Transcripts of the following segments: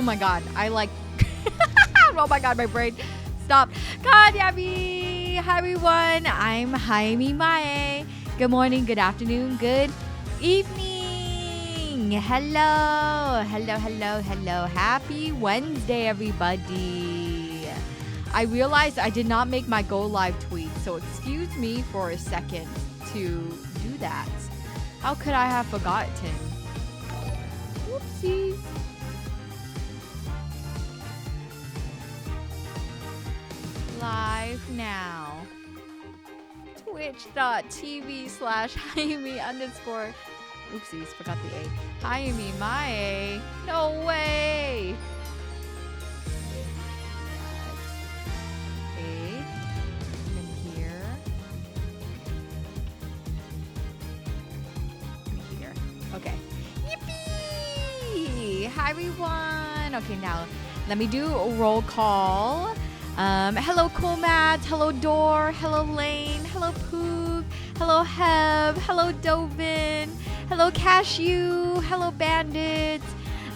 my god, I like oh my god, my brain. Stop. Konyami! Hi everyone, I'm Hayami Mae. Good morning, good afternoon, good evening. Hello. Happy Wednesday, everybody. I realized I did not make my go live tweet, so excuse me for a second to do that. How could I have forgotten? Whoopsies. Live now. Twitch.tv/Hayami_ Oopsies, forgot the A. Hayami Mae. No way. A. And then here. And here. Okay. Yippee! Hi everyone. Okay, now let me do a roll call. Hello Coolmat, hello Door, hello Lane, hello Poog, hello Heb, hello Dovin, hello Cashew, hello Bandit,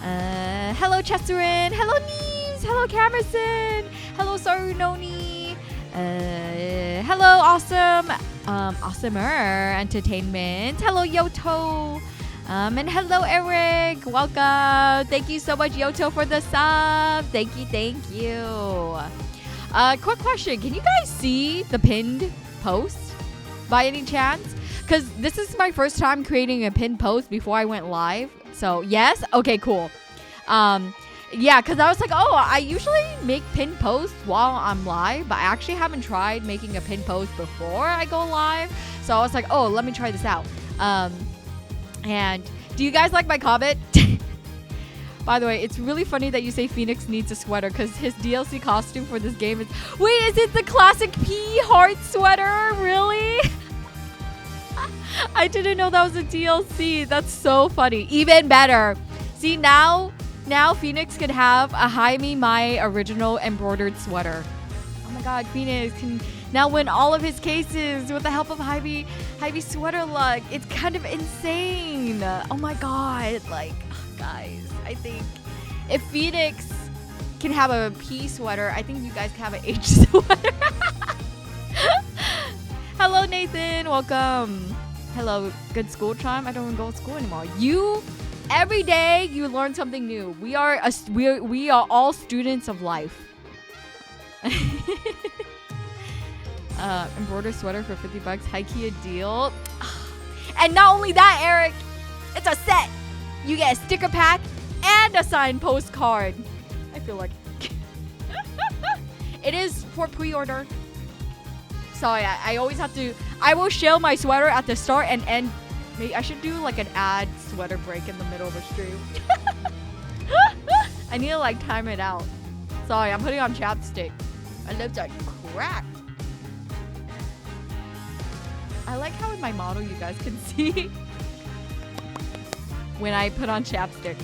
hello Chesarin, hello Neves, hello Camerson, hello Sarunoni, hello Awesome, Awesomer Entertainment, hello Yoto, and hello Eric, welcome. Thank you so much Yoto for the sub. Thank you. Quick question. Can you guys see the pinned post by any chance? Because this is my first time creating a pinned post before I went live. So, yes? Okay, cool. Yeah, because I was like, oh, I usually make pinned posts while I'm live, but I actually haven't tried making a pinned post before I go live. So I was like, oh, let me try this out. And do you guys like my comment? By the way, it's really funny that you say Phoenix needs a sweater because his DLC costume for this game is... Wait, is it the classic P heart sweater? Really? I didn't know that was a DLC. That's so funny. Even better. See, now Phoenix can have a Hayami Mae original embroidered sweater. Oh my god, Phoenix can now win all of his cases with the help of Hayami sweater luck. It's kind of insane. Oh my god. Like, guys, I think if Phoenix can have a P sweater, I think you guys can have an H sweater. Hello, Nathan. Welcome. Hello. Good school time. I don't even go to school anymore. Every day you learn something new. We are all students of life. Embroidered sweater for $50. High-key a deal. And not only that, Eric, it's a set. You get a sticker pack and a signed postcard. I feel like it is for pre-order. So I always have to. I will show my sweater at the start and end. Maybe I should do like an ad sweater break in the middle of a stream. I need to like time it out. Sorry, I'm putting on chapstick. My lips are cracked. I like how in my model you guys can see when I put on chapstick.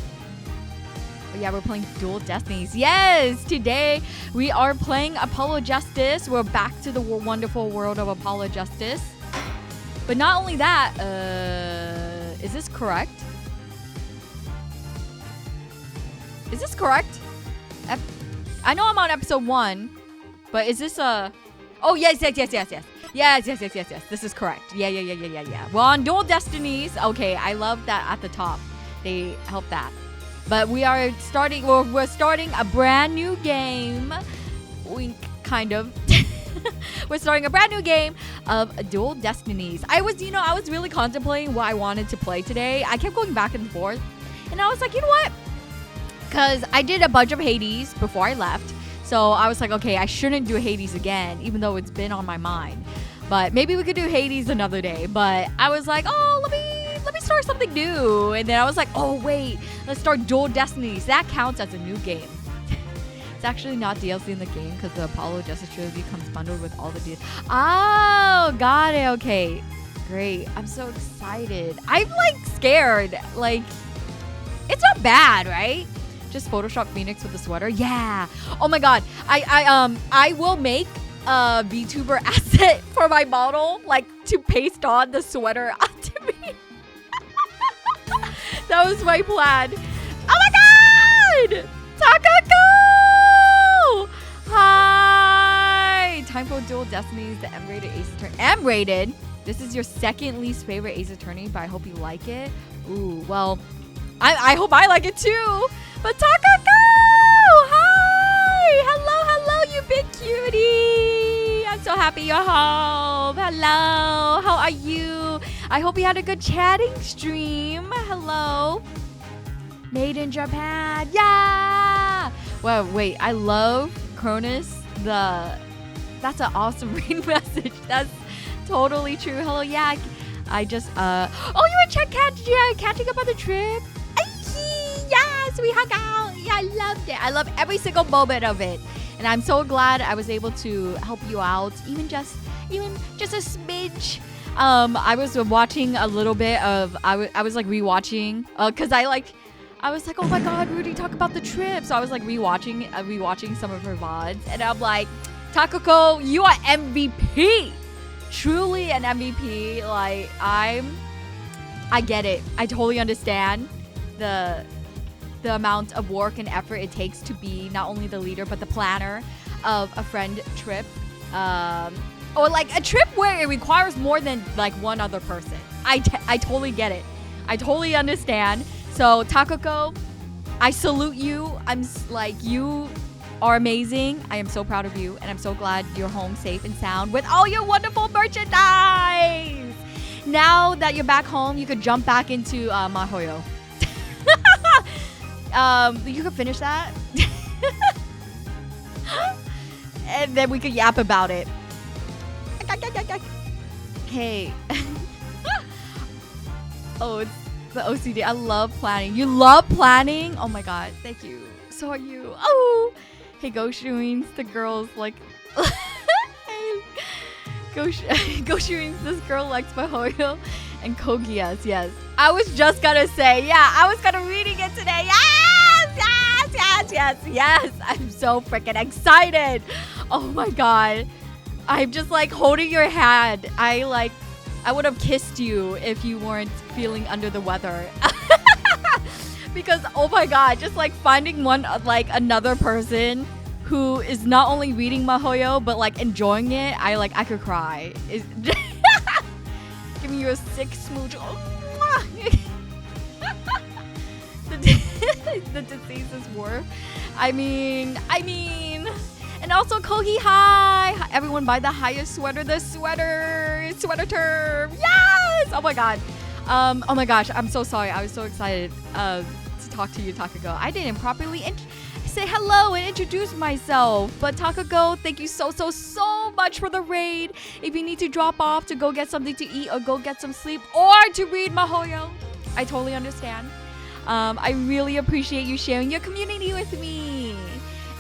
But yeah, we're playing Dual Destinies. Yes! Today we are playing Apollo Justice. We're back to the wonderful world of Apollo Justice. But not only that, is this correct? Is this correct? I know I'm on episode 1, but is this a... Oh, yes. Yes. This is correct. Yeah. Well, on Dual Destinies, okay, I love that at the top. They help that. But we're starting a brand new game. Wink, kind of. We're starting a brand new game of Dual Destinies. I was really contemplating what I wanted to play today. I kept going back and forth. And I was like, you know what? Because I did a bunch of Hades before I left. So I was like, okay, I shouldn't do Hades again, even though it's been on my mind. But maybe we could do Hades another day. But I was like, oh, let me start something new. And then I was like, oh, wait, let's start Dual Destinies. That counts as a new game. It's actually not DLC in the game because the Apollo Justice Trilogy comes bundled with all the DLC. Oh, got it. Okay, great. I'm so excited. I'm like scared. Like, it's not bad, right? Just Photoshop Phoenix with the sweater. Yeah. Oh my god. I will make a VTuber asset for my model, like to paste on the sweater onto me. That was my plan. Oh my god! Hi! Time for dual Destinies, the M-rated Ace Attorney. M-rated? This is your second least favorite Ace Attorney, but I hope you like it. Ooh, well, I hope I like it too. But Takako! Hi! Hello, you big cutie! I'm so happy you're home. Hello, how are you? I hope you had a good chatting stream. Hello. Made in Japan. Yeah! Well, wait, I love Cronus. That's an awesome read message. That's totally true. Hello, yeah. I just, oh, you were catching up on the trip? Yes, we hung out. Yeah, I loved it. I love every single moment of it. And I'm so glad I was able to help you out, even just a smidge. I was watching a little bit of, I was like rewatching, cause I was like, oh my God, Rudy, talk about the trip. So I was like rewatching some of her VODs, and I'm like, Takako, you are MVP. Truly an MVP. Like, I get it. I totally understand the amount of work and effort it takes to be not only the leader but the planner of a friend trip, or like a trip where it requires more than like one other person. I totally get it. I totally understand. So Takako, I salute you. You are amazing. I am so proud of you, and I'm so glad you're home safe and sound with all your wonderful merchandise. Now that you're back home, you could jump back into Mahoyo. You could finish that. And then we could yap about it. Hey. Oh, it's the OCD. I love planning. You love planning? Oh my God. Thank you. So are you. Oh. Hey, Go Shoeings. The girls like... Hey. Go Shoeings. This girl likes Mahoyo and Kogias. Yes. I was just gonna say, yeah, I was gonna reading it today. Yes. I'm so freaking excited. Oh my God. I'm just like holding your hand. I would have kissed you if you weren't feeling under the weather. Because, oh my God, just like finding another person who is not only reading Mahoyo, but like enjoying it. I could cry. Giving you a sick smooch. The disease is worth. I mean, and also Kogi, hi! Everyone buy the highest sweater, sweater term. Yes! Oh my God. Oh my gosh, I'm so sorry. I was so excited to talk to you, Takako. I didn't properly say hello and introduce myself. But Takako, thank you so much for the raid. If you need to drop off to go get something to eat or go get some sleep or to read Mahoyo, I totally understand. I really appreciate you sharing your community with me.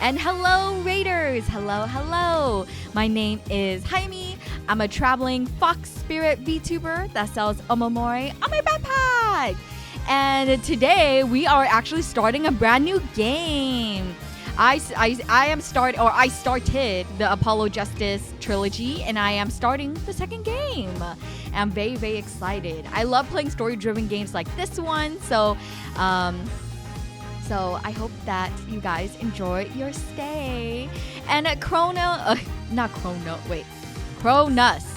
And hello, Raiders. Hello. My name is Hayami. I'm a traveling fox spirit VTuber that sells omamori on my backpack. And today we are actually starting a brand new game. I started the Apollo Justice trilogy, and I am starting the second game. I'm very, very excited. I love playing story-driven games like this one, so I hope that you guys enjoy your stay. And Cronus.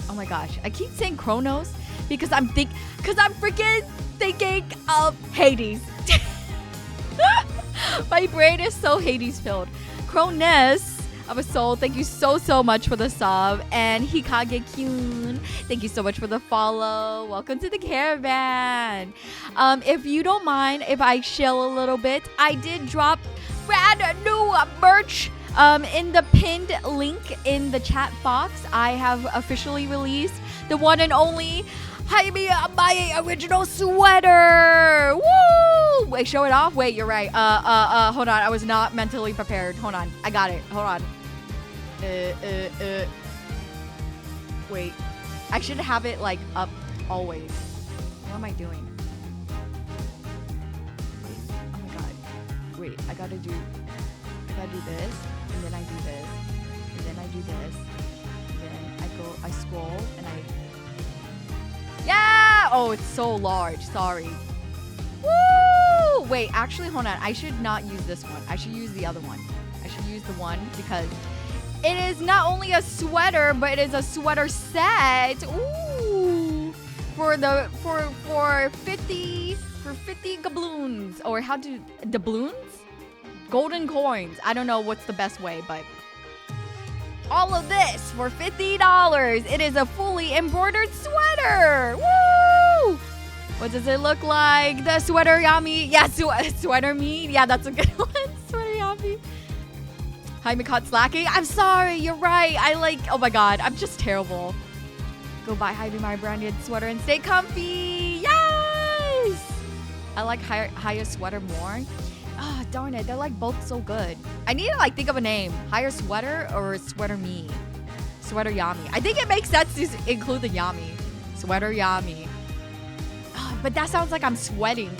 Oh my gosh, I keep saying Kronos because I'm freaking thinking of Hades. My brain is so Hades filled. Cronus of a soul, thank you so much for the sub. And Hikage-kyun, thank you so much for the follow. Welcome to the caravan. If you don't mind if I shill a little bit, I did drop brand new merch in the pinned link in the chat box. I have officially released the one and only Hayami Mae original sweater. Woo! Wait, show it off? Wait, you're right. Hold on. I was not mentally prepared. Hold on. I got it. Hold on. Wait. I should have it like up always. What am I doing? Wait. Oh my God. Wait, I gotta do this, and then I do this, and then I do this, and then I scroll, and yeah! Oh, it's so large. Sorry. Woo! Wait, actually, hold on. I should not use this one. I should use the other one. I should use the one because It is not only a sweater, but it is a sweater set. Ooh. For 50 gabloons, or how do doubloons? Golden coins. I don't know what's the best way, but all of this for $50. It is a fully embroidered sweater. Woo! What does it look like? The sweater yami. Yeah, sweater me. Yeah, that's a good one. Sweater yami. Jaime caught slacking. I'm sorry. You're right. Oh my God. I'm just terrible. Go buy Hayami Mae branded sweater and stay comfy. Yes! I like higher sweater more. Oh, darn it. They're like both so good. I need to like think of a name. Higher sweater or sweater me? Sweater yami. I think it makes sense to include the yami. Sweater yami. Oh, but that sounds like I'm sweating.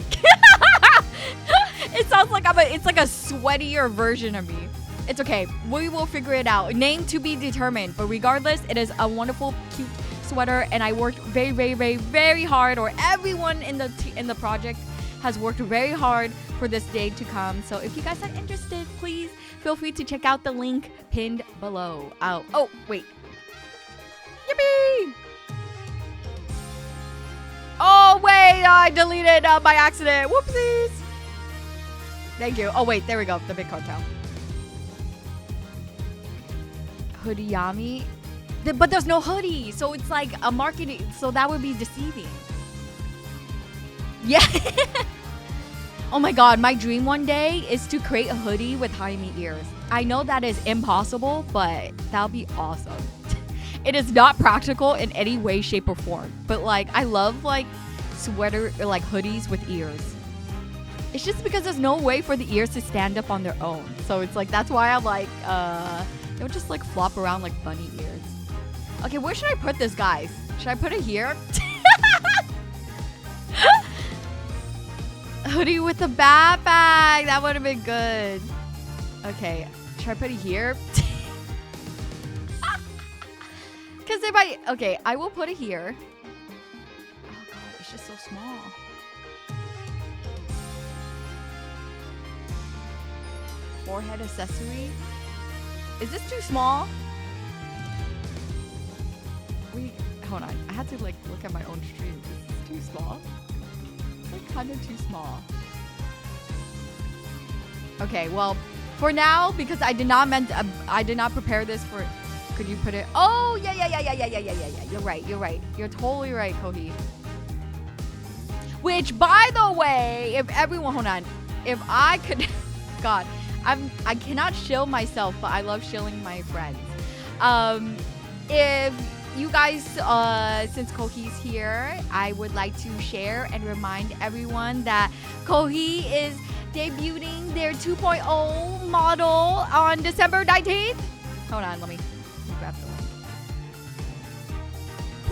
It sounds like it's like a sweatier version of me. It's okay. We will figure it out. Name to be determined. But regardless, it is a wonderful, cute sweater, and I worked very, very, very, very hard, or everyone in the project has worked very hard for this day to come. So if you guys are interested, please feel free to check out the link pinned below. Oh, wait. Yippee! Oh, wait, I deleted by accident. Whoopsies. Thank you. Oh, wait, there we go. The big cartel. Hoodie yami. But there's no hoodie, so it's like a marketing, so that would be deceiving. Yeah. Oh my God, my dream one day is to create a hoodie with Hayami ears. I know that is impossible, but that would be awesome. It is not practical in any way, shape, or form. But like, I love like sweater or like hoodies with ears. It's just because there's no way for the ears to stand up on their own. So it's like, that's why I'm like, they'll just like flop around like bunny ears. Okay, where should I put this, guys? Should I put it here? Hoodie with a backpack. That would have been good. Okay, should I put it here? Because okay, I will put it here. Oh God, it's just so small. Forehead accessory. Is this too small? Hold on. I had to like look at my own stream. Is this too small? It's like kind of too small. Okay, well, for now, because I did not prepare this for. Could you put it? Oh yeah. You're right. You're totally right, Kohi. Which, by the way, if everyone, hold on, if I could, God, I cannot shill myself, but I love shilling my friends. If you guys, since Kohi's here, I would like to share and remind everyone that Kohi is debuting their 2.0 model on December 19th. Hold on, let me grab the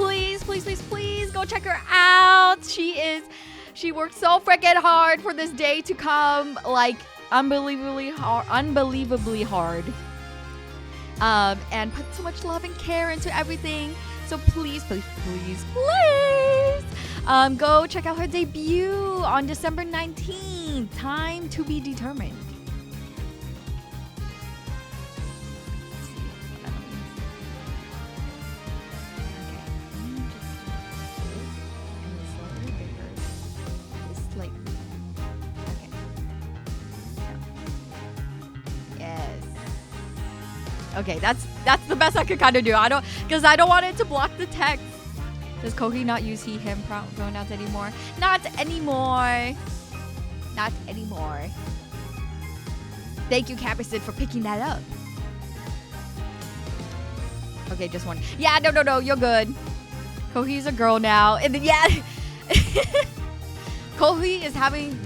link. Please go check her out. She worked so freaking hard for this day to come, like unbelievably hard. And put so much love and care into everything. So please, go check out her debut on December 19th. Time to be determined. Let's see. Okay, that's the best I could kind of do. Because I don't want it to block the text. Does Kohi not use he, him pronouns anymore? Not anymore. Thank you, Caprisid, for picking that up. Okay, just one. Yeah, no, you're good. Kohi's a girl now. And then, yeah. Kohi is having,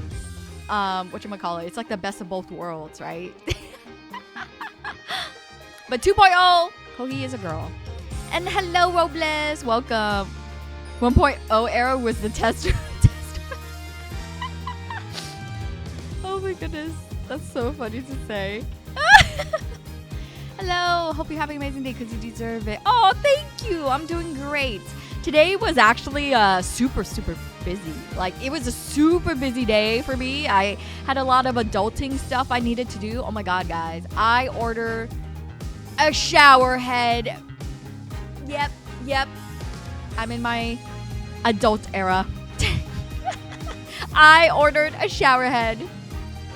whatchamacallit, it's like the best of both worlds, right? But 2.0, Kohi is a girl. And hello, Robles. Welcome. 1.0 era was the test. Oh my goodness. That's so funny to say. Hello. Hope you're having an amazing day because you deserve it. Oh, thank you. I'm doing great. Today was actually super busy. Like, it was a super busy day for me. I had a lot of adulting stuff I needed to do. Oh my God, guys. I order a shower head. Yep. I'm in my adult era. I ordered a shower head.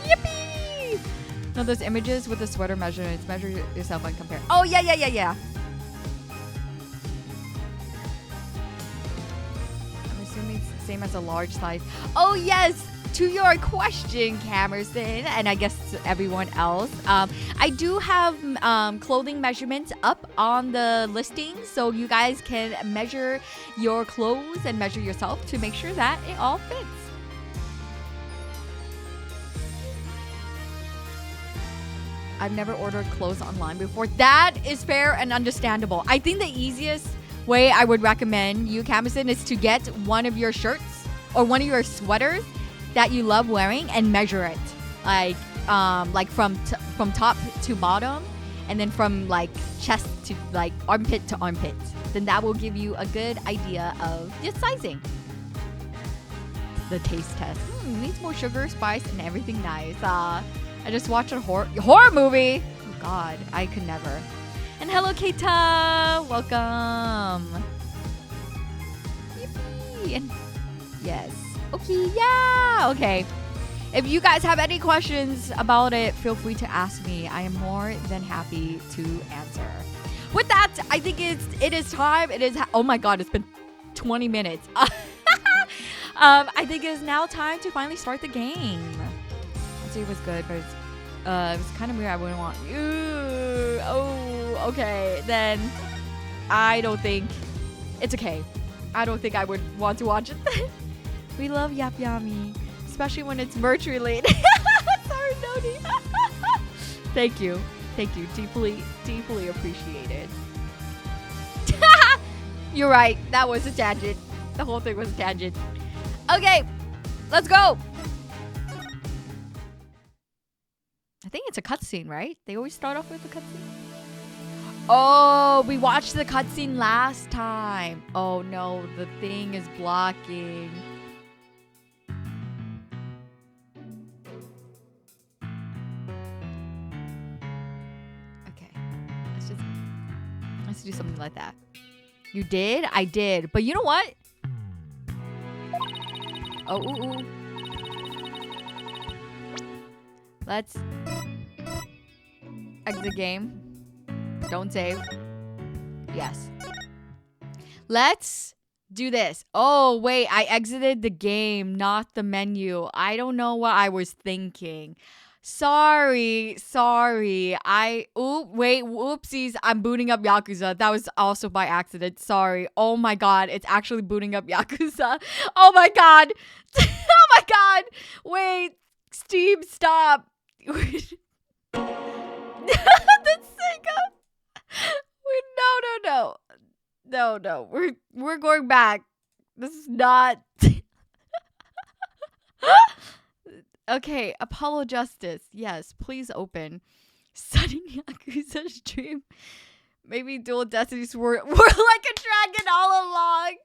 Yippee! No, those images with the sweater measurements. Measure yourself and compare. Oh, yeah. I'm assuming it's the same as a large size. Oh, yes. To your question, Camerson, and I guess to everyone else, I do have clothing measurements up on the listing, so you guys can measure your clothes and measure yourself to make sure that it all fits. I've never ordered clothes online before. That is fair and understandable. I think the easiest way I would recommend you, Camerson, is to get one of your shirts or one of your sweaters that you love wearing and measure it, like from top to bottom, and then from like chest to like armpit to armpit. Then that will give you a good idea of the sizing. The taste test needs more sugar, spice, and everything nice. I just watched a horror movie. Oh God, I could never. And hello, Keita, welcome. Yippee. And yes. Okay, yeah. Okay. If you guys have any questions about it, feel free to ask me. I am more than happy to answer. With that, I think it is time. It is. Oh my God, it's been 20 minutes. I think it is now time to finally start the game. I'd say it was good, but it was kind of weird. I wouldn't want you. Oh, okay. Then I don't think it's okay. I don't think I would want to watch it. We love Yap Yami, especially when it's merch related. Sorry, Noni. Thank you. Deeply appreciated. You're right. That was a tangent. The whole thing was a tangent. Okay, let's go. I think it's a cutscene, right? They always start off with a cutscene. Oh, we watched the cutscene last time. Oh no, the thing is blocking. Okay, let's do something like that. You did? I did. But you know what? Oh, ooh. Let's exit game. Don't save. Yes. Let's do this. Oh, wait. I exited the game, not the menu. I don't know what I was thinking. Sorry. Whoopsies. I'm booting up Yakuza. That was also by accident. Sorry. Oh my God. It's actually booting up Yakuza. Oh my God. Oh my God. Wait. Steam, stop. That's Sega. No. We're going back. This is not. Okay, Apollo Justice. Yes, please open. Studying Yakuza stream. Maybe Dual Destinies were like a dragon all along.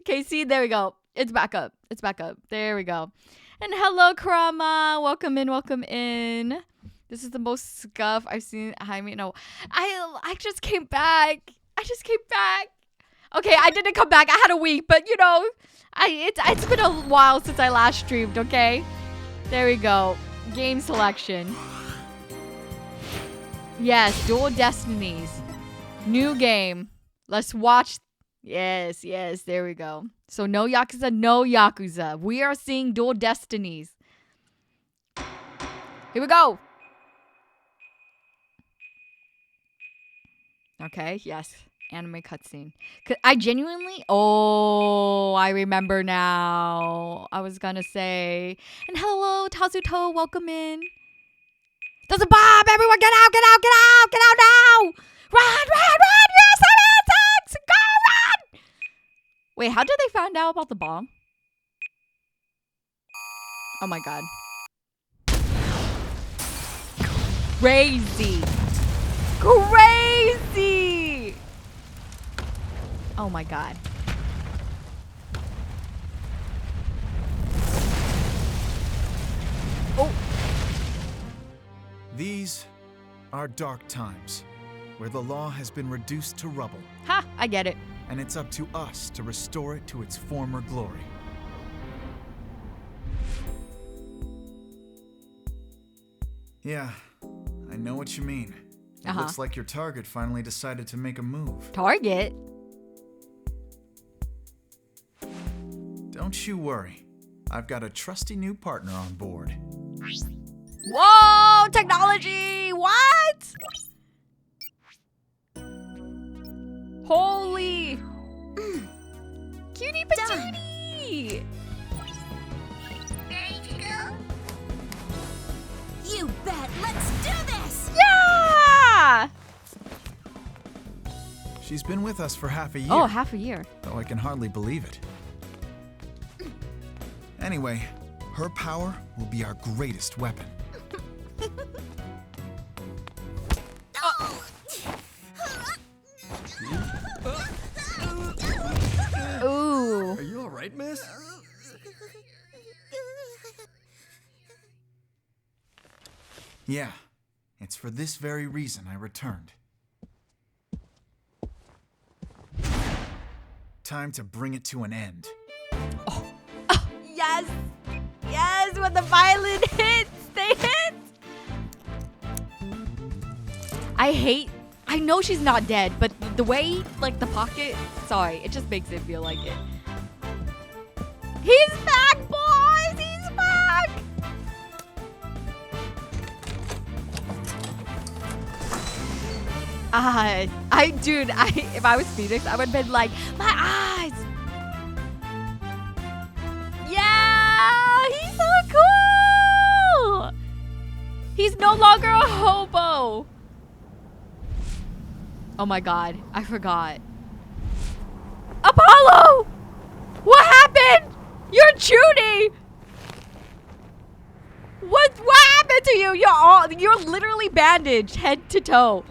Okay, see, there we go. It's back up. There we go. And hello, Kurama. Welcome in. This is the most scuff I've seen. I mean, no. I just came back. Okay, I didn't come back. I had a week, but you know, it's been a while since I last streamed, okay? There we go. Game selection. Yes, Dual Destinies. New game. Let's watch. Yes, there we go. So no Yakuza. We are seeing Dual Destinies. Here we go. Okay, yes. Anime cutscene. I genuinely... Oh, I remember now. I was gonna say... And hello, Tazuto. Welcome in. There's a bomb! Everyone get out now! Run! Yes, I'm go, run! Wait, how did they find out about the bomb? Oh my God. Crazy! Oh my God. These are dark times, where the law has been reduced to rubble, Ha! I get it. and it's up to us to restore it to its former glory. Yeah, I know what you mean. It looks like your target finally decided to make a move. Target? Don't you worry. I've got a trusty new partner on board. Whoa! Technology! What? Holy! Cutie patootie! Ready to go? You bet! Let's do this! Yeah! She's been with us for half a year. Oh, half a year. Though I can hardly believe it. Anyway, her power will be our greatest weapon. Ooh. Are you alright, miss? Yeah, it's for this very reason I returned. Time to bring it to an end. Yes! Yes! When the violin hits! They hit! I know she's not dead, but the way, like, the pocket... Sorry, it just makes it feel like it. He's back, boys! He's back! Dude, if I was Phoenix, I would have been like, my eyes! Yeah! He's so cool! He's no longer a hobo! Oh my god, I forgot. Apollo! What happened? You're CHUNNI! What happened to you? You're literally bandaged head to toe.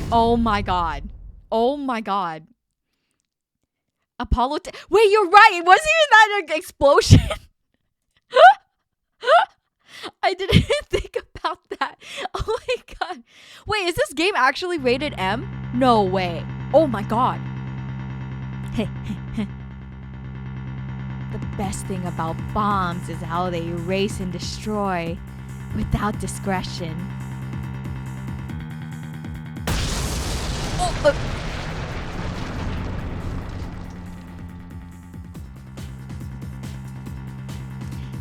Oh my god. Oh my god. Apollo. Wait, you're right. Wasn't even that an explosion? I didn't think about that. Oh my god. Wait, is this game actually rated M? No way. Oh my god. The best thing about bombs is how they erase and destroy without discretion.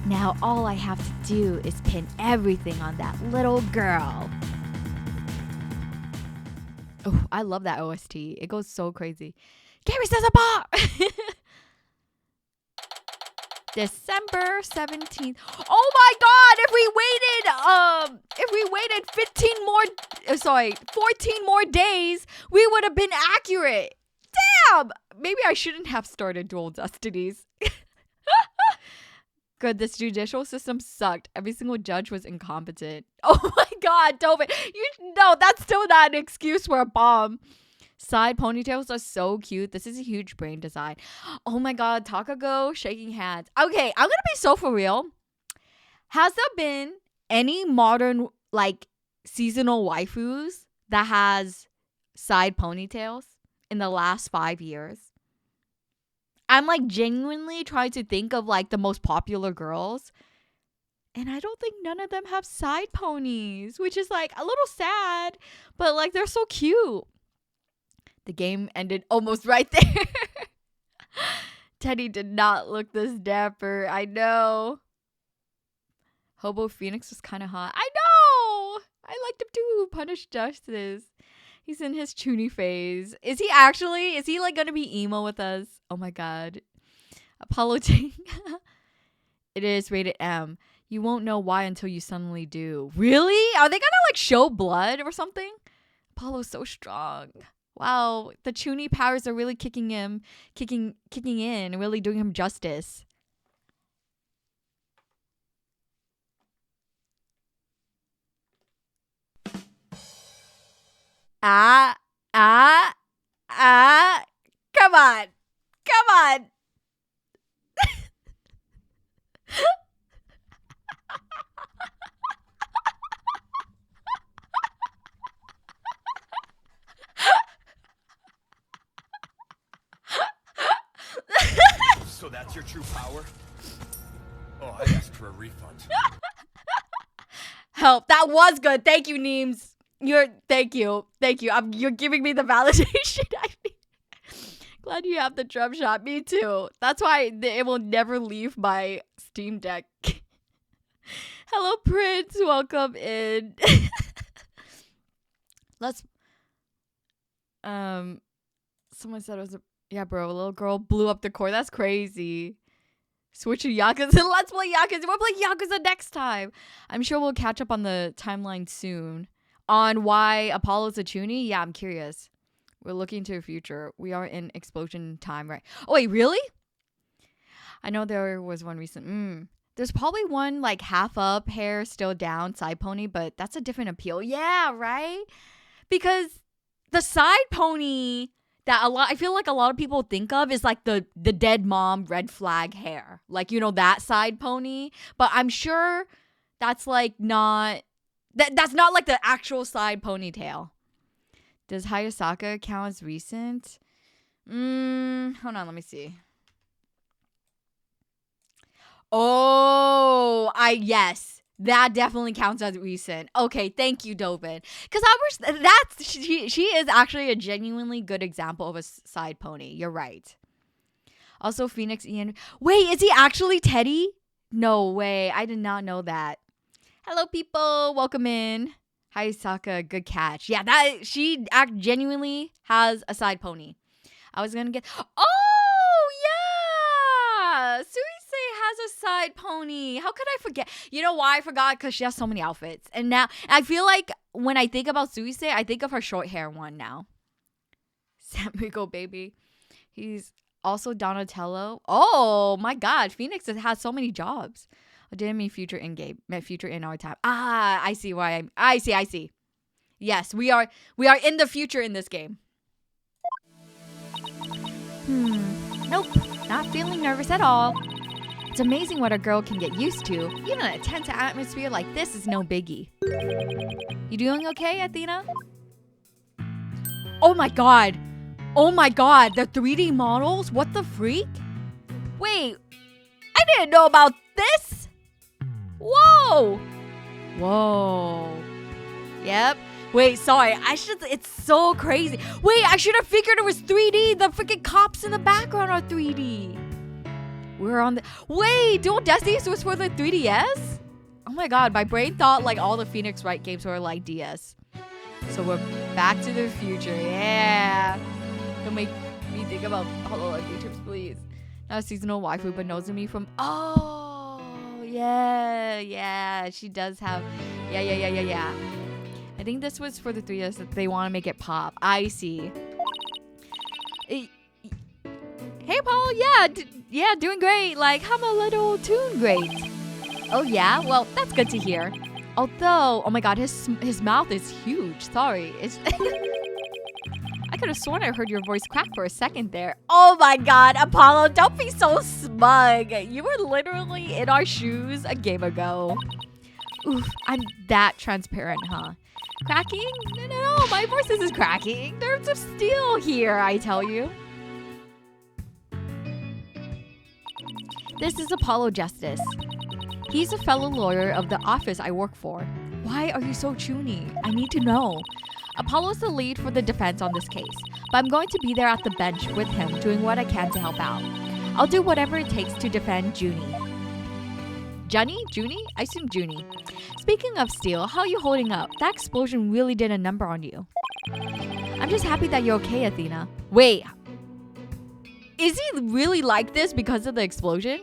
Now all I have to do is pin everything on that little girl. Oh, I love that OST. It goes so crazy. Gary says a bomb! December 17th. Oh my god, if we waited 14 more days, we would have been accurate. Damn! Maybe I shouldn't have started Dual Destinies. Good, this judicial system sucked. Every single judge was incompetent. Oh my god, Tobin. No, that's still not an excuse for a bomb. Side ponytails are so cute. This is a huge brain design. Oh my god, Takago shaking hands. Okay, I'm gonna be so for real. Has there been any modern, like, seasonal waifus that has side ponytails in the last 5 years? I'm like genuinely trying to think of like the most popular girls. And I don't think none of them have side ponies, which is like a little sad, but like they're so cute. The game ended almost right there. Teddy did not look this dapper. I know. Hobo Phoenix was kind of hot. I know. I liked him too. Punish Justice. He's in his CHUNNI phase. Is he actually? Is he like gonna be emo with us? Oh my god. Apollo Ting. It is rated M. You won't know why until you suddenly do. Really? Are they gonna like show blood or something? Apollo's so strong. Wow, the CHUNNI powers are really kicking in, and really doing him justice. Come on. Come on. So that's your true power? Oh, I asked for a refund. Help. That was good. Thank you, Neems. Thank you. You're giving me the validation I need. Glad you have the drum shot. Me too. That's why it will never leave my Steam Deck. Hello, Prince. Welcome in. Let's. Someone said it was yeah, bro. A little girl blew up the core. That's crazy. Switch to Yakuza. Let's play Yakuza. We'll play Yakuza next time. I'm sure we'll catch up on the timeline soon. On why Apollo's a CHUNNI? Yeah, I'm curious. We're looking to the future. We are in explosion time, right? Oh, wait, really? I know there was one recent. There's probably one like half up, hair still down, side pony, but that's a different appeal. Yeah, right? Because the side pony that I feel like a lot of people think of is like the dead mom red flag hair. Like, you know, that side pony. But I'm sure that's like not... That's not like the actual side ponytail. Does Hayasaka count as recent? Hold on, let me see. Oh, yes. That definitely counts as recent. Okay, thank you, Dobin. Because she is actually a genuinely good example of a side pony. You're right. Also, Phoenix Ian. Wait, is he actually Teddy? No way. I did not know that. Hello, people. Welcome in. Hi, Saka. Good catch. Yeah, she genuinely has a side pony. I was gonna get. Oh yeah, Suisei has a side pony. How could I forget? You know why I forgot? Because she has so many outfits, and now I feel like when I think about Suisei, I think of her short hair one now. Samiko baby. He's also Donatello. Oh my God, Phoenix has so many jobs. I didn't mean future in game. Meant future in our time. Ah, I see why I see. Yes, we are in the future in this game. Nope. Not feeling nervous at all. It's amazing what a girl can get used to. Even a tense atmosphere like this is no biggie. You doing okay, Athena? Oh my god. The 3D models? What the freak? Wait. I didn't know about this. Whoa. Yep. Wait, sorry. It's so crazy. Wait, I should have figured it was 3D. The freaking cops in the background are 3D. We're on the... Wait, Dual Destinies was for the 3DS? Oh my god, my brain thought like all the Phoenix Wright games were like DS. So we're back to the future. Yeah. Don't make me think about Hollow Adventures, please. Not a seasonal waifu, but knows me from... Oh, yeah. She does have... Yeah. I think this was for the 3DS that they want to make it pop. I see. Hey, Paul. Yeah, doing great. Like, I'm a little tune great. Oh, yeah? Well, that's good to hear. Although, oh my god, his mouth is huge. Sorry. I could have sworn I heard your voice crack for a second there. Oh my god, Apollo, don't be so smug. You were literally in our shoes a game ago. Oof, I'm that transparent, huh? Cracking? No, my voice isn't cracking. Nerves of steel here, I tell you. This is Apollo Justice. He's a fellow lawyer of the office I work for. Why are you so CHUNNI? I need to know. Apollo's the lead for the defense on this case, but I'm going to be there at the bench with him doing what I can to help out. I'll do whatever it takes to defend Junie. Junie? I assume Junie. Speaking of steel, how are you holding up? That explosion really did a number on you. I'm just happy that you're okay, Athena. Wait. Is he really like this because of the explosion?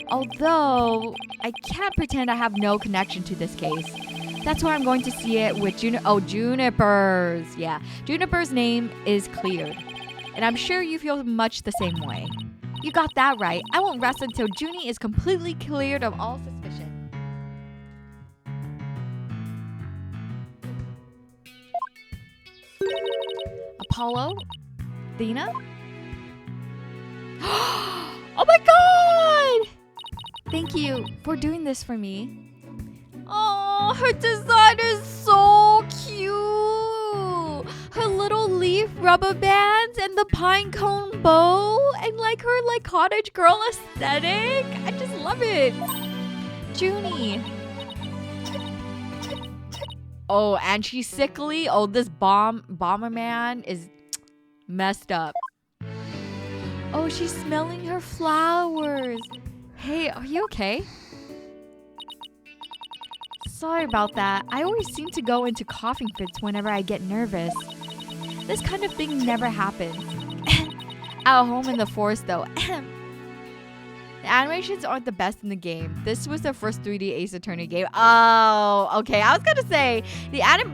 Although, I can't pretend I have no connection to this case. That's why I'm going to see it with Juniper's. Yeah, Juniper's name is cleared. And I'm sure you feel much the same way. You got that right. I won't rest until Junie is completely cleared of all suspicion. Apollo? Athena? Oh my god! Thank you for doing this for me. Oh, her design is so cute. Her little leaf rubber bands and the pine cone bow and like her like cottage girl aesthetic. I just love it. Chunni. Oh, and she's sickly. Oh, this bomber man is messed up. Oh, she's smelling her flowers. Hey, are you okay? Sorry about that. I always seem to go into coughing fits whenever I get nervous. This kind of thing never happens. At home in the forest though. The animations aren't the best in the game. This was the first 3D Ace Attorney game. Oh, okay. I was gonna say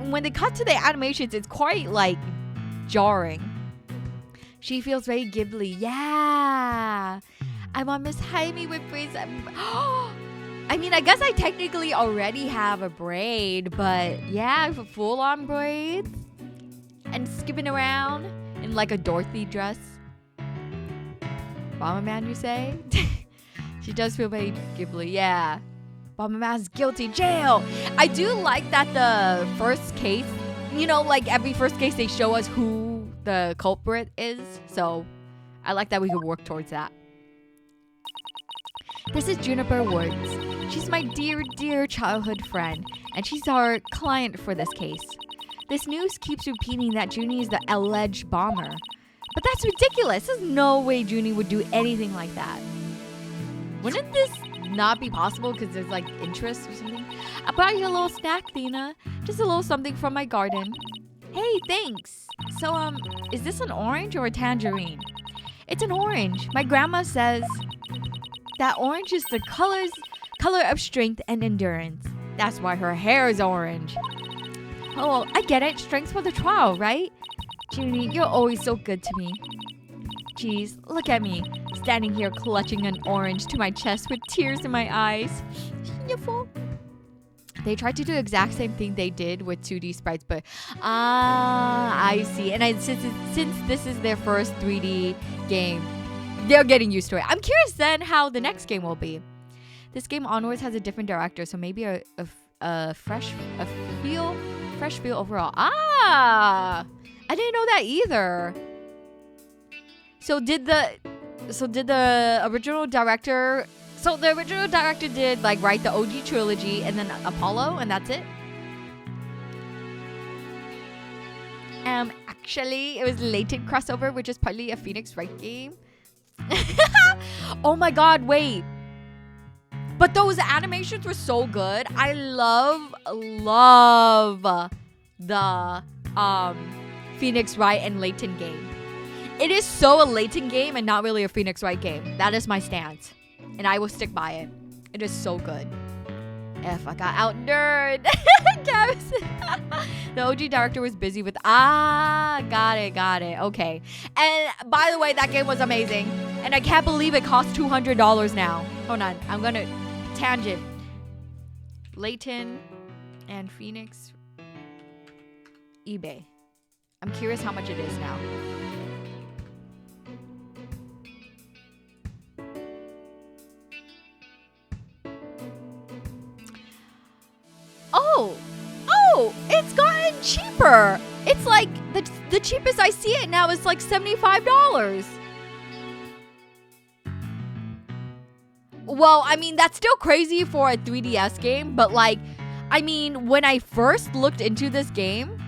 when they cut to the animations, it's quite like jarring. She feels very Ghibli. Yeah. I want Miss Hayami with braids. I mean, I guess I technically already have a braid, but yeah, full-on braids and skipping around in like a Dorothy dress. Bomberman, you say? She does feel very Ghibli, yeah. Bomberman's guilty, jail. I do like that the first case, you know, like every first case they show us who the culprit is. So I like that we could work towards that. This is Juniper Woods. She's my dear, dear childhood friend, and she's our client for this case. This news keeps repeating that Junie is the alleged bomber. But that's ridiculous. There's no way Junie would do anything like that. Wouldn't this not be possible because there's like interest or something? I brought you a little snack, Thina. Just a little something from my garden. Hey, thanks. So, is this an orange or a tangerine? It's an orange. My grandma says that orange is the color of strength and endurance. That's why her hair is orange. Oh, I get it. Strength for the trial, right? Junie, you're always so good to me. Jeez, look at me, standing here clutching an orange to my chest with tears in my eyes. Beautiful. They tried to do the exact same thing they did with 2D sprites, but I see. And since this is their first 3D game, they're getting used to it. I'm curious then how the next game will be. This game onwards has a different director, so maybe a fresh feel overall. I didn't know that either. So did the original director? So the original director did like write the OG trilogy and then Apollo, and that's it. Actually, it was Latent crossover, which is partly a Phoenix Wright game. Oh my God! Wait. But those animations were so good. I love the Phoenix Wright and Latent game. It is so a Latent game and not really a Phoenix Wright game. That is my stance. And I will stick by it. It is so good. If I got out nerd. The OG director was busy with got it. Okay. And by the way, that game was amazing. And I can't believe it cost $200 now. Hold on. I'm gonna tangent. Latent and Phoenix eBay. I'm curious how much it is now. Oh, it's gotten cheaper. It's like the cheapest I see it now is like $75. Well, I mean, that's still crazy for a 3DS game, but like, I mean, when I first looked into this game,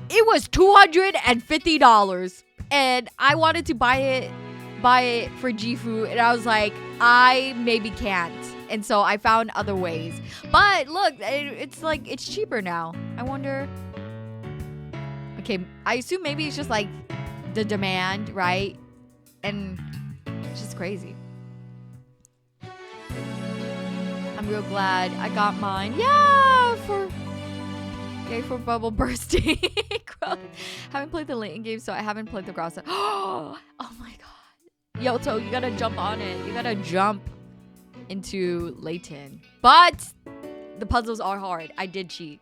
it was $250 and I wanted to buy it for Gifu, and I was like, I maybe can't. And so I found other ways. But look, it's like, it's cheaper now. I wonder. Okay, I assume maybe it's just like the demand, right? And it's just crazy. I'm real glad I got mine. Yeah, for bubble bursting. Haven't played the Latent game, so I haven't played the Grouse. Oh my God. Yoto, you gotta jump on it. You gotta jump into Latent. But the puzzles are hard. I did cheat.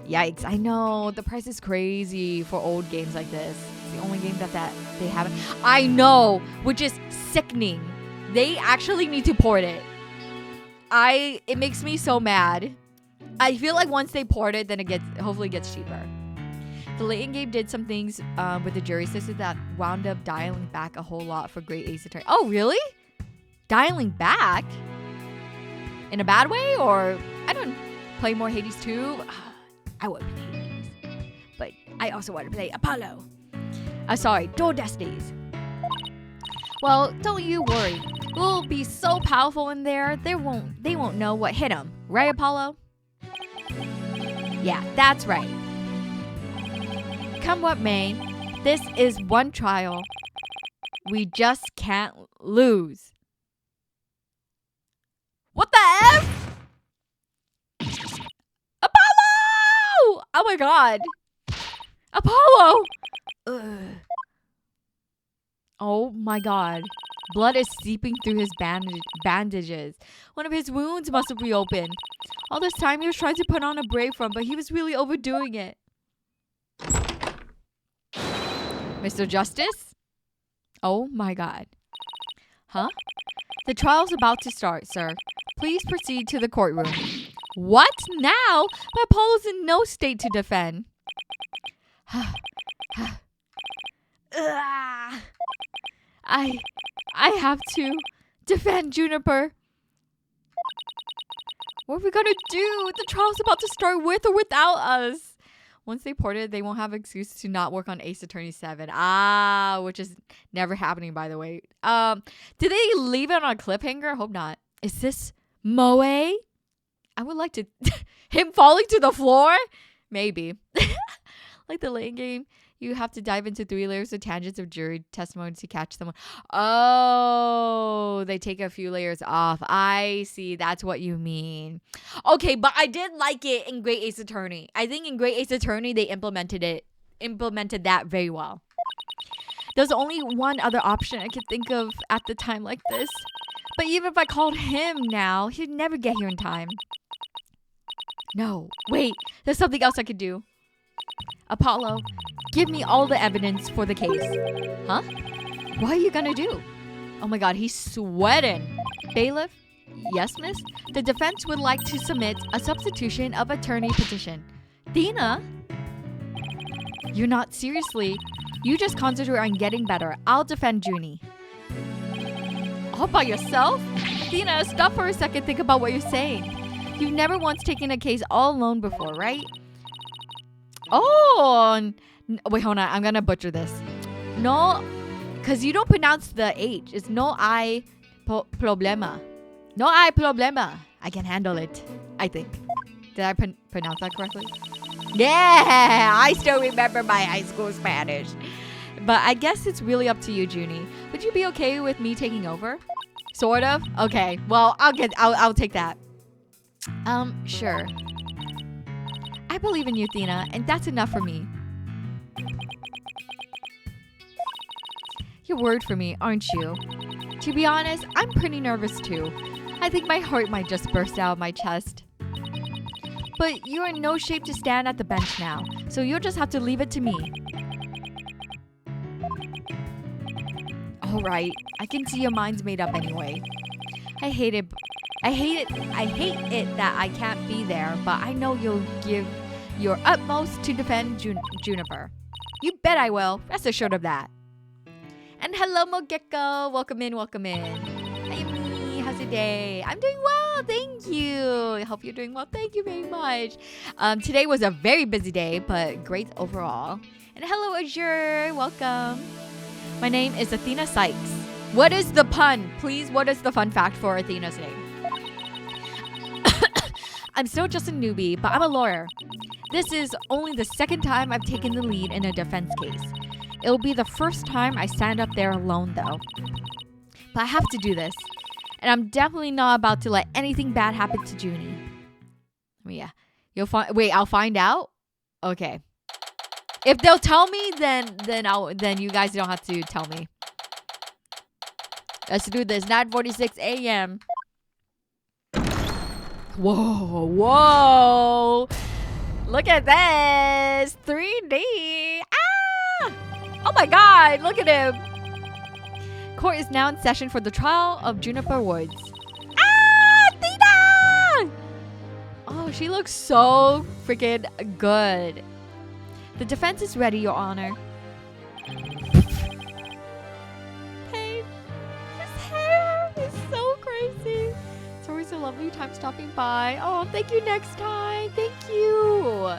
Yikes. I know. The price is crazy for old games like this. It's the only game that they haven't. I know. Which is sickening. They actually need to port it. It makes me so mad. I feel like once they port it, then hopefully gets cheaper. The late game did some things with the jury system that wound up dialing back a whole lot for Great Ace Attorney. Oh, really? Dialing back? In a bad way? Or, I don't play more Hades 2? I would play Hades. But I also want to play Apollo. Sorry, Dual Destinies. Well, don't you worry. We'll be so powerful in there, they won't know what hit them. Right, Apollo? Yeah, that's right. Come what may, this is one trial we just can't lose. What the F? Apollo! Oh my god. Apollo! Ugh. Oh my god. Blood is seeping through his bandages. One of his wounds must have reopened. All this time he was trying to put on a brave front, but he was really overdoing it. Mr. Justice? Oh my god. Huh? The trial's about to start, sir. Please proceed to the courtroom. What? Now? But Apollo's in no state to defend. I have to defend Juniper. What are we gonna do? The trial's about to start with or without us. Once they port it, they won't have excuse to not work on Ace Attorney 7. Which is never happening, by the way. Did they leave it on a cliffhanger? I hope not. Is this Moe? I would like to... him falling to the floor? Maybe. Like the late game, you have to dive into 3 layers of tangents of jury testimony to catch someone. Oh, they take a few layers off. I see. That's what you mean. Okay, but I did like it in Great Ace Attorney. I think in Great Ace Attorney, they implemented that very well. There's only one other option I could think of at the time like this. But even if I called him now, he'd never get here in time. No, wait. There's something else I could do. Apollo, give me all the evidence for the case. Huh? What are you gonna do? Oh my god, he's sweating. Bailiff? Yes, miss? The defense would like to submit a substitution of attorney petition. Tina? You're not seriously. You just concentrate on getting better. I'll defend Junie. All by yourself? Tina, stop for a second. Think about what you're saying. You've never once taken a case all alone before, right? Oh, wait, hold on. I'm gonna butcher this. No, because you don't pronounce the H. It's no hay problema. No hay problema. I can handle it, I think. Did I pronounce that correctly? Yeah, I still remember my high school Spanish. But I guess it's really up to you, Junie. Would you be okay with me taking over? Sort of? Okay, well, I'll take that. Sure. I believe in you, Thina, and that's enough for me. You're worried for me, aren't you? To be honest, I'm pretty nervous too. I think my heart might just burst out of my chest. But you're in no shape to stand at the bench now, so you'll just have to leave it to me. Alright, I can see your mind's made up anyway. I hate it that I can't be there, but I know you'll give your utmost to defend Juniper. You bet I will. Rest assured of that. And hello, Mogeko. Welcome in, welcome in. Hayami, how's your day? I'm doing well, thank you. I hope you're doing well. Thank you very much. Today was a very busy day, but great overall. And hello, Azure. Welcome. My name is Athena Sykes. What is the pun? Please, what is the fun fact for Athena's name? I'm still just a newbie, but I'm a lawyer. This is only the second time I've taken the lead in a defense case. It'll be the first time I stand up there alone, though. But I have to do this. And I'm definitely not about to let anything bad happen to Junie. Yeah. I'll find out? Okay. If they'll tell me, then you guys don't have to tell me. Let's do this. 9:46 a.m. Whoa. Look at this. 3D. Oh my god, look at him. Court is now in session for the trial of Juniper Woods. Tina! Oh, she looks so freaking good. The defense is ready, Your Honor. Pain. His hair is so crazy. It's always a lovely time stopping by. Oh, thank you next time. Thank you.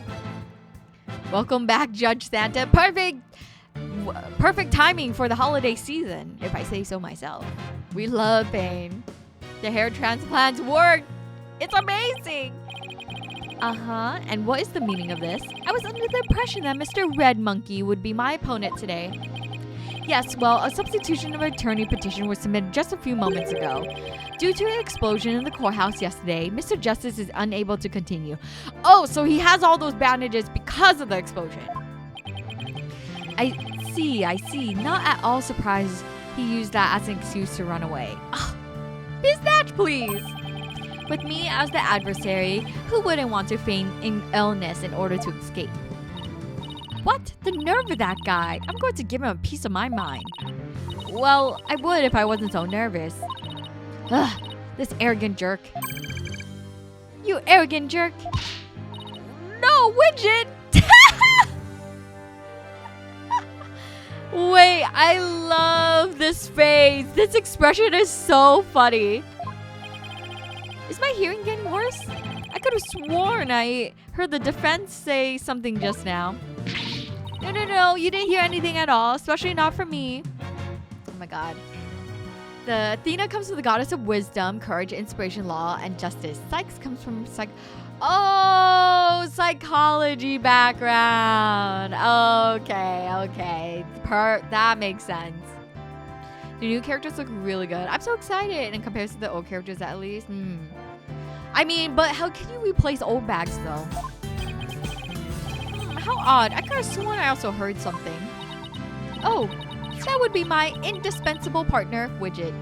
Welcome back, Judge Santa. Perfect timing for the holiday season, if I say so myself. We love Pain. The hair transplants work. It's amazing. And what is the meaning of this? I was under the impression that Mr. Red Monkey would be my opponent today. Yes, well, a substitution of attorney petition was submitted just a few moments ago. Due to an explosion in the courthouse yesterday, Mr. Justice is unable to continue. Oh, so he has all those bandages because of the explosion. I see. Not at all surprised he used that as an excuse to run away. His match, please! With me as the adversary, who wouldn't want to feign illness in order to escape? What? The nerve of that guy! I'm going to give him a piece of my mind. Well, I would if I wasn't so nervous. Ugh, this arrogant jerk. You arrogant jerk! No, Widget! Wait, I love this face. This expression is so funny. Is my hearing getting worse? I could have sworn I heard the defense say something just now. No, you didn't hear anything at all, especially not from me. Oh my god. The Athena comes from the goddess of wisdom, courage, inspiration, law, and justice. Psyche comes from psychology background. Okay. That makes sense. The new characters look really good. I'm so excited in comparison to the old characters at least. I mean, but how can you replace old bags though? How odd. I could have sworn I also heard something. Oh, that would be my indispensable partner, Widget.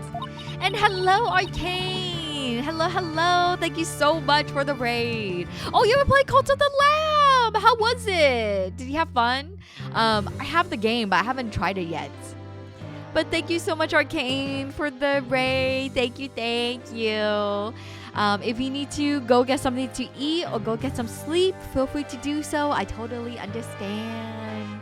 And hello, Arcane. Hello. Thank you so much for the raid. Oh, you ever played Cult of the Lamb? How was it? Did you have fun? I have the game, but I haven't tried it yet. But thank you so much, Arcane, for the raid. Thank you. If you need to go get something to eat or go get some sleep, feel free to do so. I totally understand.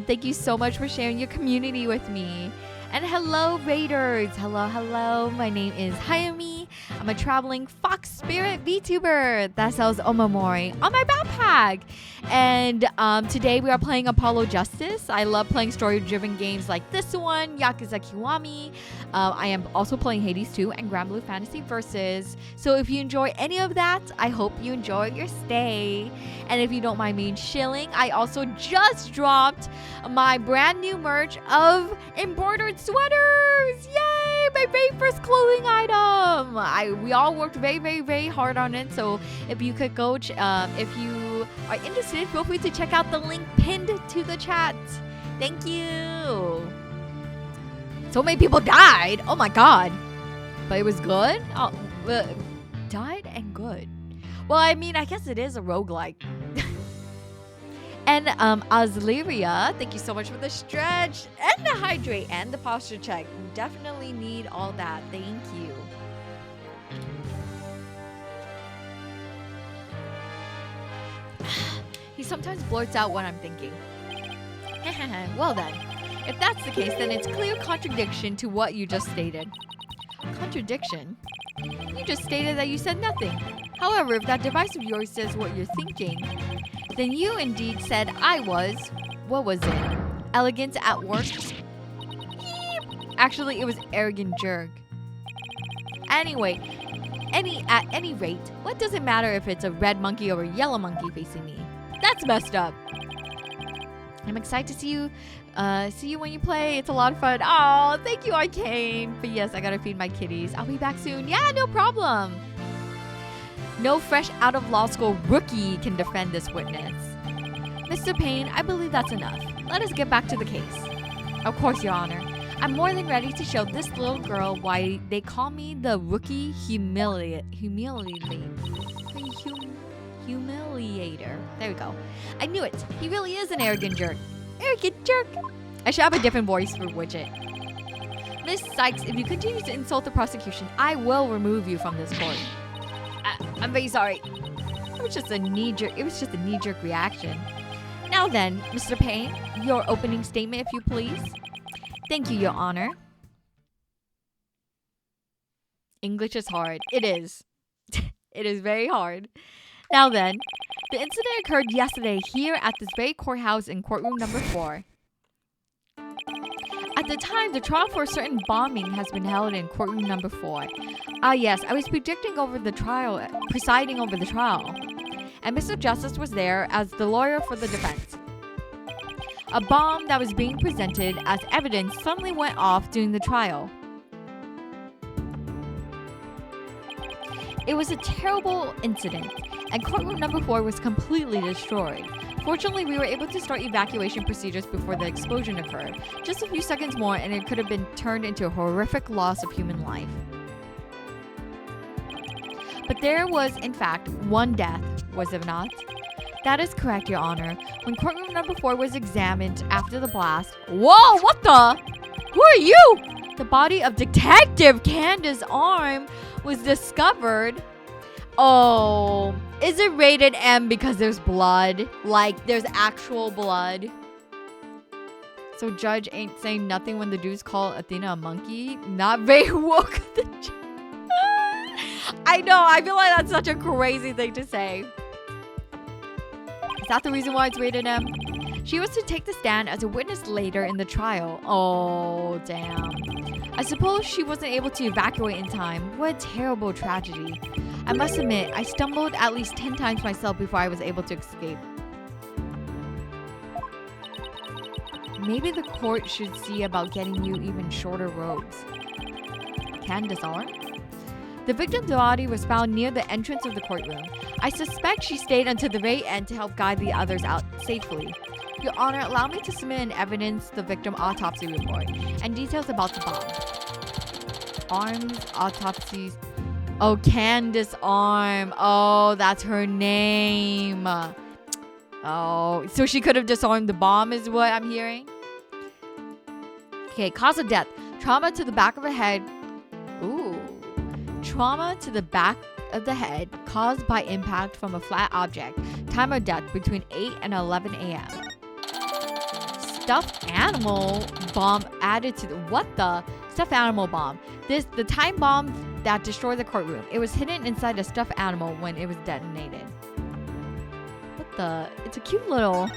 Thank you so much for sharing your community with me. And hello, Raiders. Hello. My name is Hayami. I'm a traveling fox spirit VTuber that sells omamori on my backpack. And today we are playing Apollo Justice. I love playing story-driven games like this one, Yakuza Kiwami. I am also playing Hades 2 and Grand Blue Fantasy Versus. So if you enjoy any of that, I hope you enjoy your stay. And if you don't mind me shilling, I also just dropped my brand new merch of embroidered sweaters. Yay! My very first clothing item. We all worked very hard on it. So if you could go, if you are interested, feel free to check out the link pinned to the chat. Thank you. So many people died. Oh my god. But it was good? Oh, died and good. Well, I mean, I guess it is a roguelike. And Azliria, thank you so much for the stretch and the hydrate and the posture check. You definitely need all that. Thank you. He sometimes blurts out what I'm thinking. Well then, if that's the case, then it's clear contradiction to what you just stated. Contradiction? You just stated that you said nothing. However, if that device of yours says what you're thinking, then you indeed said I was, what was it? Elegant at work? Actually, it was arrogant jerk. Anyway, at any rate, what does it matter if it's a red monkey or a yellow monkey facing me? That's messed up. I'm excited to see you when you play. It's a lot of fun. Oh, thank you, Arcane. But yes, I gotta feed my kitties. I'll be back soon. Yeah, no problem. No fresh out of law school rookie can defend this witness. Mr. Payne, I believe that's enough. Let us get back to the case. Of course, Your Honor. I'm more than ready to show this little girl why they call me the rookie humiliator. There we go. I knew it. He really is an arrogant jerk. Arrogant jerk. I should have a different voice for Widget. Miss Sykes, if you continue to insult the prosecution, I will remove you from this court. I'm very sorry. It was just a knee-jerk reaction. Now then, Mr. Payne, your opening statement, if you please. Thank you, Your Honor. English is hard. It is. It is very hard. Now then, the incident occurred yesterday here at this very courthouse in courtroom number 4. At the time, the trial for a certain bombing has been held in courtroom number 4. Yes, I was presiding over the trial. And Mr. Justice was there as the lawyer for the defense. A bomb that was being presented as evidence suddenly went off during the trial. It was a terrible incident, and courtroom number 4 was completely destroyed. Fortunately, we were able to start evacuation procedures before the explosion occurred. Just a few seconds more and it could have been turned into a horrific loss of human life. But there was, in fact, one death, was it not? That is correct, Your Honor. When courtroom number 4 was examined after the blast... Whoa, what the? Who are you? The body of Detective Candace Arm was discovered. Oh, is it rated M because there's blood? Like, there's actual blood? So Judge ain't saying nothing when the dudes call Athena a monkey? Not very woke. I know, I feel like that's such a crazy thing to say. Is that the reason why it's rated M? She was to take the stand as a witness later in the trial. Oh, damn. I suppose she wasn't able to evacuate in time. What a terrible tragedy. I must admit, I stumbled at least 10 times myself before I was able to escape. Maybe the court should see about getting you even shorter robes. Candace Arm? The victim's body was found near the entrance of the courtroom. I suspect she stayed until the very end to help guide the others out safely. Your Honor, allow me to submit in evidence the victim autopsy report and details about the bomb. Arms, autopsies. Oh, Candace Arm. Oh, that's her name. Oh, so she could have disarmed the bomb is what I'm hearing? Okay, cause of death. Trauma to the back of the head. Ooh. Trauma to the back of the head caused by impact from a flat object. Time of death between 8 and 11 a.m. Stuffed animal bomb added to the... What the? Stuffed animal bomb. The time bomb that destroyed the courtroom. It was hidden inside a stuffed animal when it was detonated. What the? It's a cute little...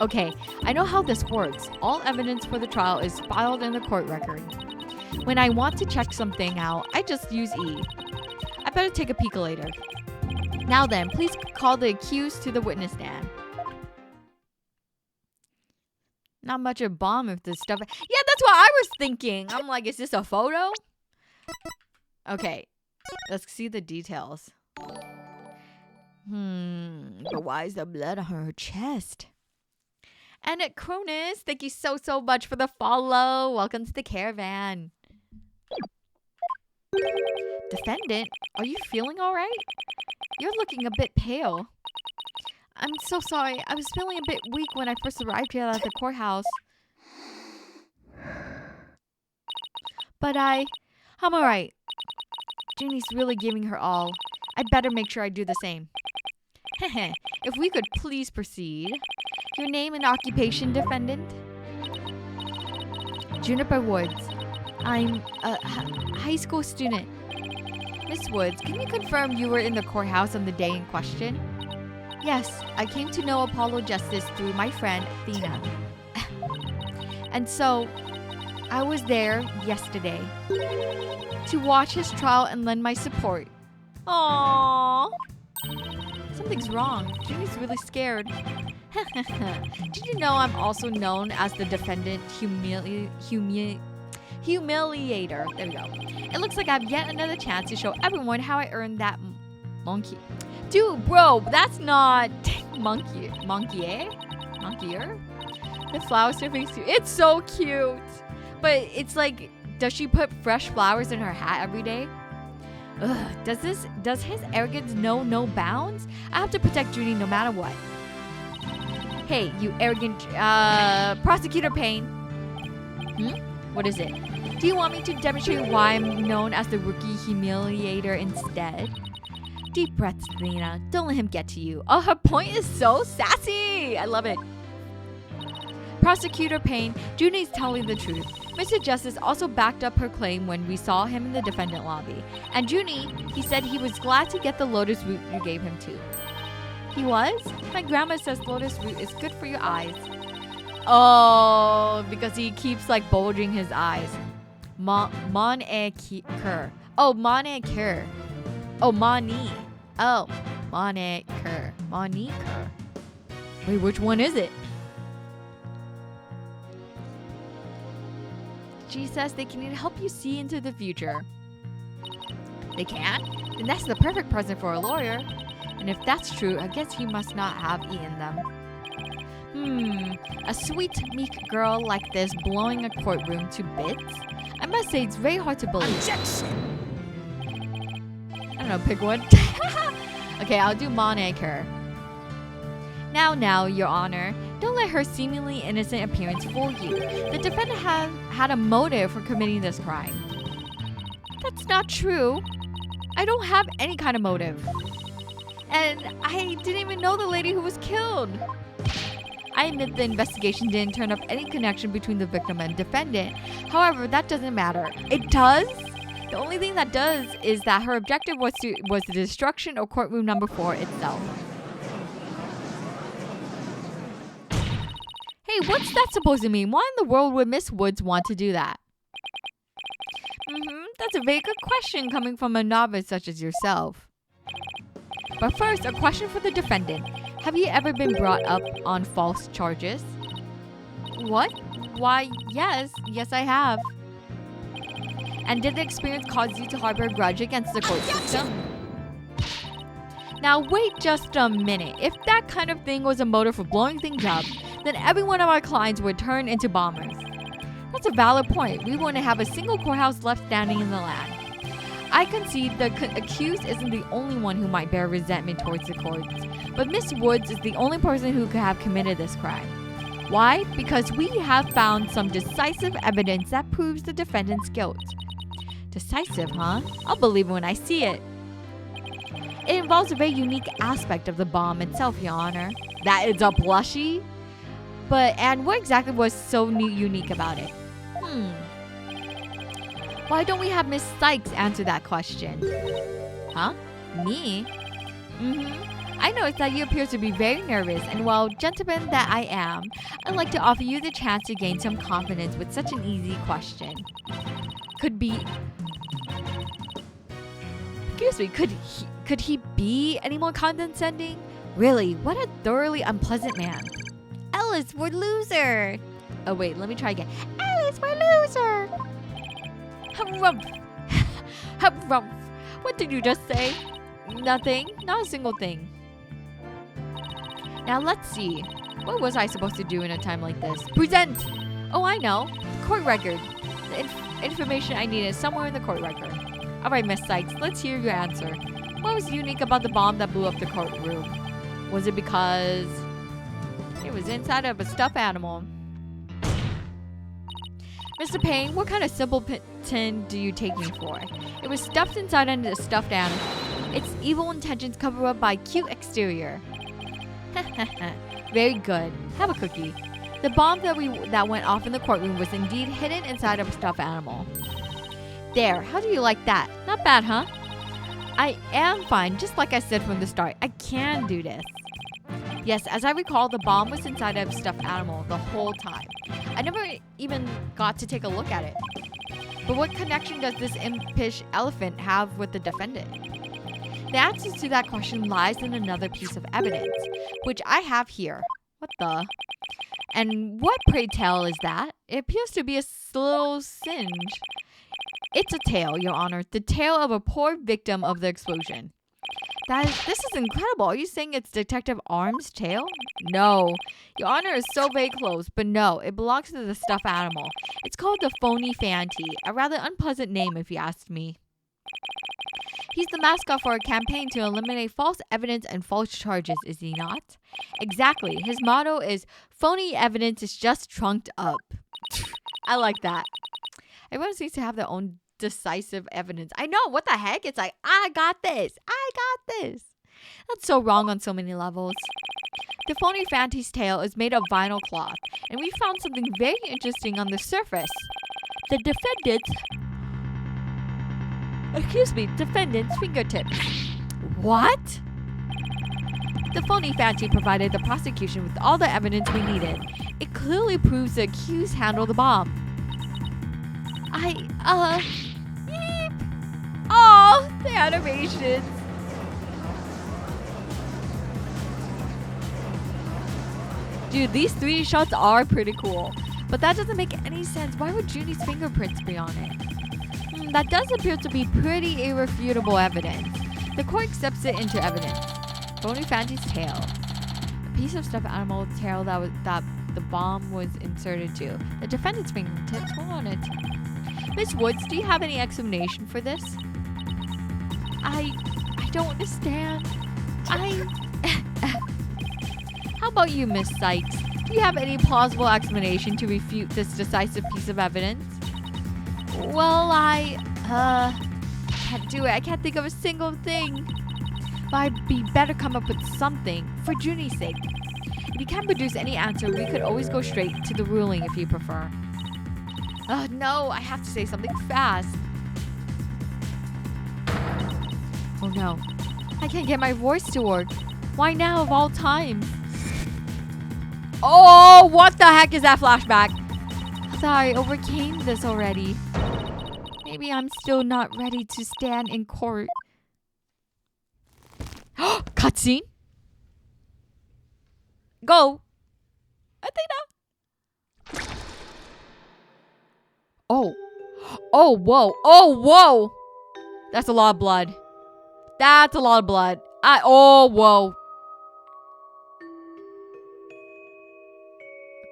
Okay, I know how this works. All evidence for the trial is filed in the court record. When I want to check something out, I just use E. I better take a peek later. Now then, please call the accused to the witness stand. Not much of a bomb if this stuff... Yeah, that's what I was thinking. I'm like, is this a photo? Okay, let's see the details. But why is there blood on her chest? And at Cronus, thank you so much for the follow. Welcome to the caravan. Defendant, are you feeling all right? You're looking a bit pale. I'm so sorry. I was feeling a bit weak when I first arrived here at the courthouse. But I'm all right. Junie's really giving her all. I'd better make sure I do the same. Heh. If we could please proceed. Your name and occupation, defendant? Juniper Woods. I'm a high school student. Miss Woods, can you confirm you were in the courthouse on the day in question? Yes, I came to know Apollo Justice through my friend, Athena. And so, I was there yesterday to watch his trial and lend my support. Aww. Something's wrong. Junie's really scared. Did you know I'm also known as the defendant humiliator? There we go. It looks like I have yet another chance to show everyone how I earned that monkey. Dude, bro, that's not monkeyer. The flowers are face too. It's so cute. But it's like, does she put fresh flowers in her hat every day? Ugh, does his arrogance know no bounds? I have to protect Junie no matter what. Hey, you arrogant Prosecutor Payne. What is it? Do you want me to demonstrate why I'm known as the rookie humiliator instead? Deep breaths, Lena. Don't let him get to you. Oh, her point is so sassy. I love it. Prosecutor Payne, Junie's telling the truth. Mr. Justice also backed up her claim when we saw him in the defendant lobby. And Junie, he said he was glad to get the lotus root you gave him too. He was? My grandma says lotus root is good for your eyes. Oh, because he keeps like bulging his eyes. Mon-e-cur. Oh, mon-e-cur. Oh, mani. Oh, mon-e-cur. Moni-cur. Wait, which one is it? She says they can help you see into the future. They can? Then that's the perfect present for a lawyer. And if that's true, I guess he must not have eaten them. A sweet, meek girl like this blowing a courtroom to bits? I must say it's very hard to believe. Objection! I don't know, pick one. Okay, I'll do Monaker. Now, Your Honor, don't let her seemingly innocent appearance fool you. The defendant had a motive for committing this crime. That's not true. I don't have any kind of motive. And I didn't even know the lady who was killed. I admit the investigation didn't turn up any connection between the victim and defendant. However, that doesn't matter. It does? The only thing that does is that her objective was the destruction of courtroom number 4 itself. Hey, what's that supposed to mean? Why in the world would Miss Woods want to do that? That's a very good question coming from a novice such as yourself. But first, a question for the defendant. Have you ever been brought up on false charges? What? Why, yes. Yes, I have. And did the experience cause you to harbor a grudge against the court system? Now, wait just a minute. If that kind of thing was a motive for blowing things up, then every one of our clients would turn into bombers. That's a valid point. We wouldn't have a single courthouse left standing in the land. I concede the accused isn't the only one who might bear resentment towards the courts, but Miss Woods is the only person who could have committed this crime. Why? Because we have found some decisive evidence that proves the defendant's guilt. Decisive, huh? I'll believe it when I see it. It involves a very unique aspect of the bomb itself, Your Honor. That it's a plushie? And what exactly was so unique about it? Why don't we have Miss Sykes answer that question? Huh? Me? I noticed that you appear to be very nervous, and while gentleman that I am, I'd like to offer you the chance to gain some confidence with such an easy question. Could he be any more condescending? Really, what a thoroughly unpleasant man. Alice, we're loser. Oh wait, let me try again. Alice, we're loser. Harumph. Harumph. What did you just say? Nothing. Not a single thing. Now let's see. What was I supposed to do in a time like this? Present! Oh, I know. Court record. The information I need is somewhere in the court record. Alright, Miss Sykes, let's hear your answer. What was unique about the bomb that blew up the courtroom? Was it because it was inside of a stuffed animal? Mr. Payne, what kind of simpleton do you take me for? It was stuffed inside a stuffed animal. Its evil intentions covered up by cute exterior. Very good. Have a cookie. The bomb that went off in the courtroom was indeed hidden inside of a stuffed animal. There, how do you like that? Not bad, huh? I am fine, just like I said from the start. I can do this. Yes, as I recall, the bomb was inside of a stuffed animal the whole time. I never even got to take a look at it. But what connection does this impish elephant have with the defendant? The answer to that question lies in another piece of evidence, which I have here. What the? And what, pray tell, is that? It appears to be a little singe. It's a tail, Your Honor. The tail of a poor victim of the explosion. This is incredible. Are you saying it's Detective Arm's tail? No. Your Honor is so very close, but no, it belongs to the stuffed animal. It's called the phony Fanty, a rather unpleasant name if you ask me. He's the mascot for a campaign to eliminate false evidence and false charges, is he not? Exactly. His motto is, phony evidence is just trunked up. I like that. Everyone seems to have their own decisive evidence. I know, what the heck? It's like, I got this. I got this. That's so wrong on so many levels. The phony Fanty's tail is made of vinyl cloth, and we found something very interesting on the surface. The defendant's fingertips. What? The phony Fanty provided the prosecution with all the evidence we needed. It clearly proves the accused handled the bomb. Beep. Oh, the animations. Dude, these 3D shots are pretty cool. But that doesn't make any sense. Why would Junie's fingerprints be on it? That does appear to be pretty irrefutable evidence. The court accepts it into evidence. Phony Fanty's tail. A piece of stuffed animal tail that the bomb was inserted to. The defendant's fingertips were on it. Miss Woods, do you have any explanation for this? I don't understand. How about you, Miss Sykes? Do you have any plausible explanation to refute this decisive piece of evidence? Well, I can't do it. I can't think of a single thing. But I'd be better come up with something for Junie's sake. If you can't produce any answer, we could always go straight to the ruling if you prefer. No, I have to say something fast. Oh no, I can't get my voice to work. Why now of all times? Oh, what the heck is that flashback? Sorry, overcame this already. Maybe I'm still not ready to stand in court. Cutscene? Go. Athena. Oh. Oh, whoa. Oh, whoa. That's a lot of blood. That's a lot of blood. Oh, whoa.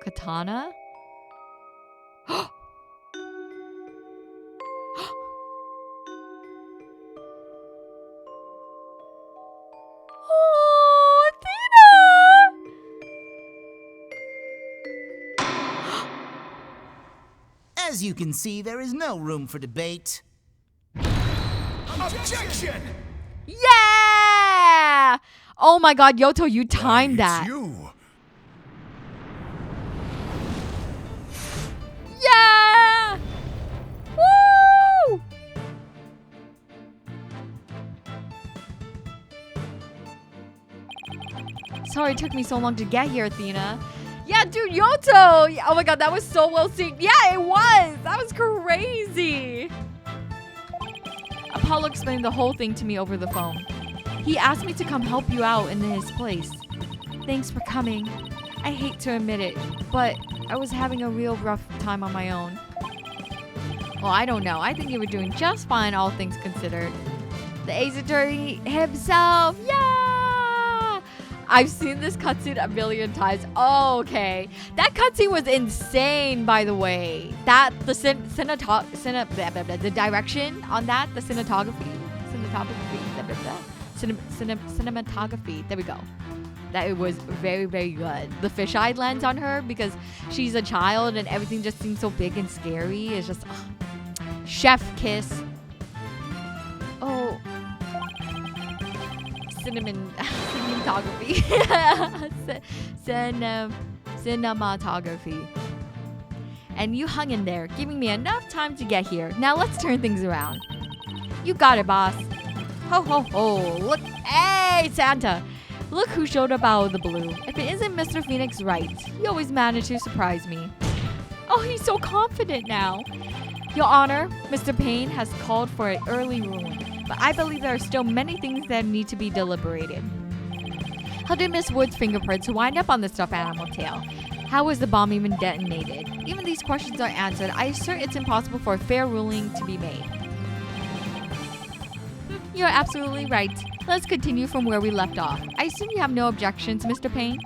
Katana? Oh, Athena! As you can see, there is no room for debate. Objection! Yeah! Oh my god, Yoto, you timed that. You. Yeah! Woo! Sorry it took me so long to get here, Athena. Yeah, dude, Yoto! Oh my god, that was so well synced. Yeah, it was! That was crazy! Apollo explained the whole thing to me over the phone. He asked me to come help you out in his place. Thanks for coming. I hate to admit it, but I was having a real rough time on my own. Well, I don't know. I think you were doing just fine, all things considered. The Ace Attorney himself! Yeah! I've seen this cutscene a million times. Oh, okay. That cutscene was insane, by the way. That, the direction on that, the cinematography, there we go. That it was very, very good. The fisheye lens on her, because she's a child and everything just seems so big and scary. It's just, chef kiss. Oh. Cinematography. Cinematography. And you hung in there, giving me enough time to get here. Now let's turn things around. You got it, boss. Ho, ho, ho. Look. Hey, Santa. Look who showed up out of the blue. If it isn't Mr. Phoenix Wright, he always managed to surprise me. Oh, he's so confident now. Your Honor, Mr. Payne has called for an early ruling, but I believe there are still many things that need to be deliberated. How did Miss Wood's fingerprints wind up on the stuffed animal tail? How was the bomb even detonated? Even these questions are answered. I assert it's impossible for a fair ruling to be made. You're absolutely right. Let's continue from where we left off. I assume you have no objections, Mr. Payne?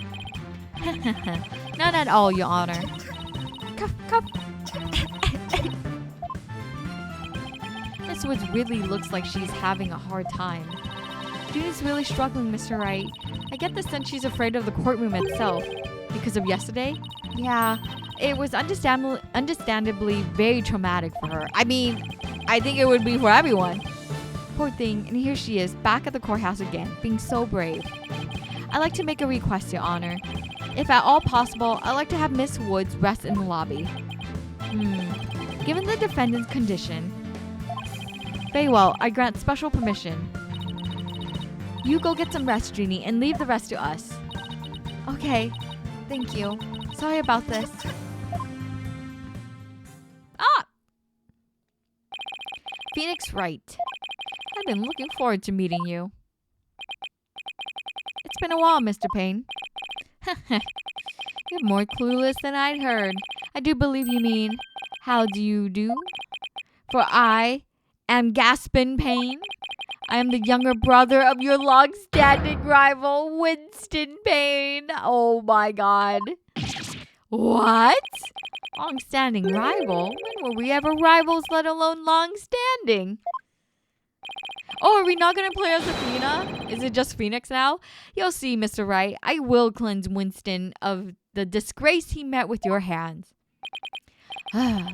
None at all, Your Honor. Cuff, cuff. Miss Woods really looks like she's having a hard time. Junie's really struggling, Mr. Wright. I get the sense she's afraid of the courtroom itself. Because of yesterday? Yeah, it was understandably very traumatic for her. I mean, I think it would be for everyone. Poor thing, and here she is, back at the courthouse again, being so brave. I'd like to make a request, Your Honor. If at all possible, I'd like to have Miss Woods rest in the lobby. Given the defendant's condition. Very well, I grant special permission. You go get some rest, Jeannie, and leave the rest to us. Okay, thank you. Sorry about this. Ah! Phoenix Wright. I've been looking forward to meeting you. It's been a while, Mr. Payne. You're more clueless than I'd heard. I do believe you mean, how do you do? For I am Gaspin Payne. I am the younger brother of your long-standing rival, Winston Payne. Oh my god. What? Long-standing rival? When were we ever rivals, let alone long-standing? Oh, are we not going to play as Athena? Is it just Phoenix now? You'll see, Mr. Wright. I will cleanse Winston of the disgrace he met with your hands.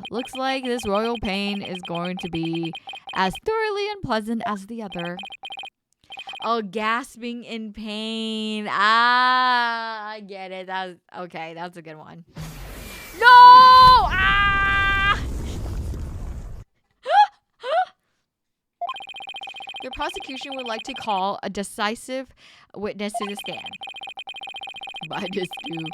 Looks like this royal pain is going to be as thoroughly unpleasant as the other. Oh, gasping in pain. Ah, I get it. Okay, that's a good one. No! Ah! The prosecution would like to call a decisive witness to the stand. But I just do.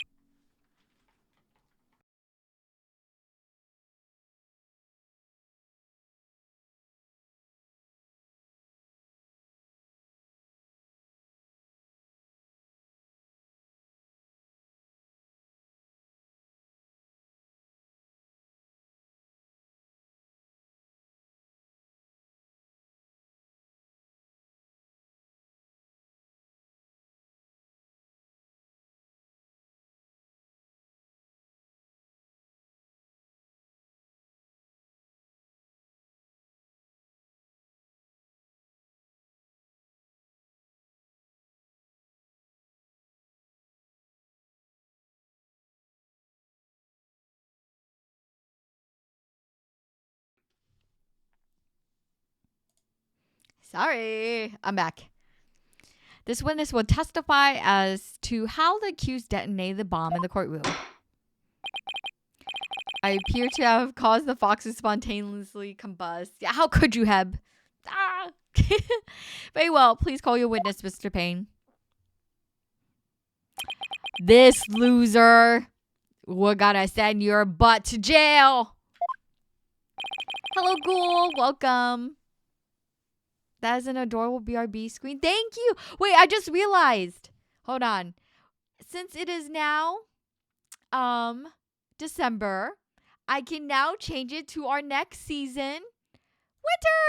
Sorry, I'm back. This witness will testify as to how the accused detonated the bomb in the courtroom. I appear to have caused the foxes to spontaneously combust. Yeah, how could you have? Ah. Very well, please call your witness, Mr. Payne. This loser. We're gonna send your butt to jail. Hello, Ghoul. Welcome. That is an adorable BRB screen. Thank you. Wait, I just realized. Hold on. Since it is now December, I can now change it to our next season. Winter!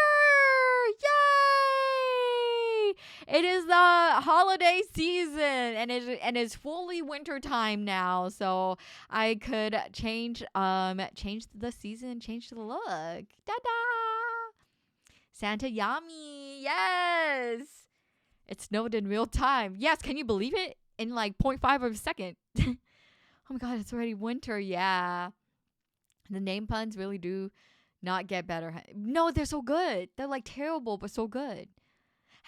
Yay! It is the holiday season and it's fully winter time now. So I could change the season, change the look. Da-da! Santa Yami, yes! It snowed in real time. Yes, can you believe it? In like 0.5 of a second. Oh my god, it's already winter, yeah. The name puns really do not get better. No, they're so good. They're like terrible, but so good.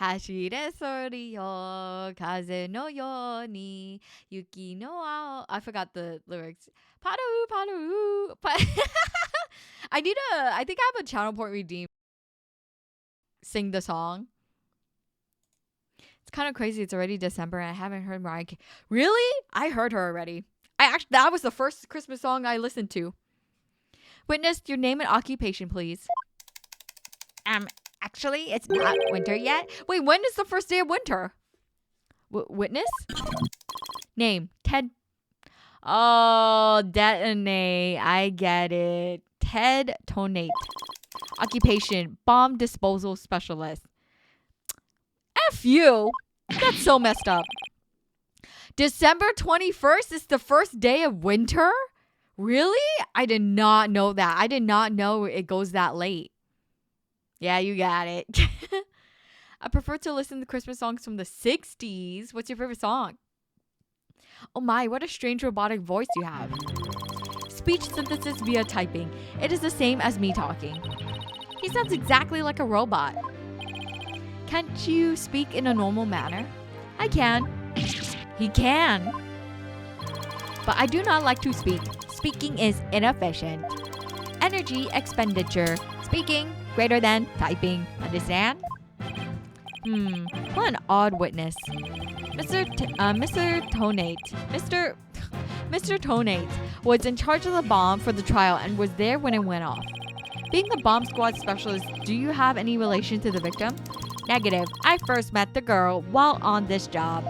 Hashire sori yo, kaze no yo ni, yuki no ao. I forgot the lyrics. Paru, paru. I think I have a channel point redeem. Sing the song. It's kind of crazy. It's already December and I haven't heard Mariah Carey. Really? I heard her already. That was the first Christmas song I listened to. Witness, your name and occupation, please. Actually, it's not winter yet. Wait, when is the first day of winter? Witness? Name, Ted. Oh, detonate. I get it. Ted Tonate. Occupation, bomb disposal specialist. F you. That's so messed up. December 21st is the first day of winter? Really? I did not know that. I did not know it goes that late. Yeah, you got it. I prefer to listen to Christmas songs from the 60s. What's your favorite song? Oh my, what a strange robotic voice you have. Speech synthesis via typing. It is the same as me talking. He sounds exactly like a robot. Can't you speak in a normal manner? I can. He can. But I do not like to speak. Speaking is inefficient. Energy expenditure. Speaking greater than typing. Understand? What an odd witness. Mr. Tonate was in charge of the bomb for the trial and was there when it went off. Being the bomb squad specialist, do you have any relation to the victim? Negative. I first met the girl while on this job.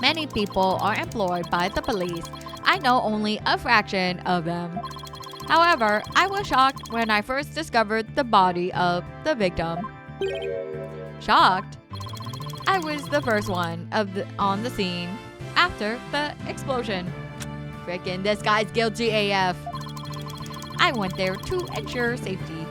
Many people are employed by the police. I know only a fraction of them. However, I was shocked when I first discovered the body of the victim. Shocked? I was the first one on the scene after the explosion. Frickin', this guy's guilty AF. I went there to ensure safety.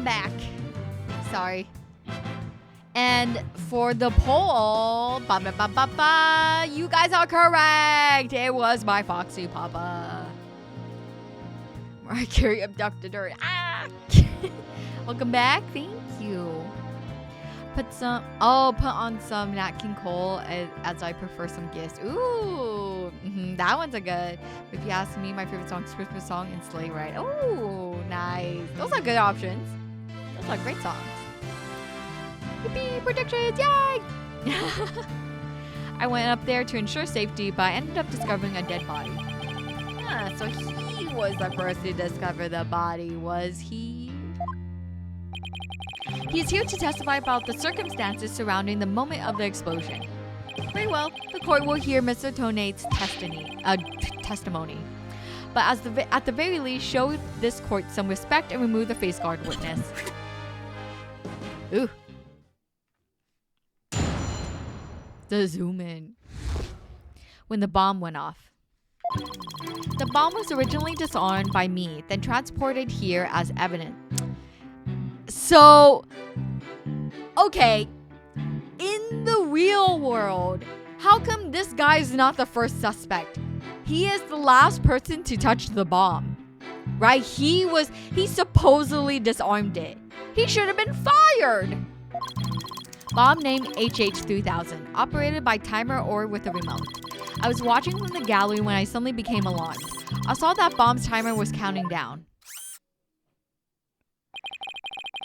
Back. Sorry. And for the poll, you guys are correct. It was my Foxy Papa. Mariah Carey abducted her. Welcome back. Thank you. Put on some Nat King Cole as I prefer some gifts. Ooh, that one's a good. If you ask me, my favorite song is Christmas song and Sleigh Ride. Ooh, nice. Those are good options. Those are great songs. Yippee, predictions, yay! I went up there to ensure safety, but I ended up discovering a dead body. So he was the first to discover the body, was he? He is here to testify about the circumstances surrounding the moment of the explosion. Very well, the court will hear Mr. Tonate's testimony. But at the very least, show this court some respect and remove the face guard witness. Ooh. The zoom in. When the bomb went off. The bomb was originally disarmed by me, then transported here as evidence. So, okay, in the real world, how come this guy's not the first suspect? He is the last person to touch the bomb, right? He supposedly disarmed it. He should have been fired. Bomb named HH3000, operated by timer or with a remote. I was watching from the gallery when I suddenly became alarmed. I saw that bomb's timer was counting down.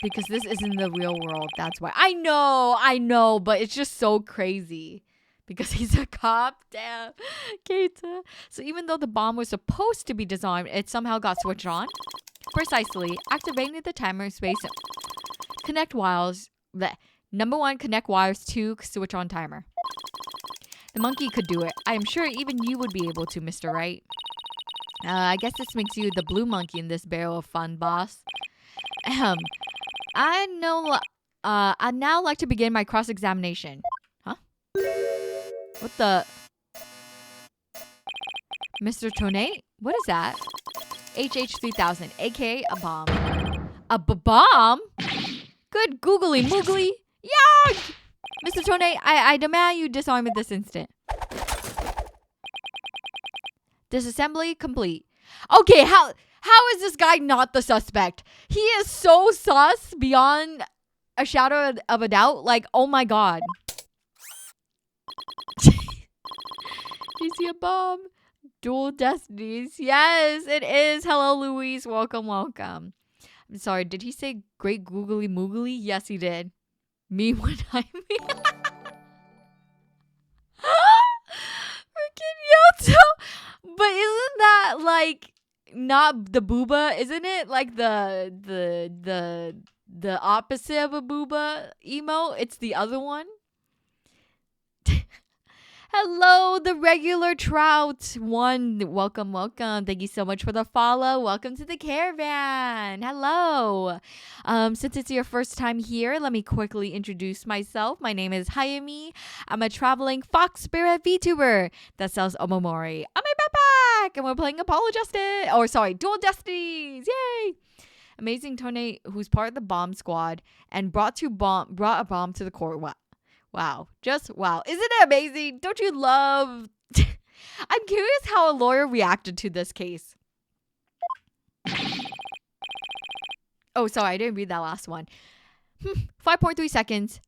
Because this isn't the real world, that's why. I know, but it's just so crazy. Because he's a cop, damn. Keita. So even though the bomb was supposed to be disarmed, it somehow got switched on. Precisely, activating the timer space. Connect wires. Bleh. Number 1, connect wires. 2, switch on timer. The monkey could do it. I am sure even you would be able to, Mr. Wright. I guess this makes you the blue monkey in this barrel of fun, boss. I'd now like to begin my cross-examination. Huh? What the? Mr. Tone? What is that? HH3000, aka a bomb. A bomb? Good googly moogly. Yeah! Mr. Tone, I demand you disarm at this instant. Disassembly complete. Okay, how is this guy not the suspect? He is so sus beyond a shadow of a doubt. Like, oh my god. You see a bomb? Dual Destinies. Yes, it is. Hello, Louise. Welcome, welcome. I'm sorry, did he say great googly moogly? Yes, he did. Me when I mean. Freaking Yoto. But isn't that like not the booba? Isn't it like the opposite of a booba emo? It's the other one. Hello, the regular trout one. Welcome, welcome. Thank you so much for the follow. Welcome to the caravan. Hello. Since it's your first time here, let me quickly introduce myself. My name is Hayami. I'm a traveling fox spirit VTuber that sells omamori. I'm a backpack, and we're playing Dual Destinies. Yay! Amazing Tone, who's part of the bomb squad and brought a bomb to the court. Wow. Just wow. Isn't it amazing? Don't you love... I'm curious how a lawyer reacted to this case. Oh, sorry. I didn't read that last one. 5.3 seconds.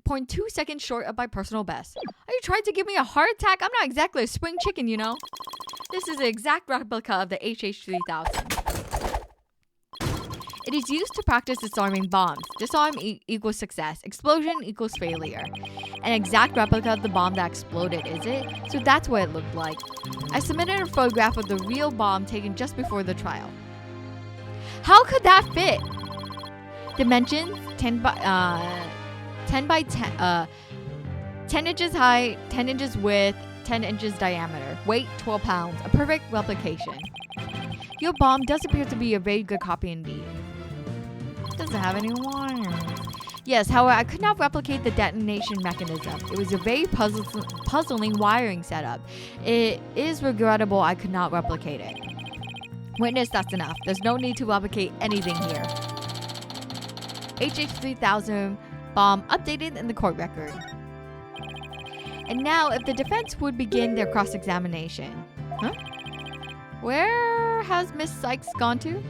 0.2 seconds short of my personal best. Are you trying to give me a heart attack? I'm not exactly a spring chicken, you know. This is an exact replica of the HH3000. It is used to practice disarming bombs. Disarm equals success. Explosion equals failure. An exact replica of the bomb that exploded, is it? So that's what it looked like. I submitted a photograph of the real bomb taken just before the trial. How could that fit? Dimensions 10 by 10 inches high, 10 inches width, 10 inches diameter. Weight 12 pounds. A perfect replication. Your bomb does appear to be a very good copy indeed. Doesn't have any wires. Yes, however, I could not replicate the detonation mechanism. It was a very puzzling wiring setup. It is regrettable I could not replicate it. Witness, that's enough. There's no need to replicate anything here. HH3000 bomb updated in the court record. And now, if the defense would begin their cross-examination. Huh? Where has Miss Sykes gone to?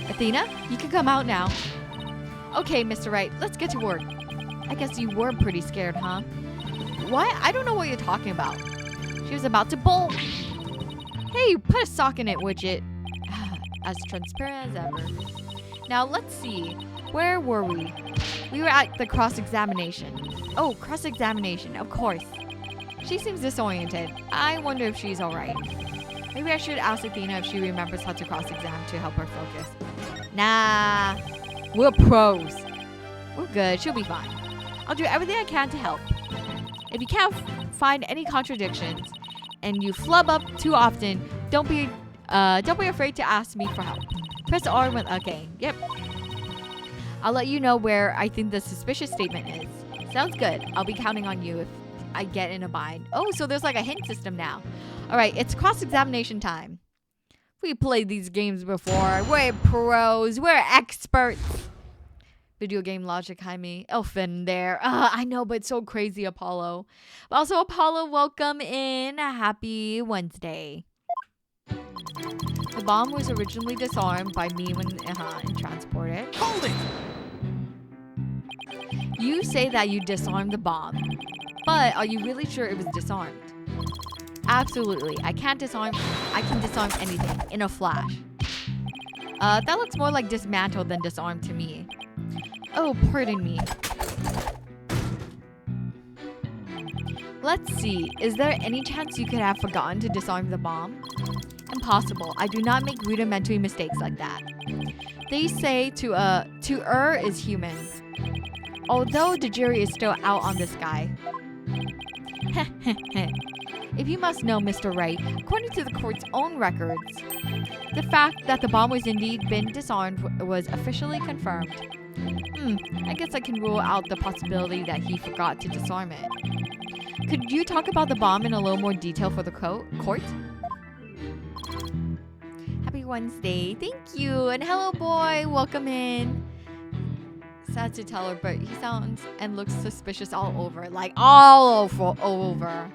Athena, you can come out now. Okay, Mr. Wright, let's get to work. I guess you were pretty scared, huh? What? I don't know what you're talking about. She was about to bolt. Hey, put a sock in it, Widget. As transparent as ever. Now, let's see. Where were we? We were at the cross-examination. Oh, cross-examination, of course. She seems disoriented. I wonder if she's alright. Maybe I should ask Athena if she remembers how to cross-exam to help her focus. Nah, we're pros. We're good. She'll be fine. I'll do everything I can to help. If you can't find any contradictions and you flub up too often, don't be afraid to ask me for help. Press R when okay. Yep. I'll let you know where I think the suspicious statement is. Sounds good. I'll be counting on you if I get in a bind. Oh, so there's like a hint system now. All right, it's cross-examination time. We played these games before. We're pros. We're experts. Video game logic, Jaime. Elfin there. I know, but it's so crazy, Apollo. Also, Apollo, welcome in. Happy Wednesday. The bomb was originally disarmed by me when transported. Hold it! You say that you disarmed the bomb, but are you really sure it was disarmed? Absolutely. I can disarm anything in a flash. That looks more like dismantled than disarmed to me. Oh, pardon me. Let's see. Is there any chance you could have forgotten to disarm the bomb? Impossible. I do not make rudimentary mistakes like that. They say to err is human. Although the jury is still out on this guy. If you must know, Mr. Wright, according to the court's own records, the fact that the bomb was indeed been disarmed was officially confirmed. I guess I can rule out the possibility that he forgot to disarm it. Could you talk about the bomb in a little more detail for the court? Happy Wednesday. Thank you. And hello, boy. Welcome in. Sad to tell her, but he sounds and looks suspicious all over. Like, all over.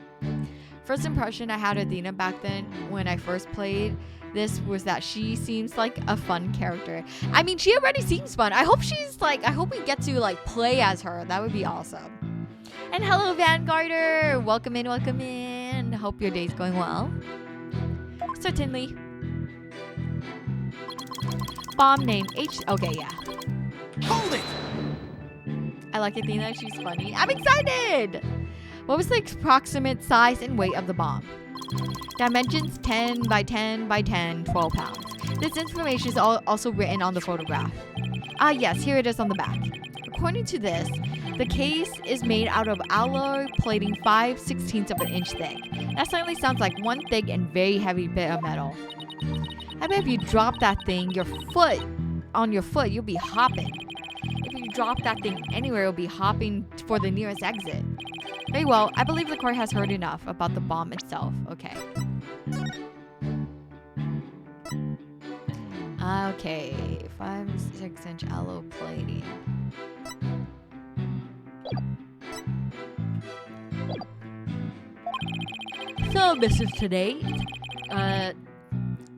First impression I had of Athena back then when I first played this was that she seems like a fun character. I mean, she already seems fun. I hope we get to like play as her. That would be awesome. And hello, Vanguarder. Welcome in. Hope your day's going well. Certainly. Bomb name H. Okay, yeah. Hold it! I like Athena. She's funny. I'm excited. What was the approximate size and weight of the bomb? Dimensions 10 by 10 by 10, 12 pounds. This information is also written on the photograph. Yes, here it is on the back. According to this, the case is made out of alloy plating 5/16 of an inch thick. That certainly sounds like one thick and very heavy bit of metal. I bet if you drop that thing, on your foot, you'll be hopping. If you drop that thing anywhere, you'll be hopping for the nearest exit. Very well, I believe the court has heard enough about the bomb itself. Okay. Okay, 5/6 alloy plating. So, Mr. Today,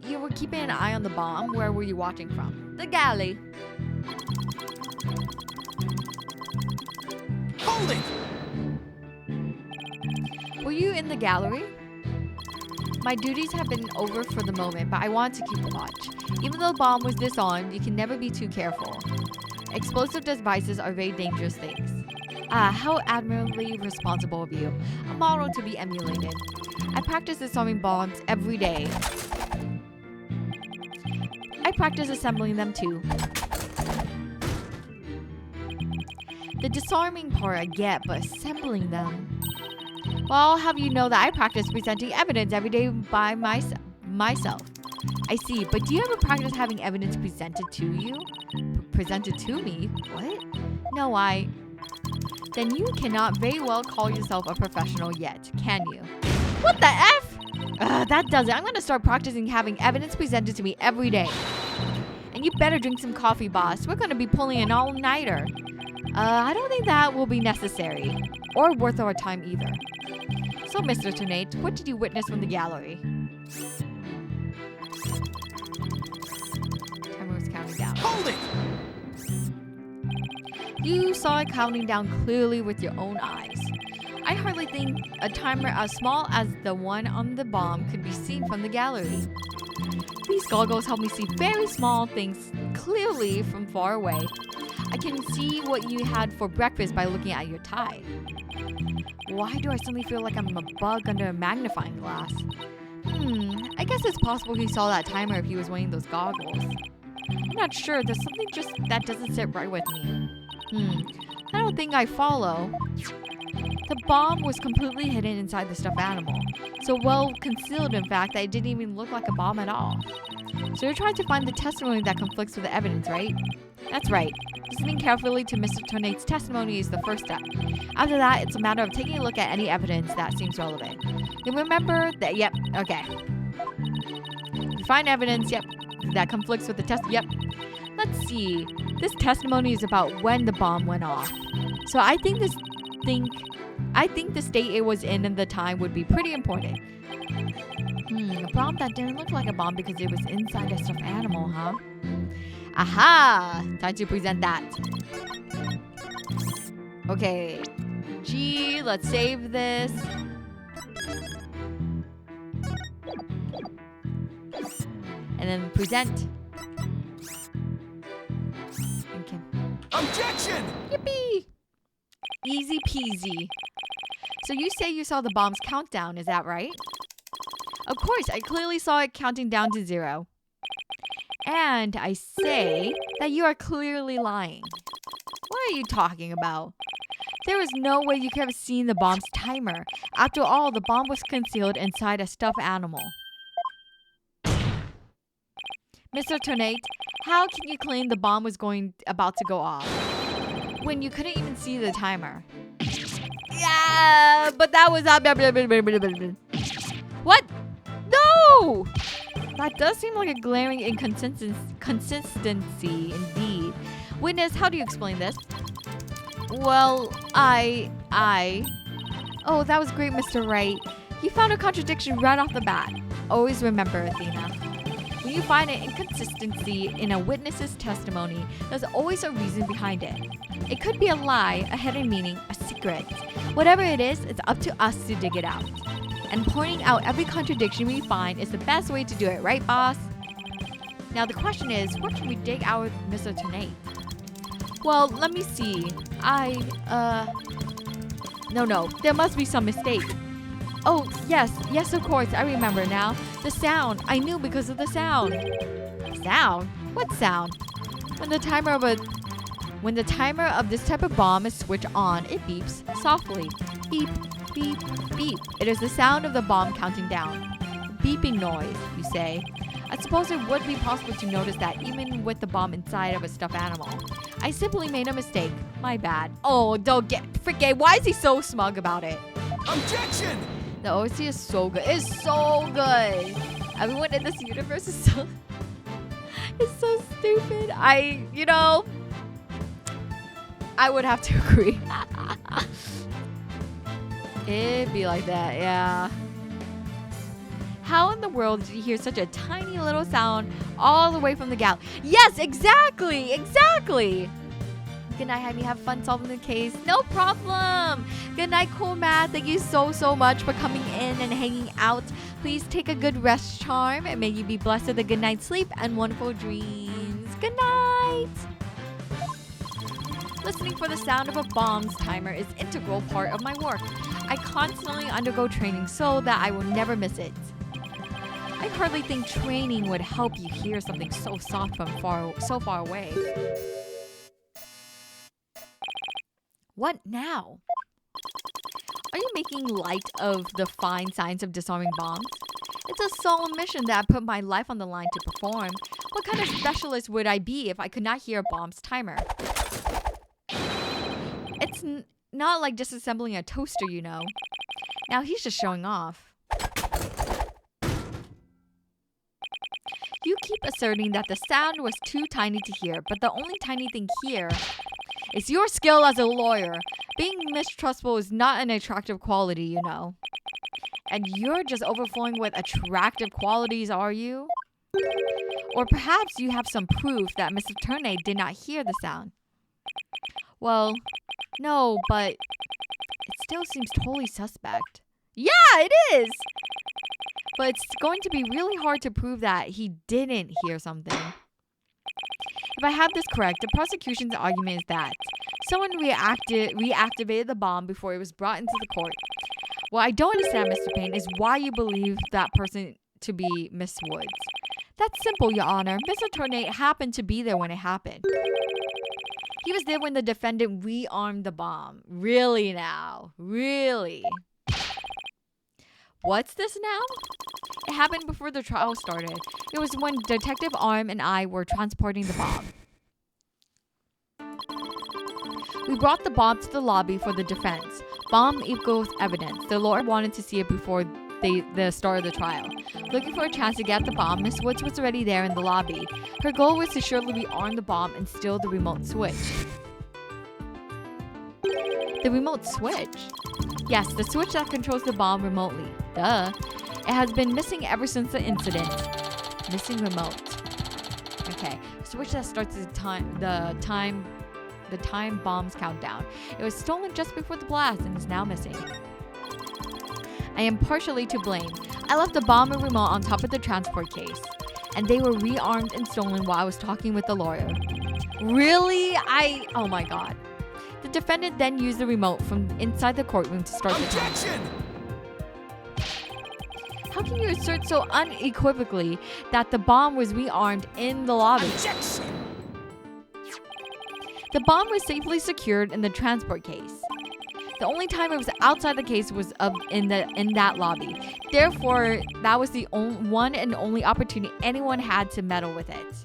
you were keeping an eye on the bomb. Where were you watching from? The galley. Hold it! Were you in the gallery? My duties have been over for the moment, but I want to keep watch. Even though the bomb was disarmed, you can never be too careful. Explosive devices are very dangerous things. How admirably responsible of you. A model to be emulated. I practice disarming bombs every day. I practice assembling them too. The disarming part I get, but assembling them... Well, I'll have you know that I practice presenting evidence every day by myself. I see, but do you ever practice having evidence presented to you? Presented to me? What? No, Then you cannot very well call yourself a professional yet, can you? What the F? That does it. I'm gonna start practicing having evidence presented to me every day. And you better drink some coffee, boss. We're gonna be pulling an all-nighter. I don't think that will be necessary. Or worth our time either. So, Mr. Tonate, what did you witness from the gallery? Timer was counting down. Hold it! You saw it counting down clearly with your own eyes. I hardly think a timer as small as the one on the bomb could be seen from the gallery. These goggles help me see very small things clearly from far away. I can see what you had for breakfast by looking at your tie. Why do I suddenly feel like I'm a bug under a magnifying glass? I guess it's possible he saw that timer if he was wearing those goggles. I'm not sure, there's something just that doesn't sit right with me. I don't think I follow. The bomb was completely hidden inside the stuffed animal. So well concealed, in fact, that it didn't even look like a bomb at all. So you're trying to find the testimony that conflicts with the evidence, right? That's right. Listening carefully to Mr. Tonate's testimony is the first step. After that, it's a matter of taking a look at any evidence that seems relevant. Then remember that, yep, okay. You find evidence, yep, that conflicts with the test, yep. Let's see. This testimony is about when the bomb went off. So I think the state it was in the time would be pretty important. A bomb that didn't look like a bomb because it was inside a stuffed animal, huh? Aha! Time to present that. Okay. Gee, let's save this. And then present. Okay. Objection! Yippee! Easy peasy. So you say you saw the bomb's countdown, is that right? Of course, I clearly saw it counting down to 0. And I say that you are clearly lying. What are you talking about? There was no way you could have seen the bomb's timer. After all, the bomb was concealed inside a stuffed animal. Mr. Tornate, how can you claim the bomb was about to go off when you couldn't even see the timer? Yeah, but that was what? No! That does seem like a glaring inconsistency indeed. Witness, how do you explain this? Well, Oh, that was great, Mr. Wright. You found a contradiction right off the bat. Always remember, Athena. When you find an inconsistency in a witness's testimony, there's always a reason behind it. It could be a lie, a hidden meaning, a secret. Whatever it is, it's up to us to dig it out. And pointing out every contradiction we find is the best way to do it, right, boss? Now the question is, what can we dig out of Mr. Tornate? Well, let me see. No, there must be some mistake. Oh, yes, of course, I remember now. The sound, I knew because of the sound. Sound? What sound? When the timer of this type of bomb is switched on, it beeps softly. Beep, beep, beep. It is the sound of the bomb counting down. Beeping noise, you say. I suppose it would be possible to notice that even with the bomb inside of a stuffed animal. I simply made a mistake. My bad. Oh, don't get freaking. Why is he so smug about it? Objection! The OC is so good. It's so good. Everyone in this universe is so it's so stupid. I would have to agree. It'd be like that, yeah. How in the world did you hear such a tiny little sound all the way from the galaxy? Yes, exactly. Good night, Hayami. Have fun solving the case. No problem. Good night, cool Matt. Thank you so much for coming in and hanging out. Please take a good rest, Charm, and may you be blessed with a good night's sleep and wonderful dreams. Good night. Listening for the sound of a bomb's timer is an integral part of my work. I constantly undergo training so that I will never miss it. I hardly think training would help you hear something so soft from so far away. What now? Are you making light of the fine science of disarming bombs? It's a solemn mission that I put my life on the line to perform. What kind of specialist would I be if I could not hear a bomb's timer? It's not like disassembling a toaster, you know. Now he's just showing off. You keep asserting that the sound was too tiny to hear, but the only tiny thing here is your skill as a lawyer. Being mistrustful is not an attractive quality, you know. And you're just overflowing with attractive qualities, are you? Or perhaps you have some proof that Mr. Tornate did not hear the sound. Well, no, but it still seems totally suspect. Yeah, it is! But it's going to be really hard to prove that he didn't hear something. If I have this correct, the prosecution's argument is that someone reactivated the bomb before it was brought into the court. What I don't understand, Mr. Payne, is why you believe that person to be Miss Woods. That's simple, Your Honor. Mr. Tornate happened to be there when it happened. He was there when the defendant rearmed the bomb. Really now? Really? What's this now? It happened before the trial started. It was when Detective Arm and I were transporting the bomb. We brought the bomb to the lobby for the defense. Bomb equals evidence. The lawyer wanted to see it before the start of the trial. Looking for a chance to get the bomb, Miss Woods was already there in the lobby. Her goal was to surely rearm the bomb and steal the remote switch. The remote switch? Yes, the switch that controls the bomb remotely. Duh. It has been missing ever since the incident. Missing remote. Okay. Switch that starts the time bomb's countdown. It was stolen just before the blast and is now missing. I am partially to blame. I left the bomb and remote on top of the transport case, and they were rearmed and stolen while I was talking with the lawyer. Really? Oh my god. The defendant then used the remote from inside the courtroom to start the timer. How can you assert so unequivocally that the bomb was rearmed in the lobby? Objection! The bomb was safely secured in the transport case. The only time it was outside the case was in that lobby. Therefore, that was the one and only opportunity anyone had to meddle with it.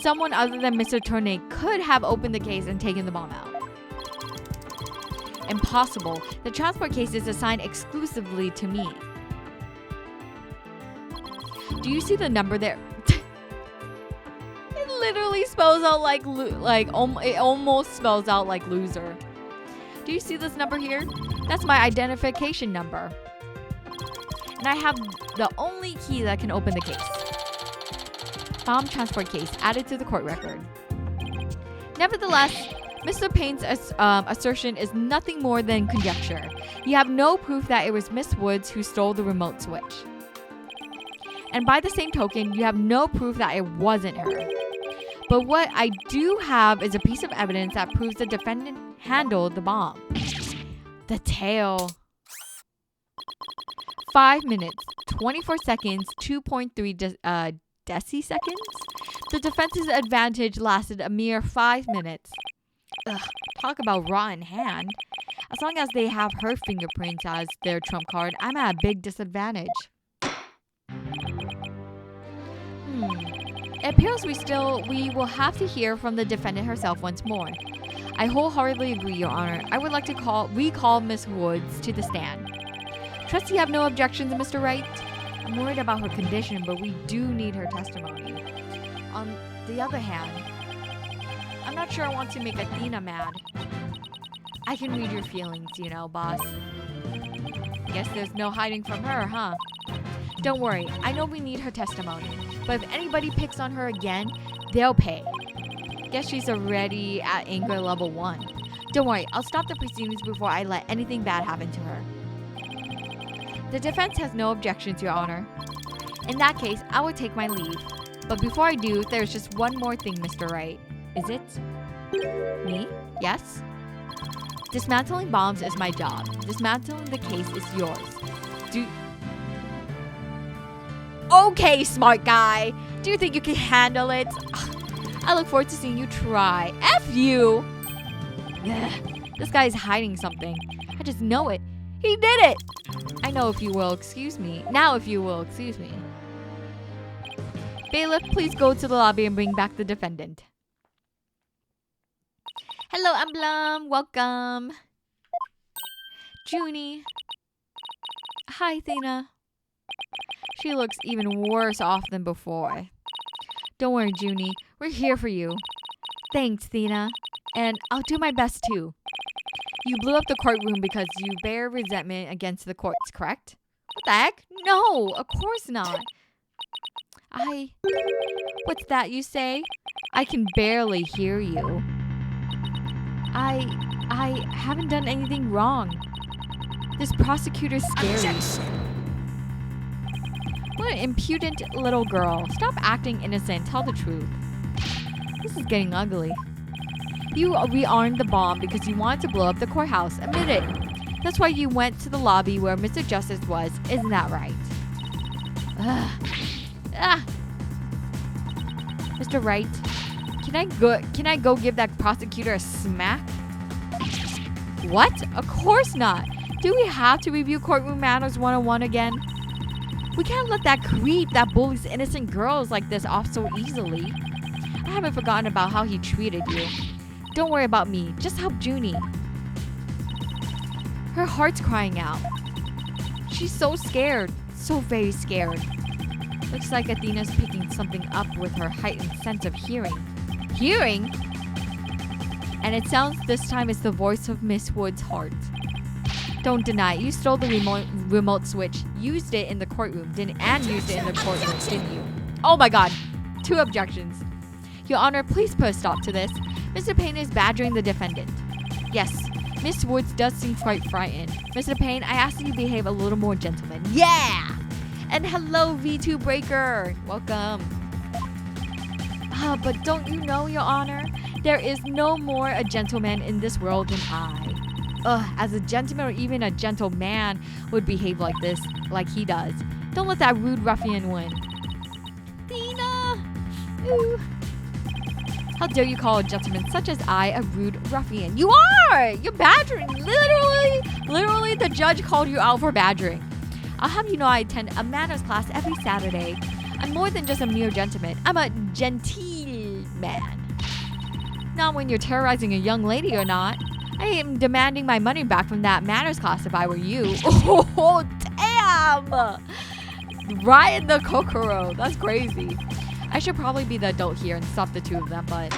Someone other than Mr. CHUNNI could have opened the case and taken the bomb out. Impossible. The transport case is assigned exclusively to me. Do you see the number there? It literally spells out it almost spells out like loser. Do you see this number here? That's my identification number. And I have the only key that can open the case. Bomb transport case added to the court record. Nevertheless, Mr. Payne's assertion is nothing more than conjecture. You have no proof that it was Miss Woods who stole the remote switch. And by the same token, you have no proof that it wasn't her. But what I do have is a piece of evidence that proves the defendant handled the bomb. The tail. 5 minutes, 24 seconds, 2.3 deciseconds? The defense's advantage lasted a mere 5 minutes. Ugh, talk about rotten hand. As long as they have her fingerprints as their trump card, I'm at a big disadvantage. It appears we will have to hear from the defendant herself once more. I wholeheartedly agree, Your Honor. I would like to recall Miss Woods to the stand. Trust you have no objections, Mr. Wright? I'm worried about her condition, but we do need her testimony. On the other hand, I'm not sure I want to make Athena mad. I can read your feelings, you know, boss. Guess there's no hiding from her, huh? Don't worry, I know we need her testimony. But if anybody picks on her again, they'll pay. Guess she's already at anger level 1. Don't worry, I'll stop the proceedings before I let anything bad happen to her. The defense has no objections, Your Honor. In that case, I will take my leave. But before I do, there's just one more thing, Mr. Wright. Is it? Me? Yes? Dismantling bombs is my job. Dismantling the case is yours. Okay, smart guy. Do you think you can handle it? I look forward to seeing you try. F you! This guy is hiding something. I just know it. He did it! I know, if you will excuse me. Now, if you will excuse me. Bailiff, please go to the lobby and bring back the defendant. Hello, Emblem. Welcome. Junie. Hi, Athena. She looks even worse off than before. Don't worry, Junie. We're here for you. Thanks, Athena. And I'll do my best, too. You blew up the courtroom because you bear resentment against the courts, correct? What the heck? No, of course not. What's that you say? I can barely hear you. I haven't done anything wrong. This prosecutor's scary. What an impudent little girl. Stop acting innocent. Tell the truth. This is getting ugly. You rearmed the bomb because you wanted to blow up the courthouse. Admit it. That's why you went to the lobby where Mr. Justice was. Isn't that right? Mr. Wright, can I go give that prosecutor a smack? What? Of course not. Do we have to review courtroom manners 101 again? We can't let that creep that bullies innocent girls like this off so easily. I haven't forgotten about how he treated you. Don't worry about me. Just help Junie. Her heart's crying out. She's so scared. So very scared. Looks like Athena's picking something up with her heightened sense of hearing. Hearing? And it sounds this time it's the voice of Miss Wood's heart. Don't deny it. You stole the remote switch, used it in the courtroom, and used it in the courtroom, didn't you? Oh my god. 2 objections. Your Honor, please put a stop to this. Mr. Payne is badgering the defendant. Yes, Miss Woods does seem quite frightened. Mr. Payne, I ask that you behave a little more gentleman. Yeah! And hello, V2 Breaker. Welcome. But don't you know, Your Honor? There is no more a gentleman in this world than I. As a gentleman or even a gentleman would behave like this, like he does. Don't let that rude ruffian win. Tina! Ooh. How dare you call a gentleman such as I a rude ruffian. You are! You're badgering. Literally, the judge called you out for badgering. I'll have you know I attend a manners class every Saturday. I'm more than just a mere gentleman. I'm a genteel man. Not when you're terrorizing a young lady or not. I am demanding my money back from that manners class if I were you. Oh, damn! Right in the kokoro. That's crazy. I should probably be the adult here and stop the two of them, but...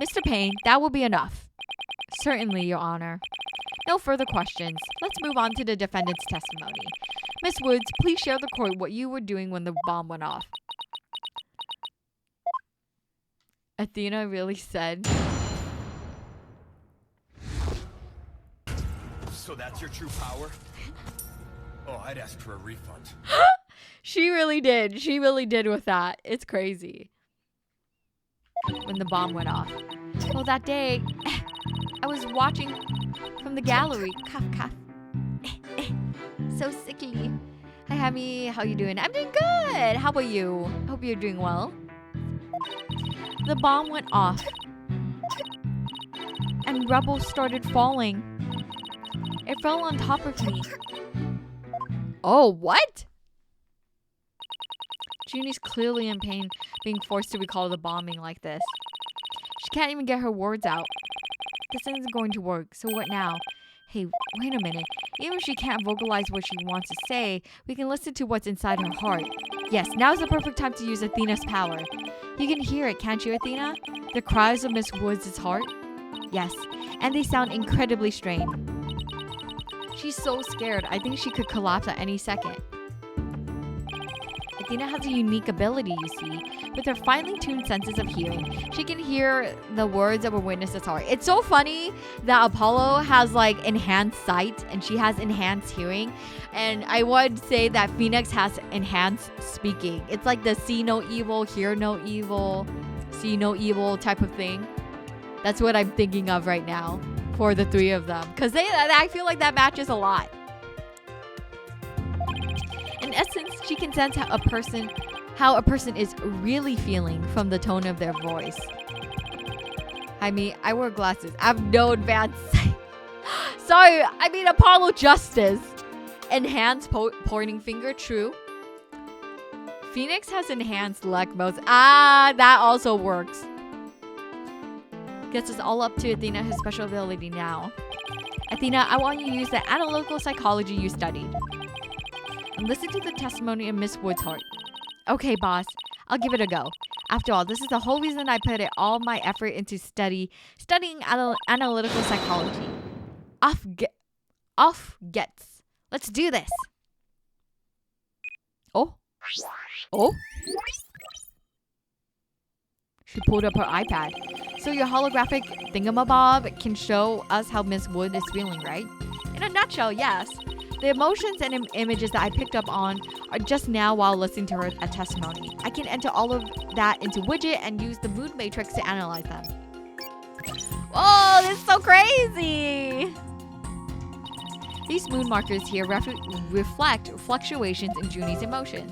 Mr. Payne, that will be enough. Certainly, Your Honor. No further questions. Let's move on to the defendant's testimony. Miss Woods, please share the court what you were doing when the bomb went off. Athena really said... So that's your true power? Oh, I'd ask for a refund. She really did. She really did with that. It's crazy. When the bomb went off. Well, that day, I was watching from the gallery. Cough, cough. So sickly. Hi, Hayami. How you doing? I'm doing good. How about you? Hope you're doing well. The bomb went off. And rubble started falling. It fell on top of me. Oh, what? Junie's clearly in pain, being forced to recall the bombing like this. She can't even get her words out. This isn't going to work, so what now? Hey, wait a minute. Even if she can't vocalize what she wants to say, we can listen to what's inside her heart. Yes, now's the perfect time to use Athena's power. You can hear it, can't you, Athena? The cries of Miss Woods' heart? Yes, and they sound incredibly strained. She's so scared. I think she could collapse at any second. Athena has a unique ability, you see. With her finely tuned senses of hearing, she can hear the words of a witness's heart. It's so funny that Apollo has like enhanced sight and she has enhanced hearing. And I would say that Phoenix has enhanced speaking. It's like the see no evil, hear no evil, see no evil type of thing. That's what I'm thinking of right now for the three of them. Because I feel like that matches a lot. In essence, she can sense how a person is really feeling from the tone of their voice. I wear glasses. I have no advanced sight. Sorry, I mean Apollo Justice. Enhanced pointing finger, true. Phoenix has enhanced leg modes. Ah, that also works. Gets us all up to Athena, her special ability now. Athena, I want you to use the analytical psychology you studied. And listen to the testimony of Miss Woods' heart. Okay, boss. I'll give it a go. After all, this is the whole reason I put all my effort into studying analytical psychology. Off gets. Let's do this. Oh. She pulled up her iPad. So your holographic thingamabob can show us how Miss Wood is feeling, right? In a nutshell, yes. The emotions and images that I picked up on are just now while listening to her testimony. I can enter all of that into widget and use the mood matrix to analyze them. Whoa, this is so crazy! These mood markers here reflect fluctuations in Junie's emotions.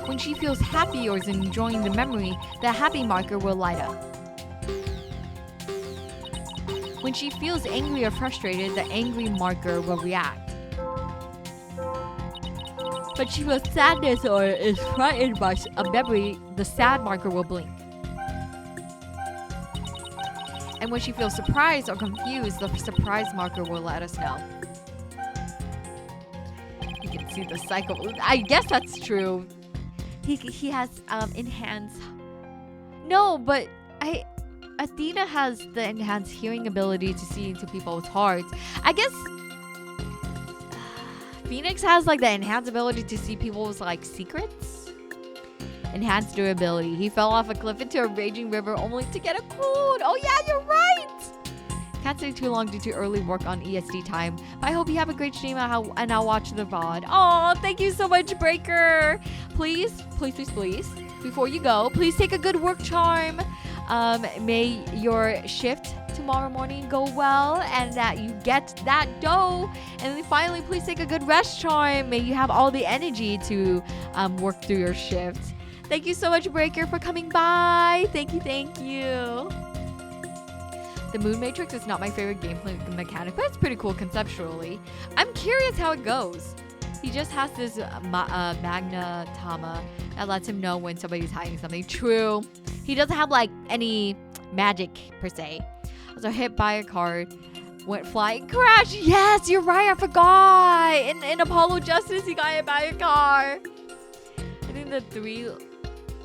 When she feels happy or is enjoying the memory, the happy marker will light up. When she feels angry or frustrated, the angry marker will react. But she feels sadness or is frightened by a memory, the sad marker will blink. And when she feels surprised or confused, the surprise marker will let us know. You can see the cycle. I guess that's true. He has enhanced... No, but Athena has the enhanced hearing ability to see into people's hearts. I guess Phoenix has like the enhanced ability to see people's like secrets. Enhanced durability. He fell off a cliff into a raging river only to get a cold. Oh yeah, you're right. Can't stay too long due to early work on EST time. But I hope you have a great stream and I'll watch the VOD. Oh, thank you so much, Breaker. Please, before you go, please take a good work charm. May your shift tomorrow morning go well and that you get that dough. And then finally, please take a good rest charm. May you have all the energy to work through your shift. Thank you so much, Breaker, for coming by. Thank you. The Moon Matrix is not my favorite gameplay mechanic, but it's pretty cool conceptually. I'm curious how it goes. He just has this magna tama that lets him know when somebody's hiding something. True. He doesn't have like any magic per se. I was hit by a car, went flying, crashed. Yes, you're right. I forgot. In Apollo Justice, he got hit by a car. I think the 3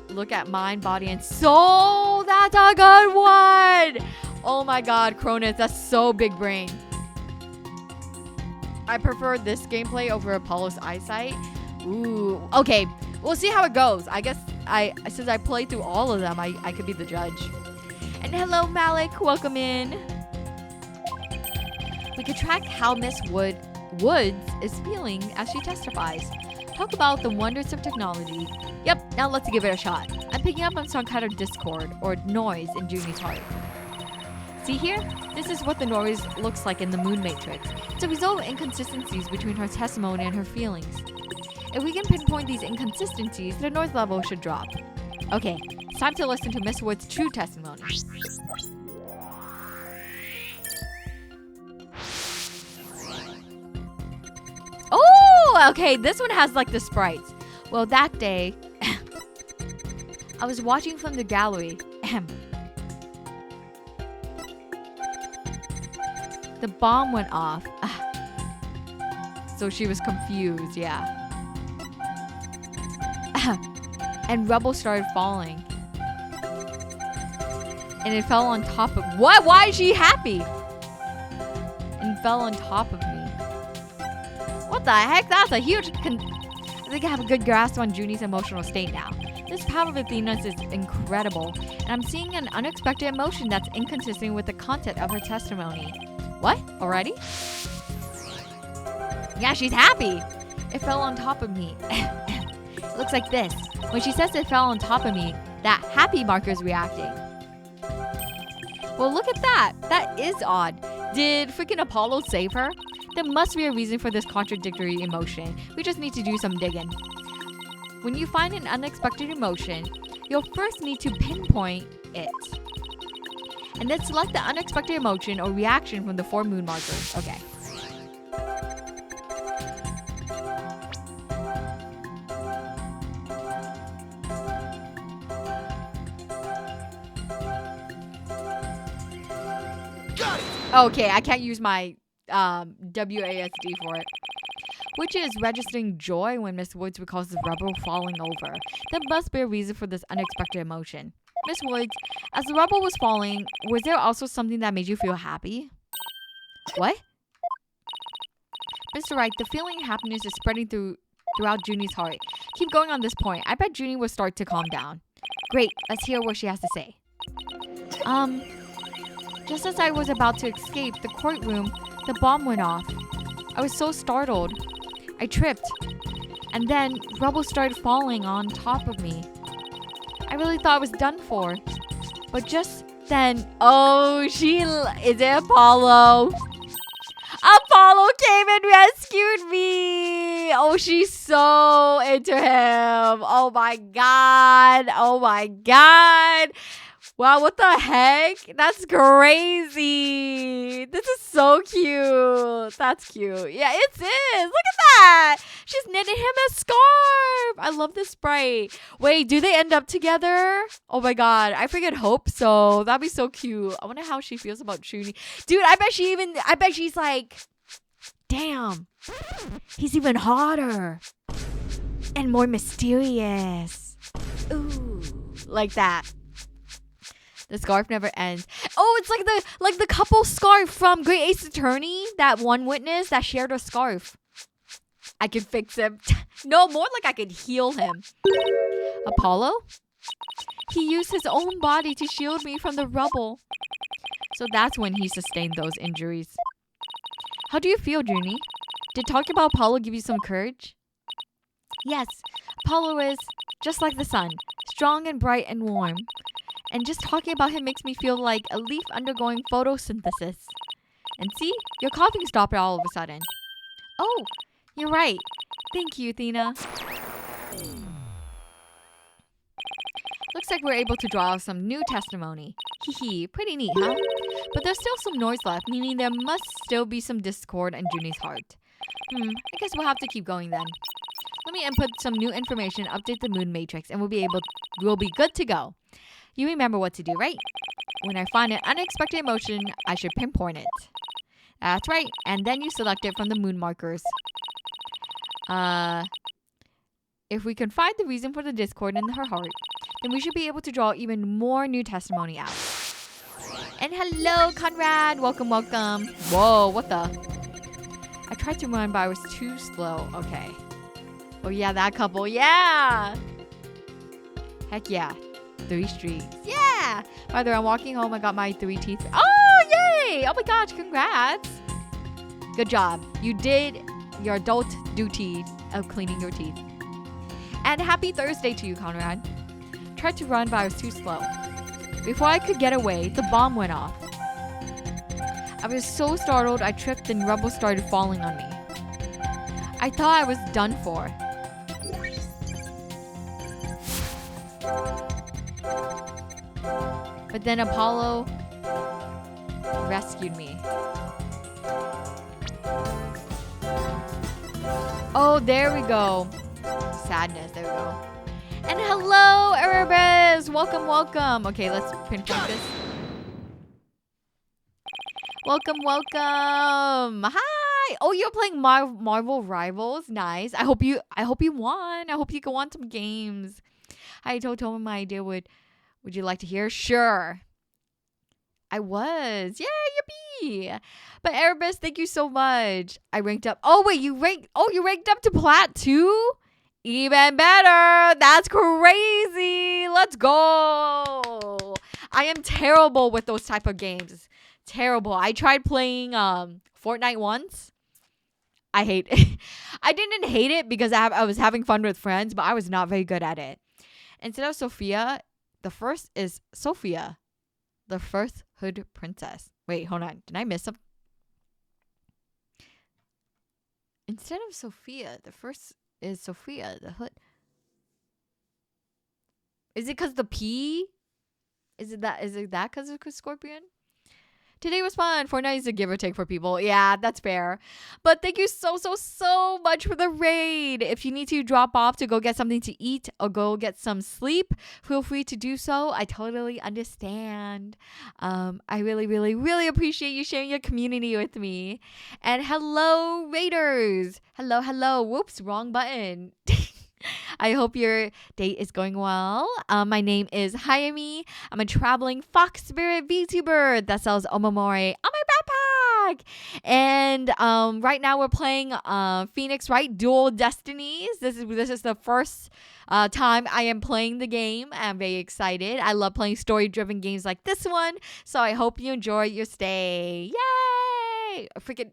look at mind, body, and soul. That's a good one. Oh my God, Cronus, that's so big brain. I prefer this gameplay over Apollo's eyesight. Ooh, okay. We'll see how it goes. I guess since I played through all of them, I could be the judge. And hello, Malik. Welcome in. We could track how Miss Woods is feeling as she testifies. Talk about the wonders of technology. Yep, now let's give it a shot. I'm picking up on some kind of discord or noise in Junie's heart. See here? This is what the noise looks like in the Moon Matrix. It's a result of inconsistencies between her testimony and her feelings. If we can pinpoint these inconsistencies, the noise level should drop. Okay, it's time to listen to Miss Wood's true testimony. Oh, okay, this one has like the sprites. Well, that day, I was watching from the gallery. The bomb went off. So she was confused, yeah. And rubble started falling. And it fell on top of... What? Why is she happy? And fell on top of me. What the heck? That's a huge... I think I have a good grasp on Junie's emotional state now. This power of Athena's is incredible. And I'm seeing an unexpected emotion that's inconsistent with the content of her testimony. What? Already? Yeah, she's happy. It fell on top of me. It looks like this. When she says it fell on top of me, that happy marker is reacting. Well, look at that. That is odd. Did freaking Apollo save her? There must be a reason for this contradictory emotion. We just need to do some digging. When you find an unexpected emotion, you'll first need to pinpoint it. And then select the unexpected emotion or reaction from the 4 moon markers. Okay. Okay, I can't use my WASD for it. Which is registering joy when Miss Woods recalls the rubble falling over. There must be a reason for this unexpected emotion. Miss Woods, as the rubble was falling, was there also something that made you feel happy? What? Mr. Wright, the feeling of happiness is spreading throughout Junie's heart. Keep going on this point. I bet Junie will start to calm down. Great, let's hear what she has to say. Just as I was about to escape the courtroom, the bomb went off. I was so startled. I tripped. And then rubble started falling on top of me. I really thought I was done for. But just then, oh, is it Apollo? Apollo came and rescued me. Oh, she's so into him. Oh my God. Oh my God. Wow, what the heck? That's crazy. This is so cute. That's cute. Yeah, it is. Look at that. She's knitting him a scarf. I love this sprite. Wait, do they end up together? Oh my God. I freaking hope so. That'd be so cute. I wonder how she feels about CHUNNI. Dude, I bet she's like, damn, he's even hotter and more mysterious. Ooh, like that. The scarf never ends. Oh, it's like the couple scarf from Great Ace Attorney. That one witness that shared a scarf. I could fix him. No, more like I could heal him. Apollo? He used his own body to shield me from the rubble. So that's when he sustained those injuries. How do you feel, Junie? Did talking about Apollo give you some courage? Yes, Apollo is just like the sun. Strong and bright and warm. And just talking about him makes me feel like a leaf undergoing photosynthesis. And see, your coughing stopped all of a sudden. Oh, you're right. Thank you, Athena. Looks like we're able to draw some new testimony. Hee, pretty neat, huh? But there's still some noise left, meaning there must still be some discord in Junni's heart. I guess we'll have to keep going then. Let me input some new information, update the moon matrix, and we'll be good to go. You remember what to do, right? When I find an unexpected emotion, I should pinpoint it. That's right, and then you select it from the moon markers. If we can find the reason for the discord in her heart, then we should be able to draw even more new testimony out. And hello, Conrad! Welcome, welcome. Whoa, what the? I tried to run, but I was too slow. Okay. Oh yeah, that couple. Yeah! Heck yeah. 3 streets. Yeah! By the way, I'm walking home. I got my 3 teeth. Oh, yay! Oh my gosh, congrats! Good job. You did your adult duty of cleaning your teeth. And happy Thursday to you, Conrad. Tried to run, but I was too slow. Before I could get away, the bomb went off. I was so startled, I tripped and rubble started falling on me. I thought I was done for. But then Apollo rescued me. Oh, there we go. Sadness, there we go. And hello, Erebus! Welcome, welcome. Okay, let's pinpoint this. Welcome, welcome. Hi! Oh, you're playing Marvel Rivals. Nice. I hope you won. I hope you go on some games. I told Toma my idea would you like to hear? Sure. I was. Yeah, yippee. But Erebus, thank you so much. I ranked up. Oh, wait, you ranked up to Plat 2? Even better. That's crazy. Let's go. I am terrible with those type of games. Terrible. I tried playing Fortnite once. I didn't hate it because I was having fun with friends, but I was not very good at it. Instead of Sophia, the first is Sophia, the first hood princess. Wait, hold on. Did I miss something? Instead of Sophia, the first is Sophia, the hood. Is it because the P? Is it that because of Scorpion? Today was fun. Fortnite is a give or take for people. Yeah, that's fair. But thank you so much for the raid. If you need to drop off to go get something to eat or go get some sleep, feel free to do so. I totally understand. I really appreciate you sharing your community with me. And hello, raiders. Hello. Whoops, wrong button. I hope your date is going well. My name is Hayami. I'm a traveling fox spirit VTuber that sells omamori on my backpack. And right now we're playing Phoenix Wright Dual Destinies. This is the first time I am playing the game. I'm very excited. I love playing story-driven games like this one. So I hope you enjoy your stay. Yay! Freaking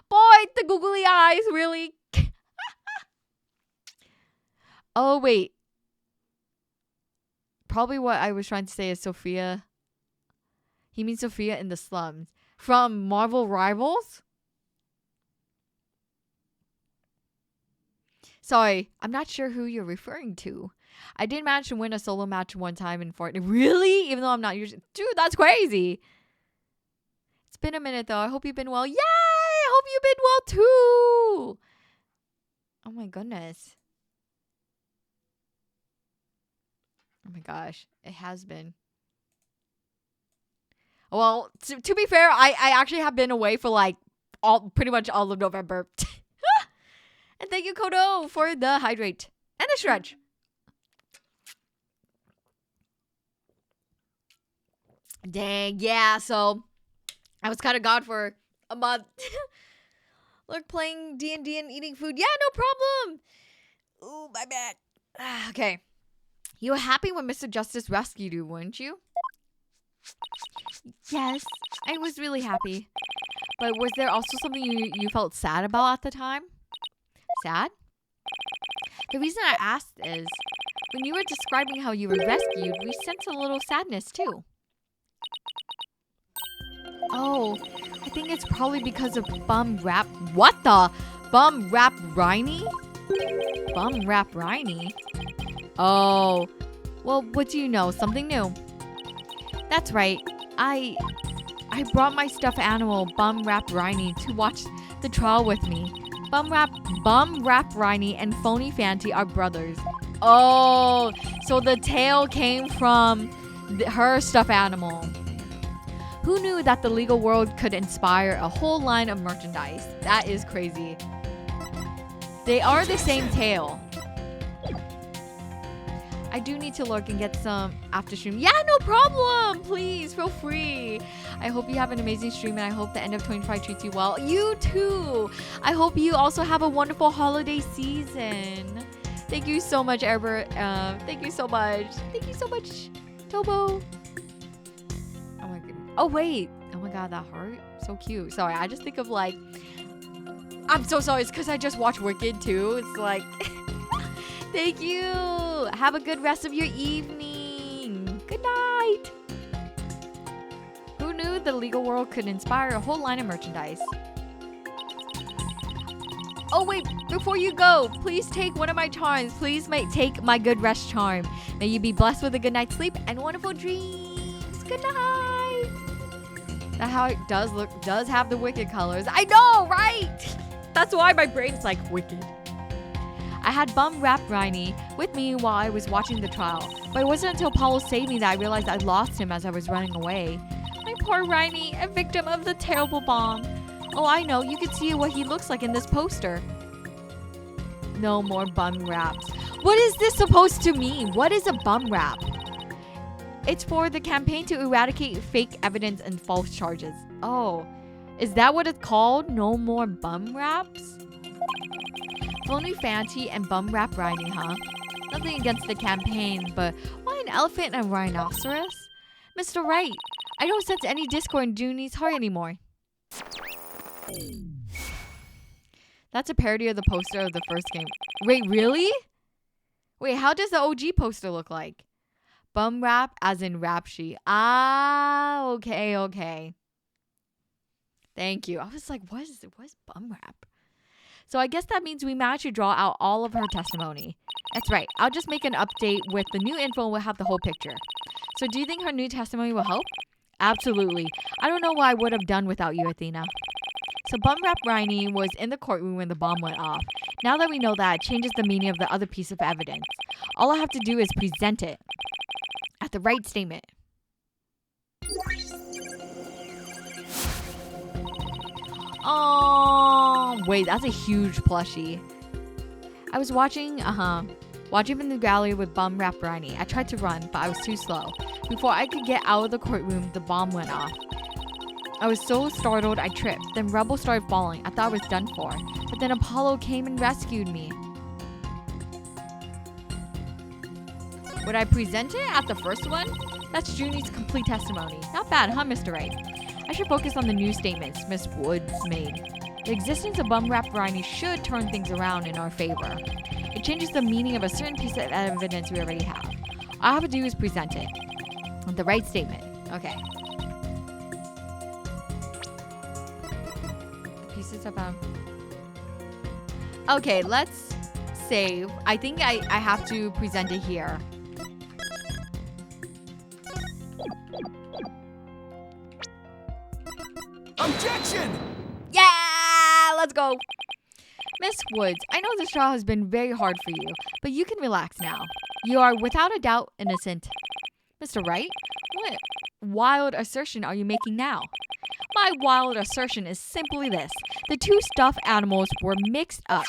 boy, the googly eyes really. Oh, wait. Probably what I was trying to say is Sophia. He means Sophia in the slums. From Marvel Rivals? Sorry, I'm not sure who you're referring to. I did manage to win a solo match one time in Fortnite. Really? Even though I'm not usually... Dude, that's crazy. It's been a minute, though. I hope you've been well. Yay! I hope you've been well, too. Oh, my goodness. Oh my gosh, it has been. Well, to be fair, I actually have been away for like pretty much all of November. And thank you, Kodo, for the hydrate and the stretch. Dang, yeah, so I was kind of gone for a month. Look, playing D&D and eating food. Yeah, no problem. Ooh, my bad. Okay. You were happy when Mr. Justice rescued you, weren't you? Yes, I was really happy. But was there also something you felt sad about at the time? Sad? The reason I asked is, when you were describing how you were rescued, we sensed a little sadness too. Oh, I think it's probably because of Bum Rap... What the? Bum Rap Riney? Bum Rap Riney? Oh, well, what do you know? Something new. That's right. I brought my stuffed animal, Bum Rap Riney, to watch the trial with me. Bum Rap Riney and Phony Fanty are brothers. Oh, so the tail came from her stuffed animal. Who knew that the legal world could inspire a whole line of merchandise? That is crazy. They are the same tail. I do need to lurk and get some after stream. Yeah, no problem. Please, feel free. I hope you have an amazing stream and I hope the end of 25 treats you well. You too. I hope you also have a wonderful holiday season. Thank you so much, Herbert. Thank you so much. Thank you so much, Tobo. Oh my goodness. Oh wait. Oh my god, that hurt. So cute. Sorry, I just think of like. I'm so sorry. It's because I just watched Wicked too. It's like. Thank you. Have a good rest of your evening. Good night. Who knew the legal world could inspire a whole line of merchandise? Oh wait, before you go, please take one of my charms. Please take my good rest charm. May you be blessed with a good night's sleep and wonderful dreams. Good night. That's how it does have the Wicked colors. I know, right? That's why my brain's like Wicked. I had Bum Rap Riney with me while I was watching the trial, but it wasn't until Apollo saved me that I realized I lost him as I was running away. My poor Riney, a victim of the terrible bomb. Oh, I know, you can see what he looks like in this poster. No more bum raps. What is this supposed to mean? What is a bum rap? It's for the campaign to eradicate fake evidence and false charges. Oh, is that what it's called? No more bum raps? Phony Fanty and Bum Rap Riney, huh? Nothing against the campaign, but why an elephant and a rhinoceros? Mr. Wright, I don't sense any discord in Junie's heart anymore. That's a parody of the poster of the first game. Wait, really? Wait, how does the OG poster look like? Bum Rap as in Rapshi. Ah, okay. Thank you. I was like, what is Bum Rap? So I guess that means we managed to draw out all of her testimony. That's right. I'll just make an update with the new info and we'll have the whole picture. So do you think her new testimony will help? Absolutely. I don't know what I would have done without you, Athena. So Bum Rap Riney was in the courtroom when the bomb went off. Now that we know that, it changes the meaning of the other piece of evidence. All I have to do is present it at the right statement. Oh, wait, that's a huge plushie. I was watching from the gallery with Bum Rap Riney. I tried to run, but I was too slow. Before I could get out of the courtroom, the bomb went off. I was so startled, I tripped. Then rubble started falling. I thought I was done for. But then Apollo came and rescued me. Would I present it at the first one? That's Junie's complete testimony. Not bad, huh, Mr. Wright? I should focus on the new statements Miss Woods made. The existence of Bum Rap Riney should turn things around in our favor. It changes the meaning of a certain piece of evidence we already have. All I have to do is present it. With the right statement. Okay. Pieces of Okay, let's save. I think I have to present it here. Objection! Yeah! Let's go! Miss Woods, I know this trial has been very hard for you, but you can relax now. You are without a doubt innocent. Mr. Wright, what wild assertion are you making now? My wild assertion is simply this. The two stuffed animals were mixed up.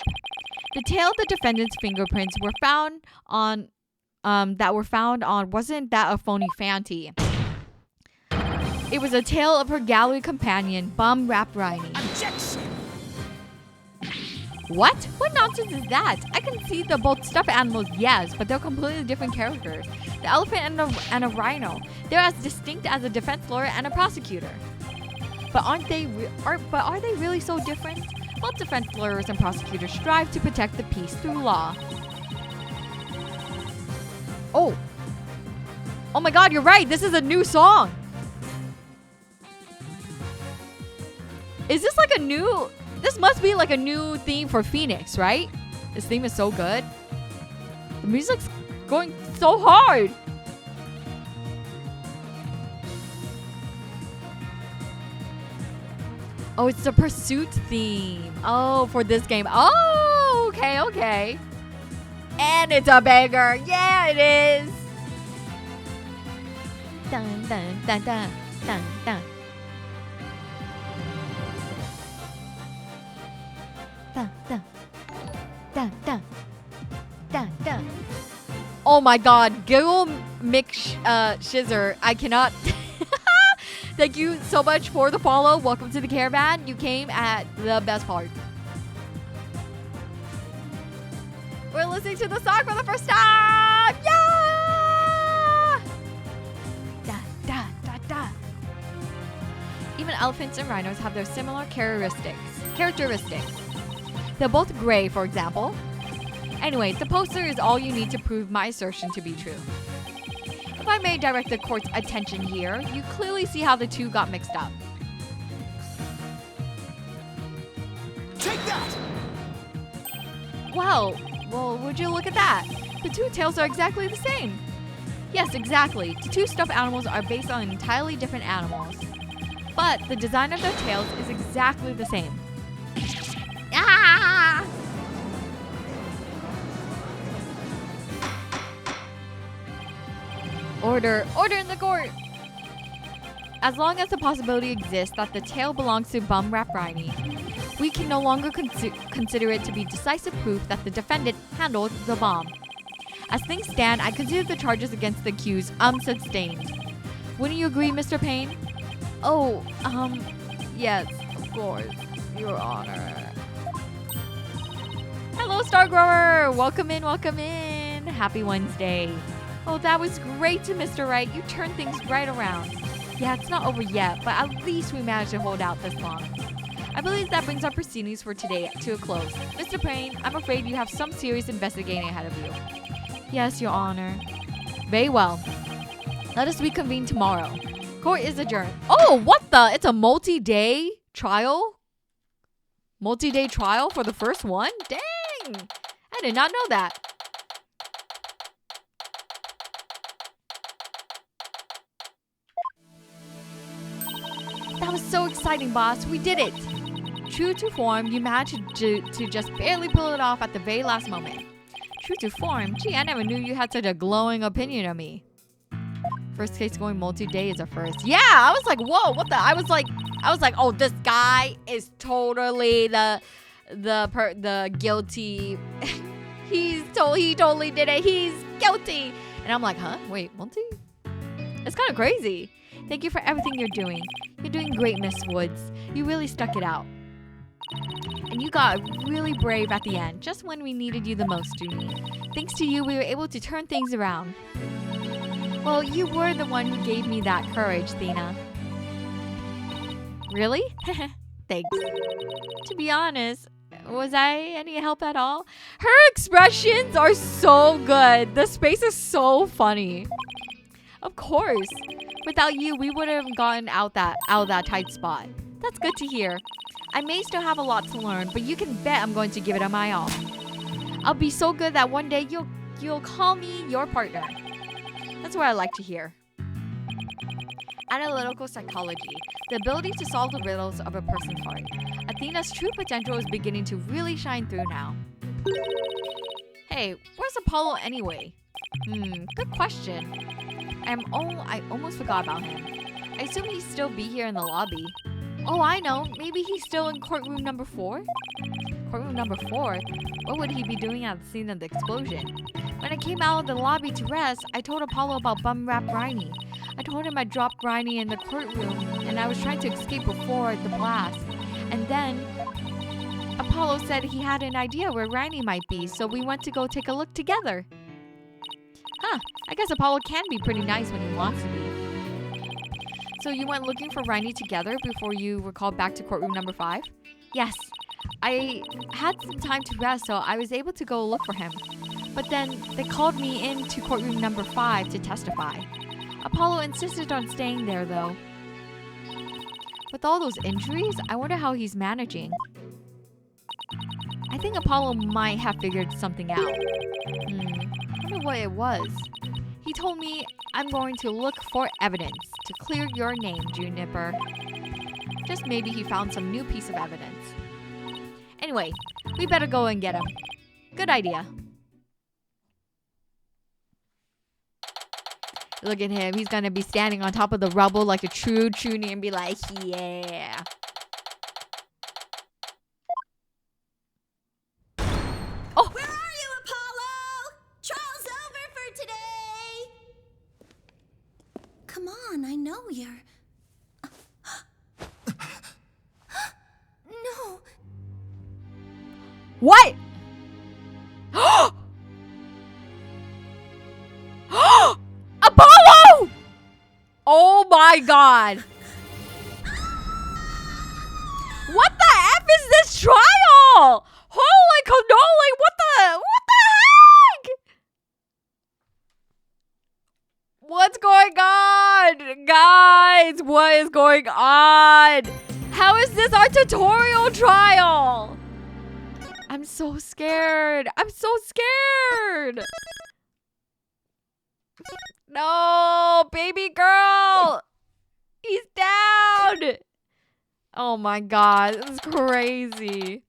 The tail of the defendant's fingerprints were found on, wasn't that a Phony Fanty? It was a tail of her gallery companion, Bum Rap Riney. Objection! What? What nonsense is that? I can see the both stuffed animals, yes, but they're completely different characters. The elephant and a rhino. They're as distinct as a defense lawyer and a prosecutor. But are they really so different? Both defense lawyers and prosecutors strive to protect the peace through law. Oh my god, you're right. This is a new song. Is this like a new... This must be like a new theme for Phoenix, right? This theme is so good. The music's going so hard. Oh, it's the pursuit theme. Oh, for this game. Oh, okay. And it's a banger. Yeah, it is. Dun, dun, dun, dun, dun, dun. Dun, dun. Dun, dun. Dun, dun. Oh my god, Giggle Shizer, I cannot. Thank you so much for the follow. Welcome to the caravan. You came at the best part. We're listening to the song for the first time. Yeah! Da, da, da, da. Even elephants and rhinos have their similar characteristics. They're both gray, for example. Anyway, the poster is all you need to prove my assertion to be true. If I may direct the court's attention here, you clearly see how the two got mixed up. Take that! Well, would you look at that? The two tails are exactly the same. Yes, exactly. The two stuffed animals are based on entirely different animals. But the design of their tails is exactly the same. Ah! Order in the court! As long as the possibility exists that the tail belongs to Bum Rap Riney, we can no longer consider it to be decisive proof that the defendant handled the bomb. As things stand, I consider the charges against the accused unsustained. Wouldn't you agree, Mr. Payne? Oh, yes, of course, Your Honor. Hello, Star Grower! Welcome in. Happy Wednesday. Oh, that was great to Mr. Wright. You turned things right around. Yeah, it's not over yet, but at least we managed to hold out this long. I believe that brings our proceedings for today to a close. Mr. Payne, I'm afraid you have some serious investigating ahead of you. Yes, Your Honor. Very well. Let us reconvene tomorrow. Court is adjourned. Oh, what the? It's a multi-day trial? Multi-day trial for the first one? Dang! I did not know that. That was so exciting, boss. We did it. True to form, you managed to just barely pull it off at the very last moment. True to form? Gee, I never knew you had such a glowing opinion of me. First case going multi-day is a first. Yeah, I was like, whoa, what the? I was like, oh, this guy is totally the guilty. He totally did it. He's guilty. And I'm like, huh? Wait, multi? It's kind of crazy. Thank you for everything you're doing. You're doing great, Miss Woods. You really stuck it out. And you got really brave at the end, just when we needed you the most, Junie. Thanks to you, we were able to turn things around. Well, you were the one who gave me that courage, Thena. Really? Thanks. To be honest, was I any help at all? Her expressions are so good. The space is so funny. Of course. Without you, we would have gotten out of that tight spot. That's good to hear. I may still have a lot to learn, but you can bet I'm going to give it my all. I'll be so good that one day you'll call me your partner. That's what I like to hear. Analytical psychology, the ability to solve the riddles of a person's heart. Athena's true potential is beginning to really shine through now. Hey, where's Apollo anyway? Good question. I almost forgot about him. I assume he'd still be here in the lobby. Oh, I know. Maybe he's still in courtroom number 4? Courtroom number 4? What would he be doing at the scene of the explosion? When I came out of the lobby to rest, I told Apollo about Bum Rap Riney. I told him I dropped Riney in the courtroom and I was trying to escape before the blast. And then Apollo said he had an idea where Riney might be, so we went to go take a look together. Huh, I guess Apollo can be pretty nice when he wants to be. So you went looking for Riney together before you were called back to courtroom number 5? Yes. I had some time to rest, so I was able to go look for him. But then they called me into courtroom number 5 to testify. Apollo insisted on staying there, though. With all those injuries, I wonder how he's managing. I think Apollo might have figured something out. I wonder what it was. He told me I'm going to look for evidence to clear your name, Juniper. Just maybe he found some new piece of evidence. Anyway, we better go and get him. Good idea. Look at him. He's gonna be standing on top of the rubble like a true CHUNNI and be like, yeah. Oh! Where are you, Apollo? Trial's over for today. Come on, I know you're... No. What? Apollo! Oh my god. What the F is this trial? Holy cannoli, what the heck? What's going on? Guys, what is going on? How is this our tutorial trial? I'm so scared. I'm so scared. No, baby girl. He's down. Oh my god, this is crazy.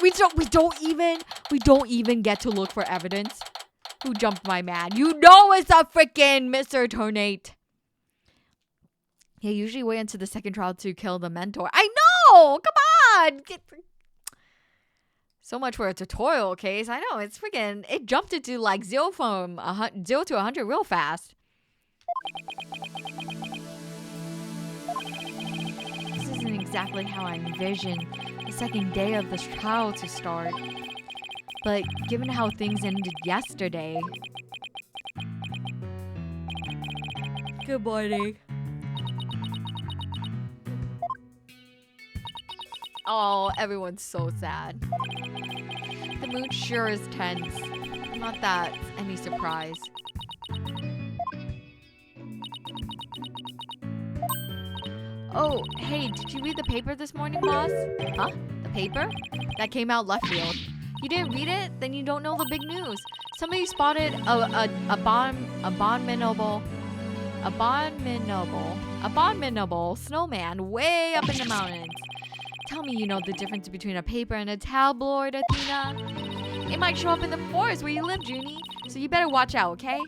We don't even get to look for evidence. Who jumped my man? You know it's a freaking Mr. Tornate. Yeah, usually wait until the second trial to kill the mentor. I know! Come on! So much for a tutorial case. I know, it's freaking... It jumped into like 0 to 100 real fast. This isn't exactly how I envisioned the second day of this trial to start. But given how things ended yesterday... Good morning. Oh, everyone's so sad. The mood sure is tense. Not that it's any surprise. Oh, hey, did you read the paper this morning, boss? Huh? The paper? That came out left field. You didn't read it? Then you don't know the big news. Somebody spotted abominable snowman way up in the mountains. Tell me you know the difference between a paper and a tabloid, Athena. It might show up in the forest where you live, Junie. So you better watch out, okay?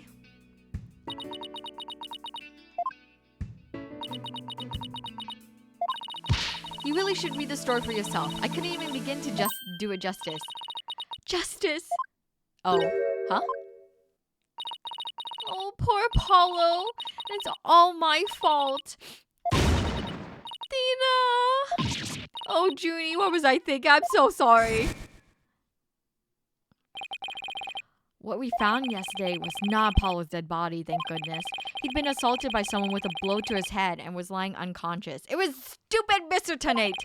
You really should read the story for yourself. I couldn't even begin to just do it justice. Justice? Oh, huh? Oh, poor Apollo. It's all my fault. Athena! Oh, Junie, what was I thinking? I'm so sorry. What we found yesterday was not Apollo's dead body, thank goodness. He'd been assaulted by someone with a blow to his head and was lying unconscious. It was stupid Mr. Tornate.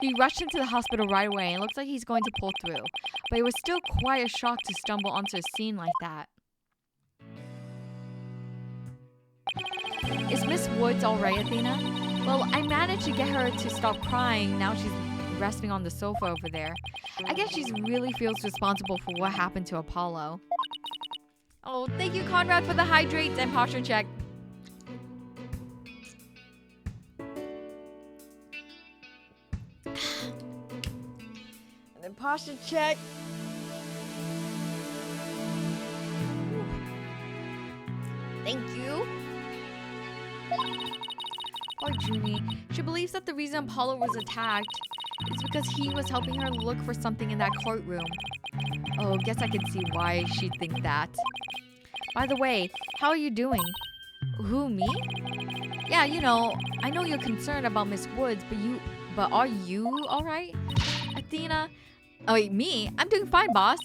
He rushed into the hospital right away and it looks like he's going to pull through. But it was still quite a shock to stumble onto a scene like that. Is Miss Woods alright, Athena? Well, I managed to get her to stop crying. Now she's resting on the sofa over there. I guess she really feels responsible for what happened to Apollo. Oh, thank you, Conrad, for the hydrates and posture check. And then posture check. Thank you. Poor Junie. She believes that the reason Apollo was attacked is because he was helping her look for something in that courtroom. Oh, guess I can see why she'd think that. By the way, how are you doing? Who, me? Yeah, you know, I know you're concerned about Miss Woods, but are you alright? Athena? Oh wait, me? I'm doing fine, boss.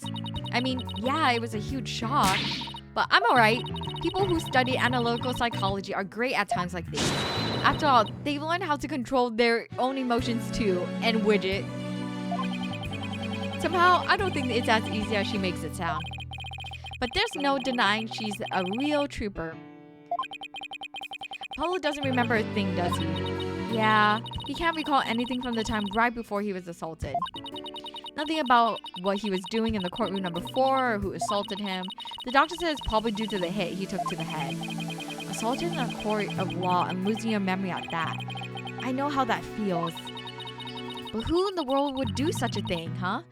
I mean, yeah, it was a huge shock, but I'm alright. People who study analytical psychology are great at times like these. After all, they've learned how to control their own emotions too, and widget. Somehow, I don't think it's as easy as she makes it sound. But there's no denying she's a real trooper. Apollo doesn't remember a thing, does he? Yeah, he can't recall anything from the time right before he was assaulted. Nothing about what he was doing in the courtroom number 4 or who assaulted him. The doctor says it's probably due to the hit he took to the head. Assaulted in a court of law and losing your memory at that. I know how that feels. But who in the world would do such a thing, huh?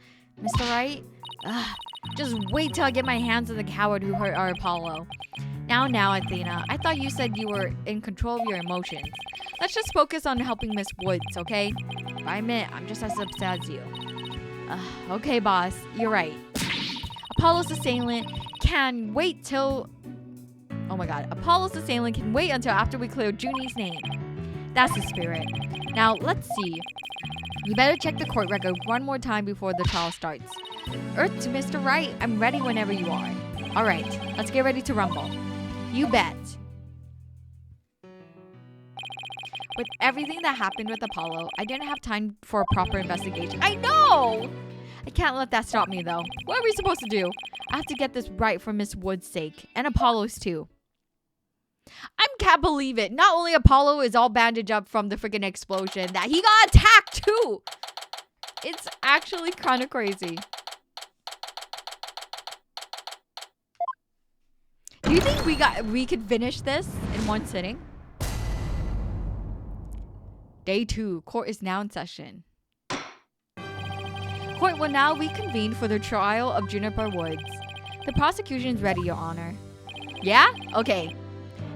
Mr. Wright? Ugh, just wait till I get my hands on the coward who hurt our Apollo. Now, Athena, I thought you said you were in control of your emotions. Let's just focus on helping Miss Woods, okay? I admit, I'm just as upset as you. Okay, boss, you're right. Apollo's assailant can wait till... Oh my god, Apollo's assailant can wait until after we clear Junie's name. That's the spirit. Now, let's see. You better check the court record one more time before the trial starts. Earth to Mr. Wright, I'm ready whenever you are. Alright, let's get ready to rumble. You bet. With everything that happened with Apollo, I didn't have time for a proper investigation. I know! I can't let that stop me though. What are we supposed to do? I have to get this right for Miss Wood's sake. And Apollo's too. I can't believe it. Not only Apollo is all bandaged up from the freaking explosion, that he got attacked too. It's actually kind of crazy. Do you think we could finish this in one sitting? Day 2. Court is now in session. Court will now reconvene for the trial of Juniper Woods. The prosecution is ready, Your Honor. Yeah? Okay.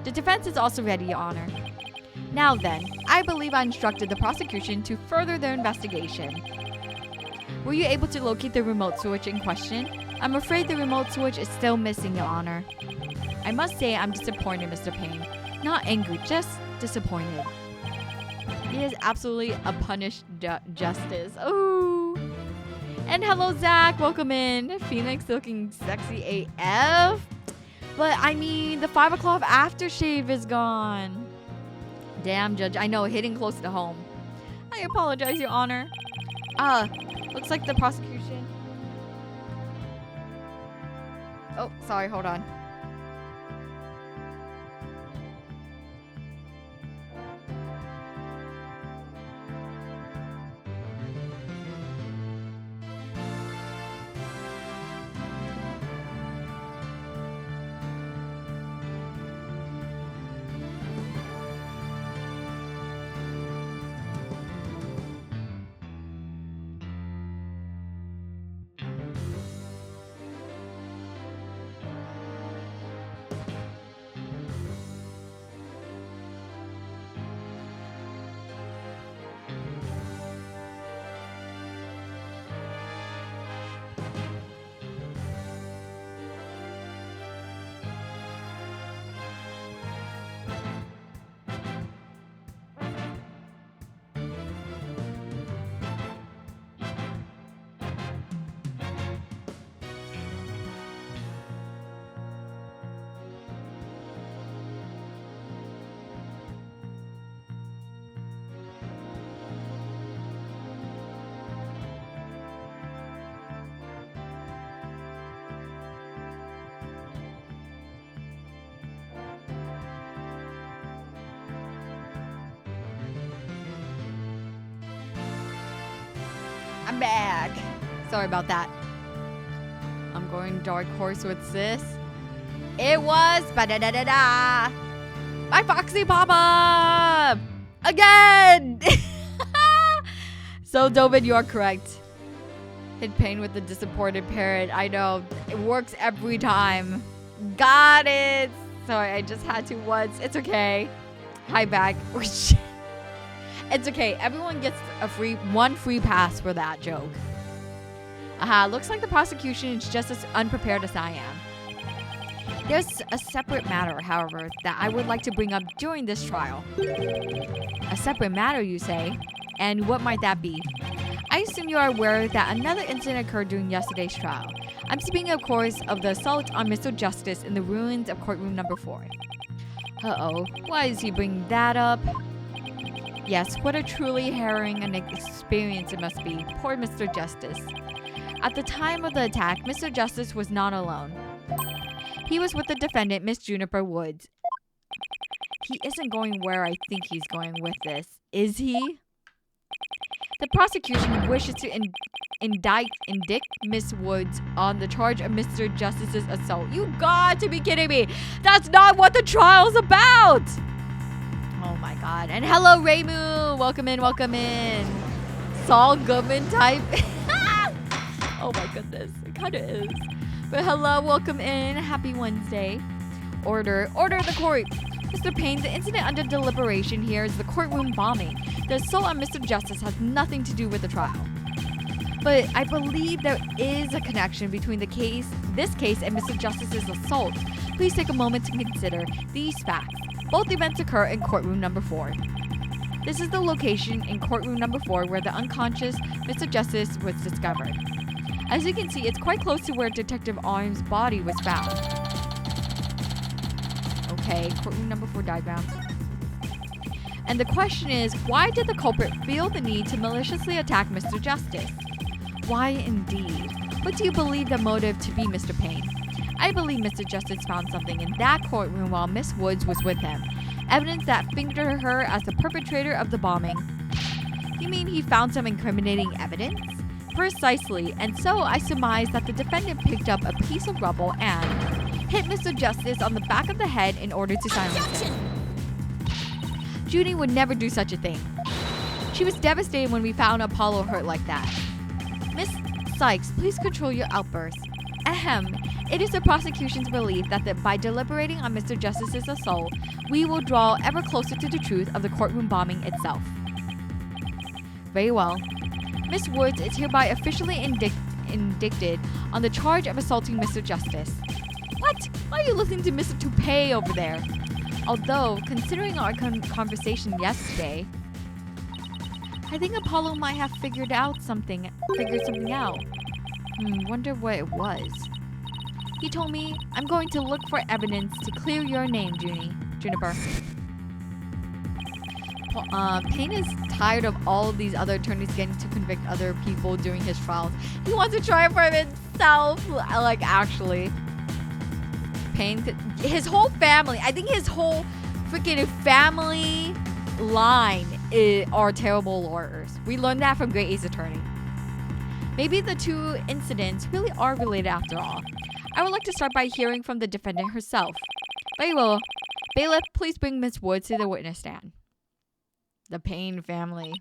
The defense is also ready, Your Honor. Now then, I believe I instructed the prosecution to further their investigation. Were you able to locate the remote switch in question? I'm afraid the remote switch is still missing, Your Honor. I must say I'm disappointed, Mr. Payne. Not angry, just disappointed. He is absolutely a punished justice. Ooh. And hello, Zach. Welcome in. Phoenix looking sexy AF. But I mean, the 5 o'clock aftershave is gone. Damn, Judge. I know, hitting close to home. I apologize, Your Honor. Looks like the prosecution. Oh, sorry. Hold on. I'm back. Sorry about that. I'm going dark horse with sis. It was ba-da-da-da-da. My Foxy Papa! Again! So, Dovid, you are correct. Hit Payne with the disappointed parrot. I know. It works every time. Got it. Sorry, I just had to once. It's okay. Hi, back. It's okay. Everyone gets one free pass for that joke. Looks like the prosecution is just as unprepared as I am. There's a separate matter, however, that I would like to bring up during this trial. A separate matter, you say? And what might that be? I assume you are aware that another incident occurred during yesterday's trial. I'm speaking, of course, of the assault on Mr. Justice in the ruins of courtroom number 4. Uh-oh. Why is he bringing that up? Yes, what a truly harrowing and experience it must be. Poor Mr. Justice. At the time of the attack, Mr. Justice was not alone. He was with the defendant, Miss Juniper Woods. He isn't going where I think he's going with this, is he? The prosecution wishes to indict Miss Woods on the charge of Mr. Justice's assault. You got to be kidding me! That's not what the trial's about! Oh my god. And hello, Raymu. Welcome in, welcome in. Saul Goodman type. Oh my goodness. It kind of is. But hello, welcome in. Happy Wednesday. Order the court. Mr. Payne, the incident under deliberation here is the courtroom bombing. The assault on Mr. Justice has nothing to do with the trial. But I believe there is a connection between this case and Mr. Justice's assault. Please take a moment to consider these facts. Both events occur in courtroom number 4. This is the location in courtroom number 4 where the unconscious Mr. Justice was discovered. As you can see, it's quite close to where Detective Arm's body was found. Okay, courtroom number 4 diagram. And the question is, why did the culprit feel the need to maliciously attack Mr. Justice? Why indeed? What do you believe the motive to be, Mr. Payne? I believe Mr. Justice found something in that courtroom while Miss Woods was with him. Evidence that fingered her as the perpetrator of the bombing. You mean he found some incriminating evidence? Precisely, and so I surmise that the defendant picked up a piece of rubble and hit Mr. Justice on the back of the head in order to silence him. Judy would never do such a thing. She was devastated when we found Apollo hurt like that. Miss Sykes, please control your outbursts. Ahem. It is the prosecution's belief that by deliberating on Mr. Justice's assault, we will draw ever closer to the truth of the courtroom bombing itself. Very well. Miss Woods is hereby officially indicted on the charge of assaulting Mr. Justice. What? Why are you listening to Mr. Toupee over there? Although, considering our conversation yesterday, I think Apollo might have figured something out. Wonder what it was. He told me, I'm going to look for evidence to clear your name, Juniper. Payne is tired of all of these other attorneys getting to convict other people during his trials. He wants to try it for himself, like actually. Payne, his whole family, I think his whole freaking family line are terrible lawyers. We learned that from Great Ace Attorney. Maybe the two incidents really are related after all. I would like to start by hearing from the defendant herself. Very well. Bailiff, please bring Miss Woods to the witness stand. The Payne family.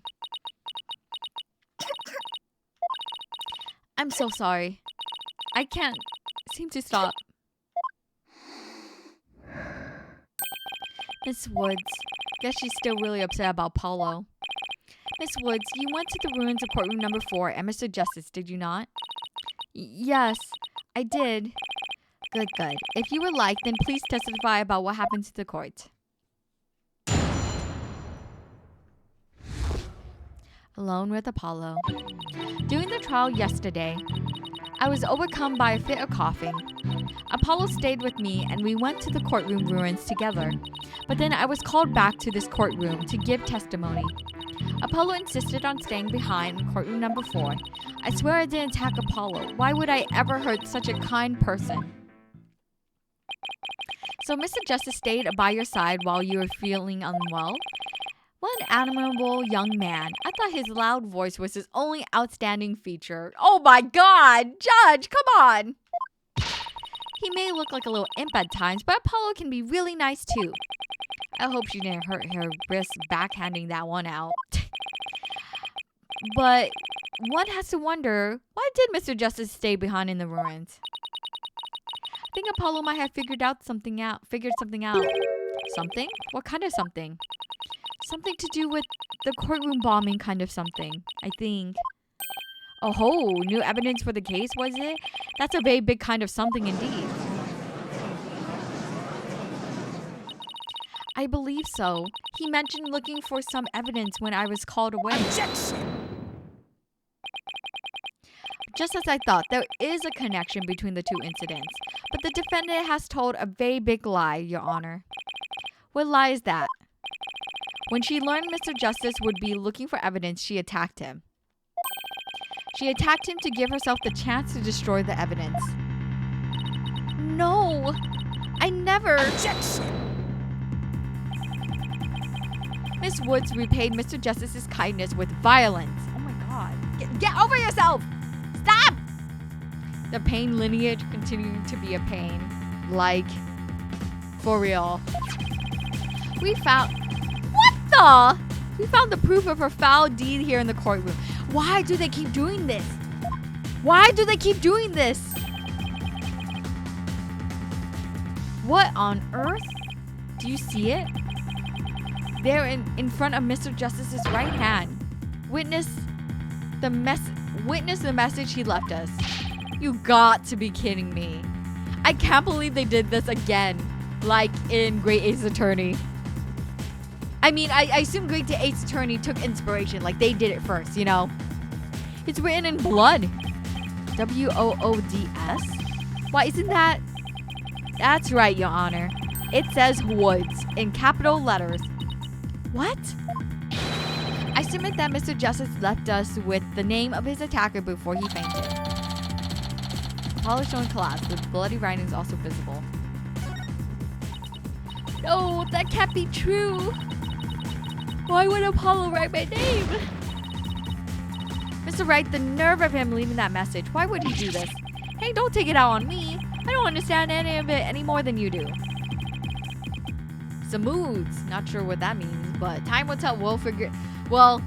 I'm so sorry. I can't seem to stop. Miss Woods. Guess she's still really upset about Paulo. Miss Woods, you went to the ruins of courtroom number 4 and Mr. Justice, did you not? Yes, I did. Good. If you would like, then please testify about what happened to the court. Alone with Apollo. During the trial yesterday, I was overcome by a fit of coughing. Apollo stayed with me and we went to the courtroom ruins together. But then I was called back to this courtroom to give testimony. Apollo insisted on staying behind in courtroom number 4. I swear I didn't attack Apollo. Why would I ever hurt such a kind person? So Mr. Justice stayed by your side while you were feeling unwell? What an admirable young man. I thought his loud voice was his only outstanding feature. Oh my god! Judge, come on! He may look like a little imp at times, but Apollo can be really nice too. I hope she didn't hurt her wrist backhanding that one out. But one has to wonder, why did Mr. Justice stay behind in the ruins? I think Apollo might have figured something out. Something? What kind of something? Something to do with the courtroom bombing kind of something, I think. Oh, new evidence for the case, was it? That's a very big kind of something indeed. I believe so. He mentioned looking for some evidence when I was called away. Objection! Just as I thought, there is a connection between the two incidents. But the defendant has told a very big lie, Your Honor. What lie is that? When she learned Mr. Justice would be looking for evidence, she attacked him. She attacked him to give herself the chance to destroy the evidence. No! I never... Objection! Miss Woods repaid Mr. Justice's kindness with violence. Oh my god. Get over yourself! Stop! The Payne lineage continuing to be a pain. Like, for real. We found Aw! We found the proof of her foul deed here in the courtroom. Why do they keep doing this? Why do they keep doing this? What on earth? Do you see it? There in front of Mr. Justice's right hand. Witness the message he left us. You got to be kidding me. I can't believe they did this again. Like in Great Ace Attorney. I mean, I assume Great Ace Attorney took inspiration. Like they did it first, you know? It's written in blood. W-O-O-D-S? Why isn't that? That's right, Your Honor. It says Woods in capital letters. What? I submit that Mr. Justice left us with the name of his attacker before he fainted. Apollo showing collapse with bloody writings also visible. No, that can't be true. Why would Apollo write my name? Mr. Wright, the nerve of him leaving that message. Why would he do this? Hey, don't take it out on me. I don't understand any of it any more than you do. Some moods. Not sure what that means, but time will tell. We'll figure. Well,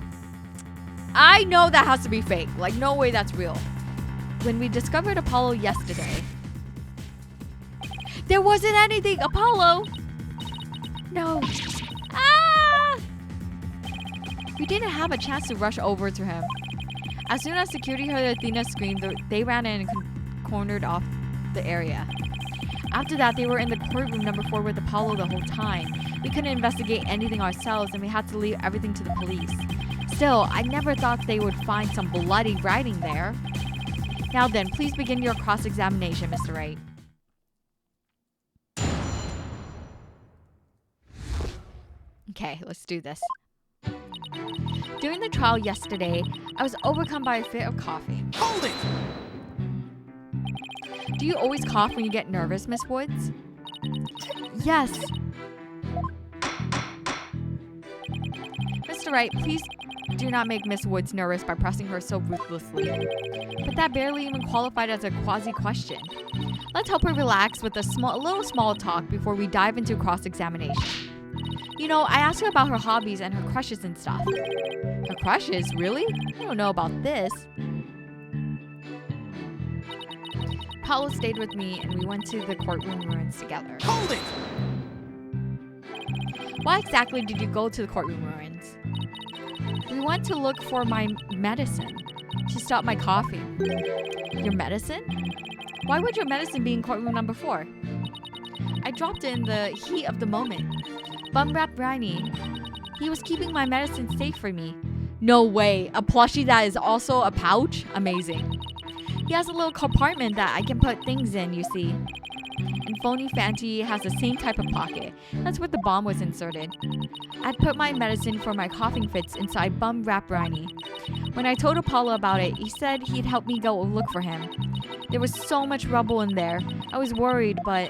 I know that has to be fake. Like, no way that's real. When we discovered Apollo yesterday, there wasn't anything. Apollo! No. Ah! We didn't have a chance to rush over to him. As soon as security heard Athena scream, they ran in and cornered off the area. After that, they were in the courtroom number 4 with Apollo the whole time. We couldn't investigate anything ourselves and we had to leave everything to the police. Still, I never thought they would find some bloody writing there. Now then, please begin your cross-examination, Mr. Wright. Okay, let's do this. During the trial yesterday, I was overcome by a fit of coughing. Hold it! Do you always cough when you get nervous, Miss Woods? Yes. Mr. Wright, please do not make Miss Woods nervous by pressing her so ruthlessly. But that barely even qualified as a quasi-question. Let's help her relax with a little small talk before we dive into cross-examination. You know, I asked her about her hobbies and her crushes and stuff. Her crushes? Really? I don't know about this. Paulo stayed with me and we went to the courtroom ruins together. Hold it! Why exactly did you go to the courtroom ruins? We went to look for my medicine to stop my coughing. Your medicine? Why would your medicine be in courtroom number 4? I dropped it in the heat of the moment. Bumrap Briny. He was keeping my medicine safe for me. No way. A plushie that is also a pouch? Amazing. He has a little compartment that I can put things in, you see. And Phony Fanty has the same type of pocket. That's where the bomb was inserted. I'd put my medicine for my coughing fits inside Bum Rap Briny. When I told Apollo about it, he said he'd help me go look for him. There was so much rubble in there. I was worried, but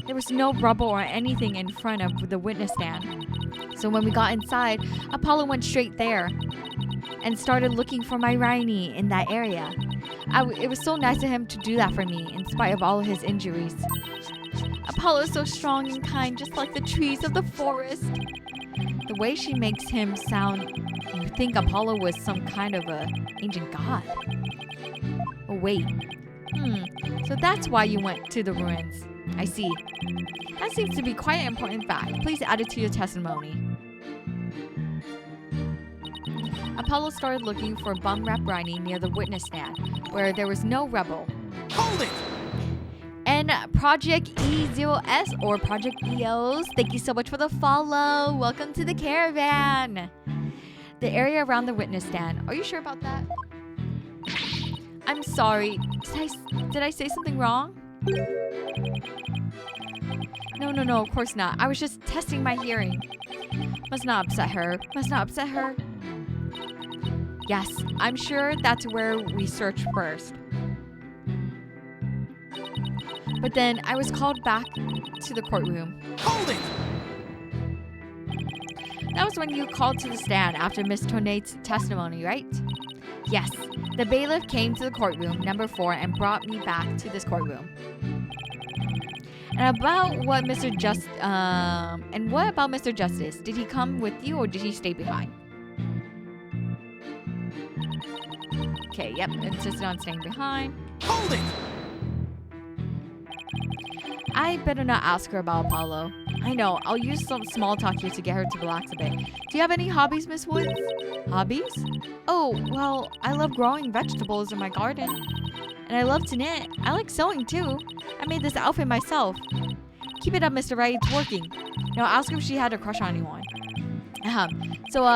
there was no rubble or anything in front of the witness stand. So when we got inside, Apollo went straight there and started looking for my Rainy in that area. It was so nice of him to do that for me, in spite of all of his injuries. Apollo is so strong and kind, just like the trees of the forest. The way she makes him sound, you think Apollo was some kind of a ancient god. Oh wait. So that's why you went to the ruins. I see. That seems to be quite an important fact. Please add it to your testimony. Apollo started looking for Bum Rap Briny near the witness stand, where there was no rebel. Hold it! And Project E0S or Project EOS, thank you so much for the follow. Welcome to the caravan. The area around the witness stand. Are you sure about that? I'm sorry. Did I say something wrong? No, of course not. I was just testing my hearing. Must not upset her. Yes, I'm sure that's where we searched first. But then I was called back to the courtroom. Hold it! That was when you called to the stand after Miss Tonate's testimony, right? Yes, the bailiff came to the courtroom number 4 and brought me back to this courtroom. And about what Mr. what about Mr. Justice? Did he come with you or did he stay behind? Okay, yep, insisted on staying behind. Hold it! I better not ask her about Apollo. I know, I'll use some small talk here to get her to relax a bit. Do you have any hobbies, Miss Woods? Hobbies? Oh, well, I love growing vegetables in my garden. And I love to knit. I like sewing too. I made this outfit myself. Keep it up, Mr. Wright, it's working. Now ask her if she had a crush on anyone. So,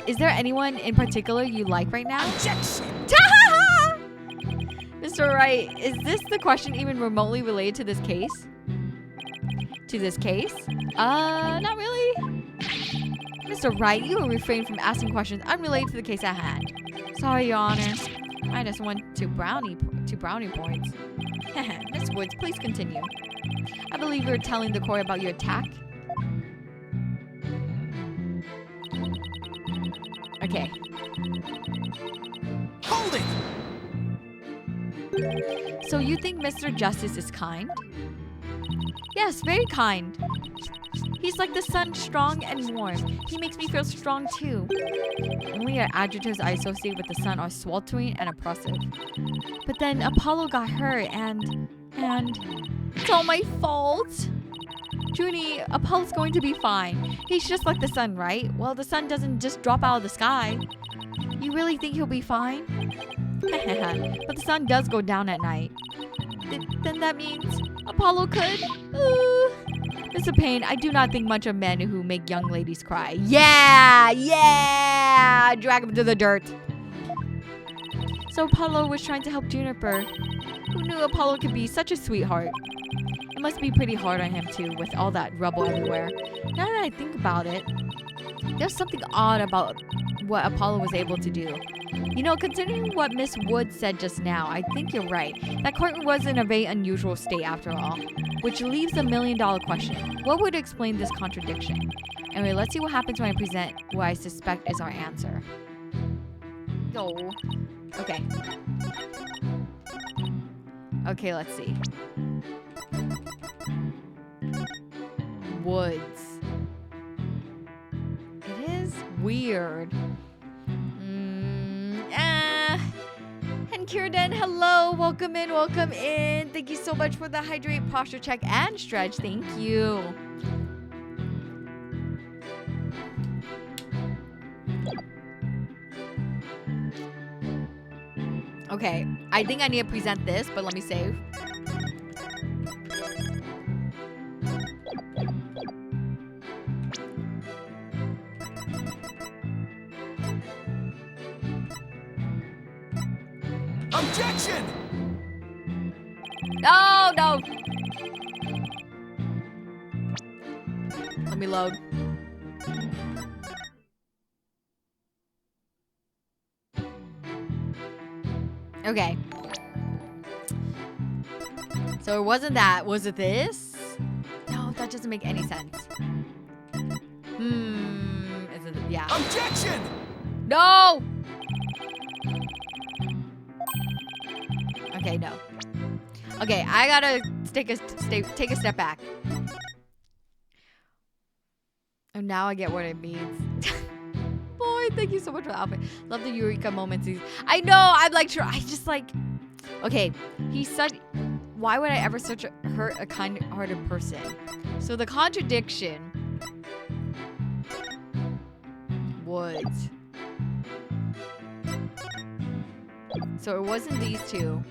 is there anyone in particular you like right now? Objection! Mr. Wright, is this the question even remotely related to this case? Not really. Mr. Wright, you will refrain from asking questions unrelated to the case at hand. Sorry, Your Honor. -1 two brownie points. Miss Woods, please continue. I believe you were telling the court about your attack. Okay. Hold it! So you think Mr. Justice is kind? Yes, very kind. He's like the sun, strong and warm. He makes me feel strong too. Only adjectives I associate with the sun are sweltering and oppressive. But then Apollo got hurt and it's all my fault. CHUNNI, Apollo's going to be fine. He's just like the sun, right? Well, the sun doesn't just drop out of the sky. You really think he'll be fine? But the sun does go down at night. Then that means Apollo could? Mr. Payne, I do not think much of men who make young ladies cry. Yeah! Drag him to the dirt. So Apollo was trying to help Juniper. Who knew Apollo could be such a sweetheart? It must be pretty hard on him too, with all that rubble everywhere. Now that I think about it, there's something odd about what Apollo was able to do. You know, considering what Miss Wood said just now, I think you're right. That courtroom was in a very unusual state after all. Which leaves the million-dollar question. What would explain this contradiction? Anyway, let's see what happens when I present what I suspect is our answer. Oh. Okay. Okay, let's see. Woods. It is weird. And Kierden, hello, welcome in. Thank you so much for the hydrate, posture check, and stretch. Thank you. Okay, I think I need to present this, but let me save. Objection! No! Let me load. Okay. So it wasn't that. Was it this? No, that doesn't make any sense. Is it? Yeah. Objection! No! Okay, no. Okay, I gotta take a step back. And now I get what it means. Boy, thank you so much for the outfit. Love the Eureka moments. I know, I'm like, sure. I just like, okay, he's such, why would I ever hurt a kind-hearted person? So the contradiction would. So it wasn't these two.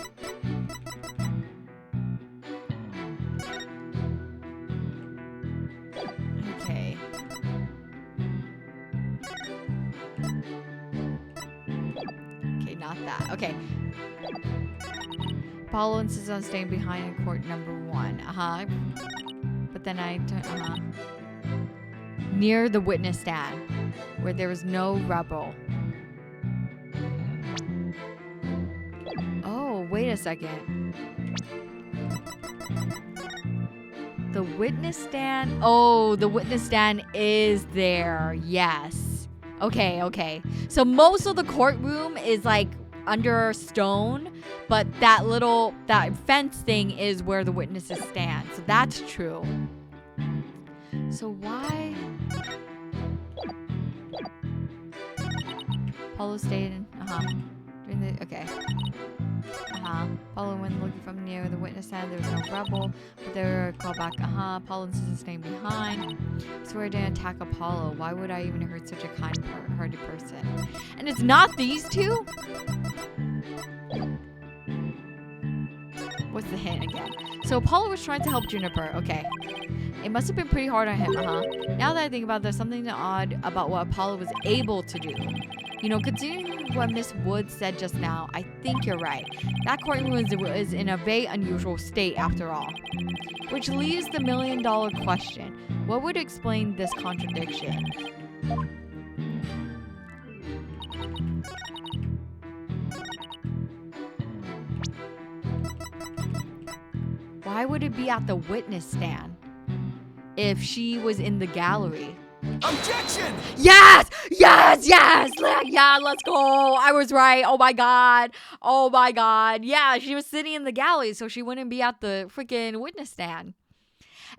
Okay. Okay, not that. Okay. Apollo insists on staying behind in court number 1. But then near the witness stand, where there was no rebel. Oh, wait a second. The witness stand? Oh, the witness stand is there. Yes. Okay. So most of the courtroom is like under a stone, but that fence thing is where the witnesses stand. So that's true. So why? Apollo stayed in, okay. Apollo went looking from near the witness stand. There was no rebel, but they were called back. Apollo insisted staying behind. I swear I didn't attack Apollo. Why would I even hurt such a kind-hearted person? And it's not these two? What's the hint again? So Apollo was trying to help Juniper. Okay. It must have been pretty hard on him, Now that I think about it, there's something odd about what Apollo was able to do. You know, considering what Miss Wood said just now, I think you're right. That courtroom is in a very unusual state after all. Which leaves the million-dollar question. What would explain this contradiction? Why would it be at the witness stand if she was in the gallery? Objection! Yes! Yes! Yes! Yeah, let's go. I was right. Oh my god. Oh my god. Yeah, she was sitting in the gallery, so she wouldn't be at the freaking witness stand.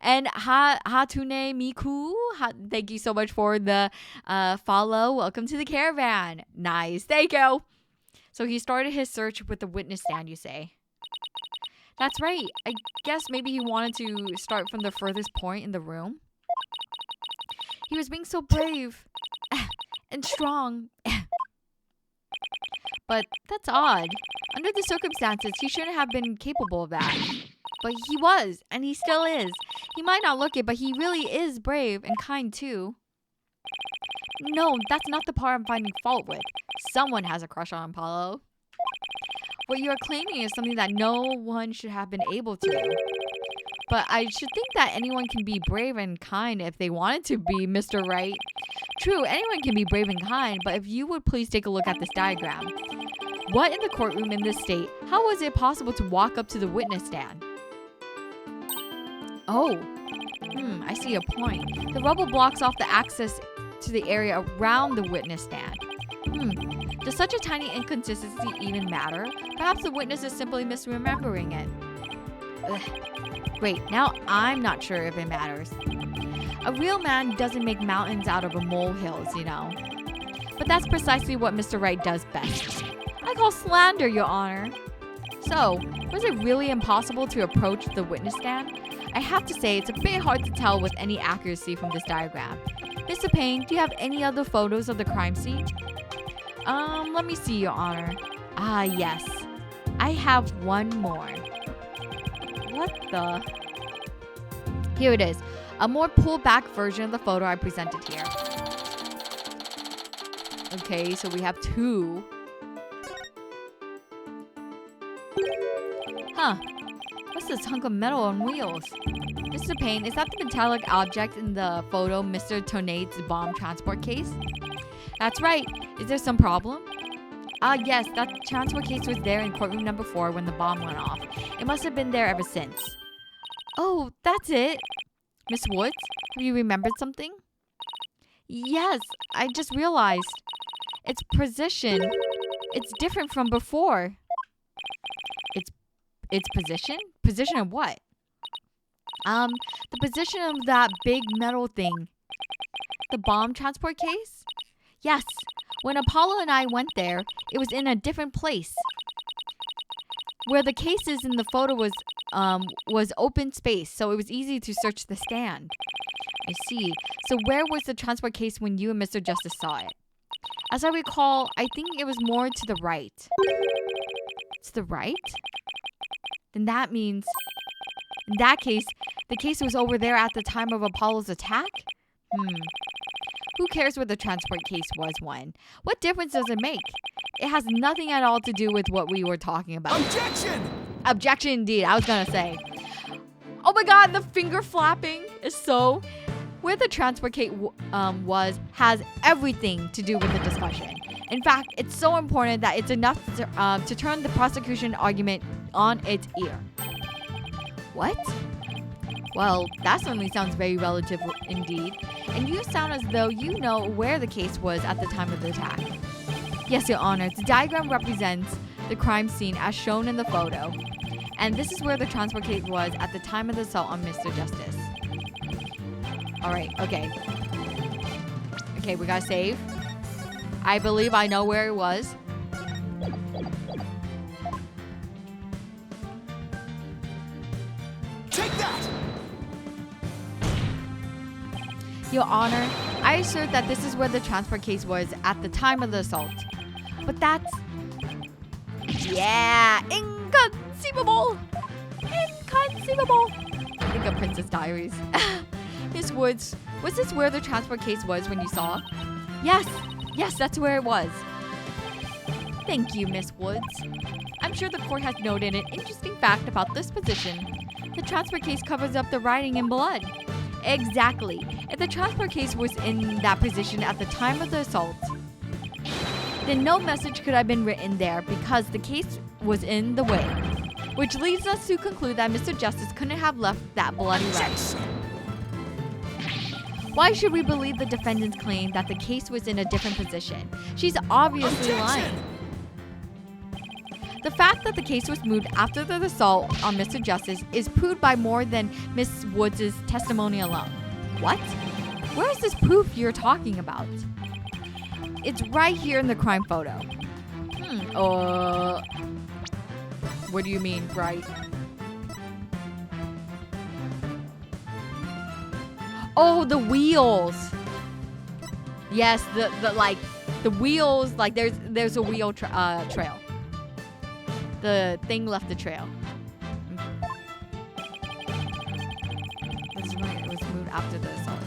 And Hatune Miku, thank you so much for the follow. Welcome to the caravan. Nice. Thank you. So he started his search with the witness stand, you say? That's right. I guess maybe he wanted to start from the furthest point in the room. He was being so brave and strong. But that's odd. Under the circumstances, he shouldn't have been capable of that. But he was, and he still is. He might not look it, but he really is brave and kind too. No, that's not the part I'm finding fault with. Someone has a crush on Apollo. What you are claiming is something that no one should have been able to do. But I should think that anyone can be brave and kind if they wanted to be, Mr. Wright. True, anyone can be brave and kind, but if you would please take a look at this diagram. What in the courtroom in this state? How was it possible to walk up to the witness stand? Oh, I see a point. The rubble blocks off the access to the area around the witness stand. Does such a tiny inconsistency even matter? Perhaps the witness is simply misremembering it. Wait, now I'm not sure if it matters. A real man doesn't make mountains out of molehills, you know. But that's precisely what Mr. Wright does best. I call slander, Your Honor. So, was it really impossible to approach the witness stand? I have to say, it's a bit hard to tell with any accuracy from this diagram. Mr. Payne, do you have any other photos of the crime scene? Let me see, Your Honor. Ah, yes. I have one more. What the? Here it is. A more pulled back version of the photo I presented here. Okay, so we have two. What's this hunk of metal on wheels? Mr. Payne, is that the metallic object in the photo Mr. Tonate's bomb transport case? That's right. Is there some problem? Yes, that transport case was there in courtroom number 4 when the bomb went off. It must have been there ever since. Oh, that's it. Miss Woods, have you remembered something? Yes, I just realized. Its position. It's different from before. Its position? Position of what? The position of that big metal thing. The bomb transport case? Yes. When Apollo and I went there, it was in a different place. Where the cases in the photo was open space, so it was easy to search the stand. I see. So where was the transport case when you and Mr. Justice saw it? As I recall, I think it was more to the right. To the right? Then that means, in that case, the case was over there at the time of Apollo's attack? Who cares what the transport case was when? What difference does it make? It has nothing at all to do with what we were talking about. Objection! Objection indeed, I was gonna say. Oh my god, the finger flapping is so... Where the transport case has everything to do with the discussion. In fact, it's so important that it's enough to turn the prosecution argument on its ear. What? Well, that certainly sounds very relative indeed. And you sound as though you know where the case was at the time of the attack. Yes, Your Honor. The diagram represents the crime scene as shown in the photo. And this is where the transport case was at the time of the assault on Mr. Justice. Alright, okay. Okay, we gotta save. I believe I know where it was. Take that! Your Honor, I assert that this is where the transport case was at the time of the assault. But that's... Yeah! Inconceivable! Inconceivable! I think of Princess Diaries. Miss Woods, was this where the transport case was when you saw? Yes! Yes, that's where it was. Thank you, Miss Woods. I'm sure the court has noted an interesting fact about this position. The transport case covers up the writing in blood. Exactly. If the transport case was in that position at the time of the assault, then no message could have been written there because the case was in the way. Which leads us to conclude that Mr. Justice couldn't have left that bloody writing. Why should we believe the defendant's claim that the case was in a different position? She's obviously lying. The fact that the case was moved after the assault on Mr. Justice is proved by more than Miss Woods' testimony alone. What? Where is this proof you're talking about? It's right here in the crime photo. What do you mean, right? Oh, the wheels. Yes, the wheels, like there's a wheel trail. The thing left the trail. This is when it was moved after the assault.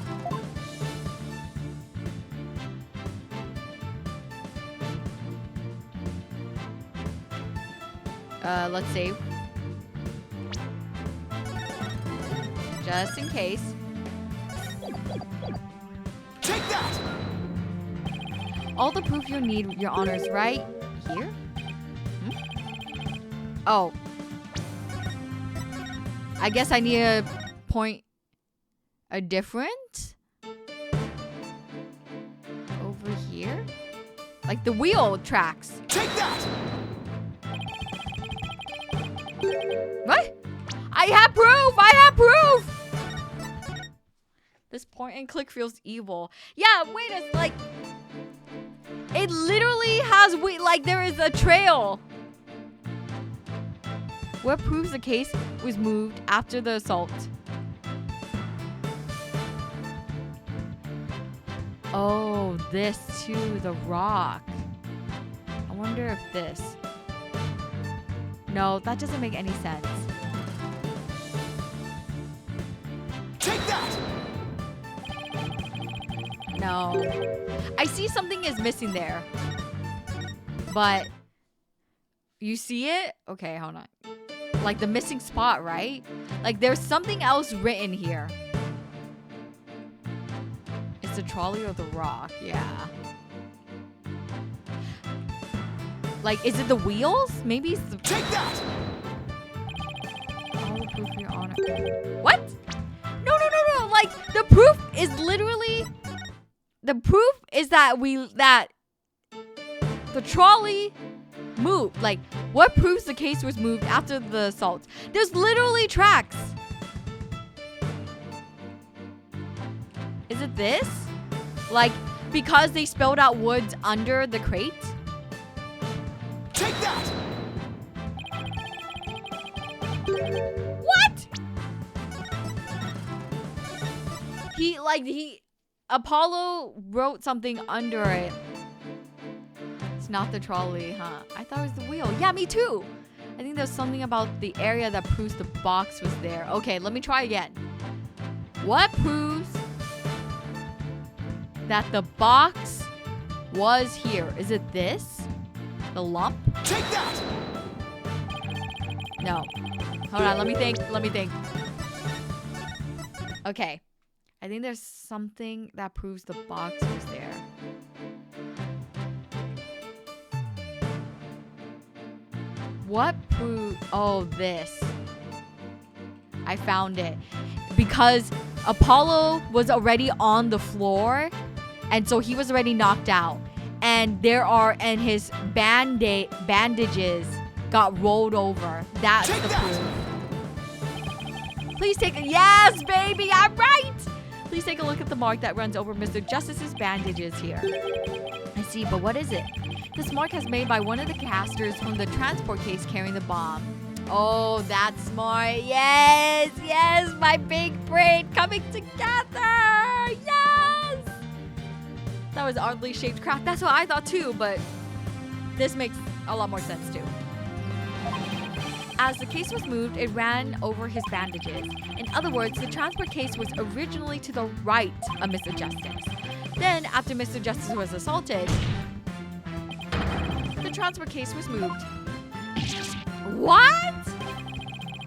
Let's save. Just in case. Take that! All the proof you need, Your Honor, is right here? Oh. I guess I need to point a different over here? Like the wheel tracks. Take that! What? I have proof! I have proof! This point and click feels evil. Yeah, wait, it's like... It literally has... Like, there is a trail. What proves the case was moved after the assault? Oh, this too, the rock. I wonder if this... No, that doesn't make any sense. Take that! No. I see something is missing there. But... You see it? Okay, hold on. Like the missing spot, right? Like there's something else written here. It's the trolley or the rock? Yeah. Like, is it the wheels? Maybe it's the... Take that! All the proof, Your Honor. What? No. Like, the proof is literally... The proof is that the trolley moved. Like, what proves the case was moved after the assault? There's literally tracks. Is it this? Like, because they spilled out woods under the crate? Take that! What? Apollo wrote something under it. It's not the trolley, huh? I thought it was the wheel. Yeah, me too. I think there's something about the area that proves the box was there. Okay, let me try again. What proves that the box was here? Is it this? The lump? Take that! No. Hold on, let me think. Okay. I think there's something that proves the box was there. What proves... Oh, this. I found it. Because Apollo was already on the floor, and so he was already knocked out. and his bandages got rolled over. That's the proof. Please take a yes, baby, I'm right. Please take a look at the mark that runs over Mr. Justice's bandages here. I see, but what is it? This mark is made by one of the casters from the transport case carrying the bomb. Oh, that's smart. Yes, yes, my big brain coming together. Yes. That was oddly shaped craft. That's what I thought too, but this makes a lot more sense too. As the case was moved, it ran over his bandages. In other words, the transport case was originally to the right of Mr. Justice. Then, after Mr. Justice was assaulted, the transport case was moved. What?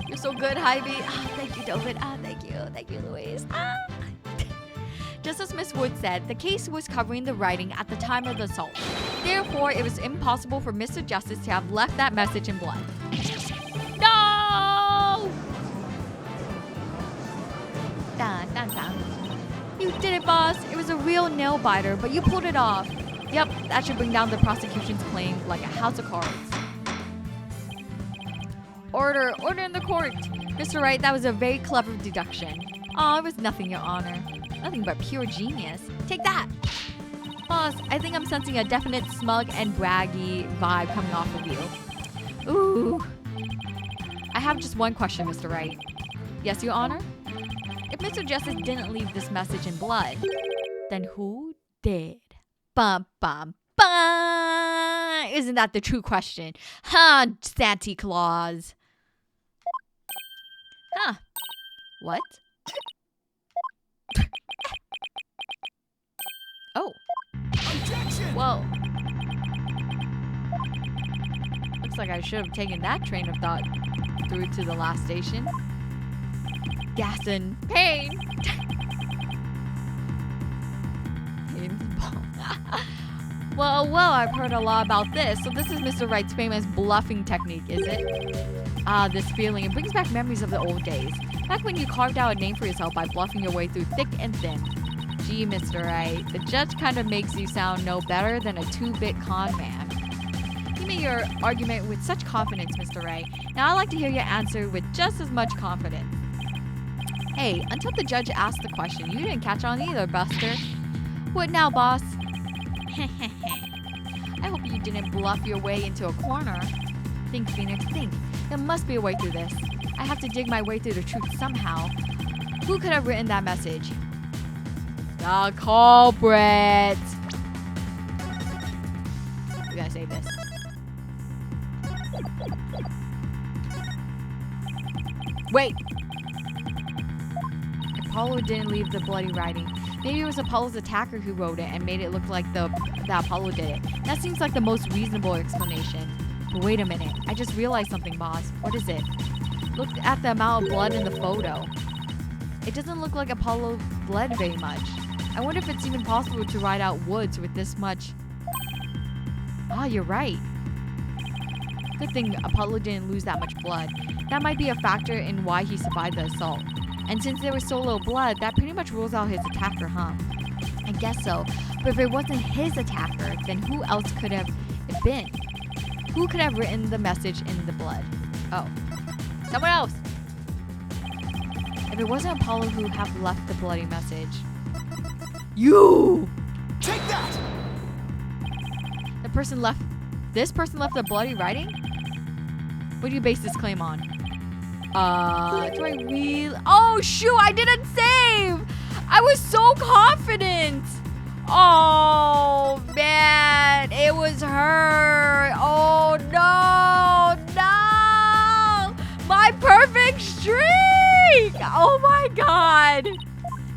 You're so good, Hybe. Oh, thank you, David. Thank you, Louise. Just as Miss Wood said, the case was covering the writing at the time of the assault. Therefore, it was impossible for Mr. Justice to have left that message in blood. No! Dun, dun, dun. You did it, boss. It was a real nail biter, but you pulled it off. Yep, that should bring down the prosecution's claim like a house of cards. Order in the court. Mr. Wright, that was a very clever deduction. Oh, it was nothing, Your Honor. Nothing but pure genius. Take that! Boss, I think I'm sensing a definite smug and braggy vibe coming off of you. Ooh. I have just one question, Mr. Wright. Yes, Your Honor? If Mr. Justice didn't leave this message in blood, then who did? Bum, bum, bum! Isn't that the true question? Huh, Santa Claus? Huh. What? Oh. Objection! Well. Looks like I should have taken that train of thought through to the last station. Gas and pain. Well, I've heard a lot about this. So this is Mr. Wright's famous bluffing technique, is it? Ah, this feeling. It brings back memories of the old days. Back when you carved out a name for yourself by bluffing your way through thick and thin. Gee, Mr. Wright, the judge kind of makes you sound no better than a 2-bit con man. You made your argument with such confidence, Mr. Wright. Now I'd like to hear your answer with just as much confidence. Hey, until the judge asked the question, you didn't catch on either, Buster. What now, boss? I hope you didn't bluff your way into a corner. Think, Phoenix, think. There must be a way through this. I have to dig my way through the truth somehow. Who could have written that message? The culprit. We gotta save this. Wait. Apollo didn't leave the bloody writing. Maybe it was Apollo's attacker who wrote it and made it look like that Apollo did it. That seems like the most reasonable explanation. But wait a minute. I just realized something, boss. What is it? Look at the amount of blood in the photo. It doesn't look like Apollo bled very much. I wonder if it's even possible to ride out woods with this much. Ah, you're right. Good thing Apollo didn't lose that much blood. That might be a factor in why he survived the assault. And since there was so little blood, that pretty much rules out his attacker, huh? I guess so. But if it wasn't his attacker, then who else could have it been? Who could have written the message in the blood? Oh. Someone else! If it wasn't Apollo who have left the bloody message. You! Take that! This person left the bloody writing? What do you base this claim on? Do I really? Oh, shoot, I didn't save! I was so confident! Oh, man, it was her. Oh, no, my perfect streak! Oh, my God.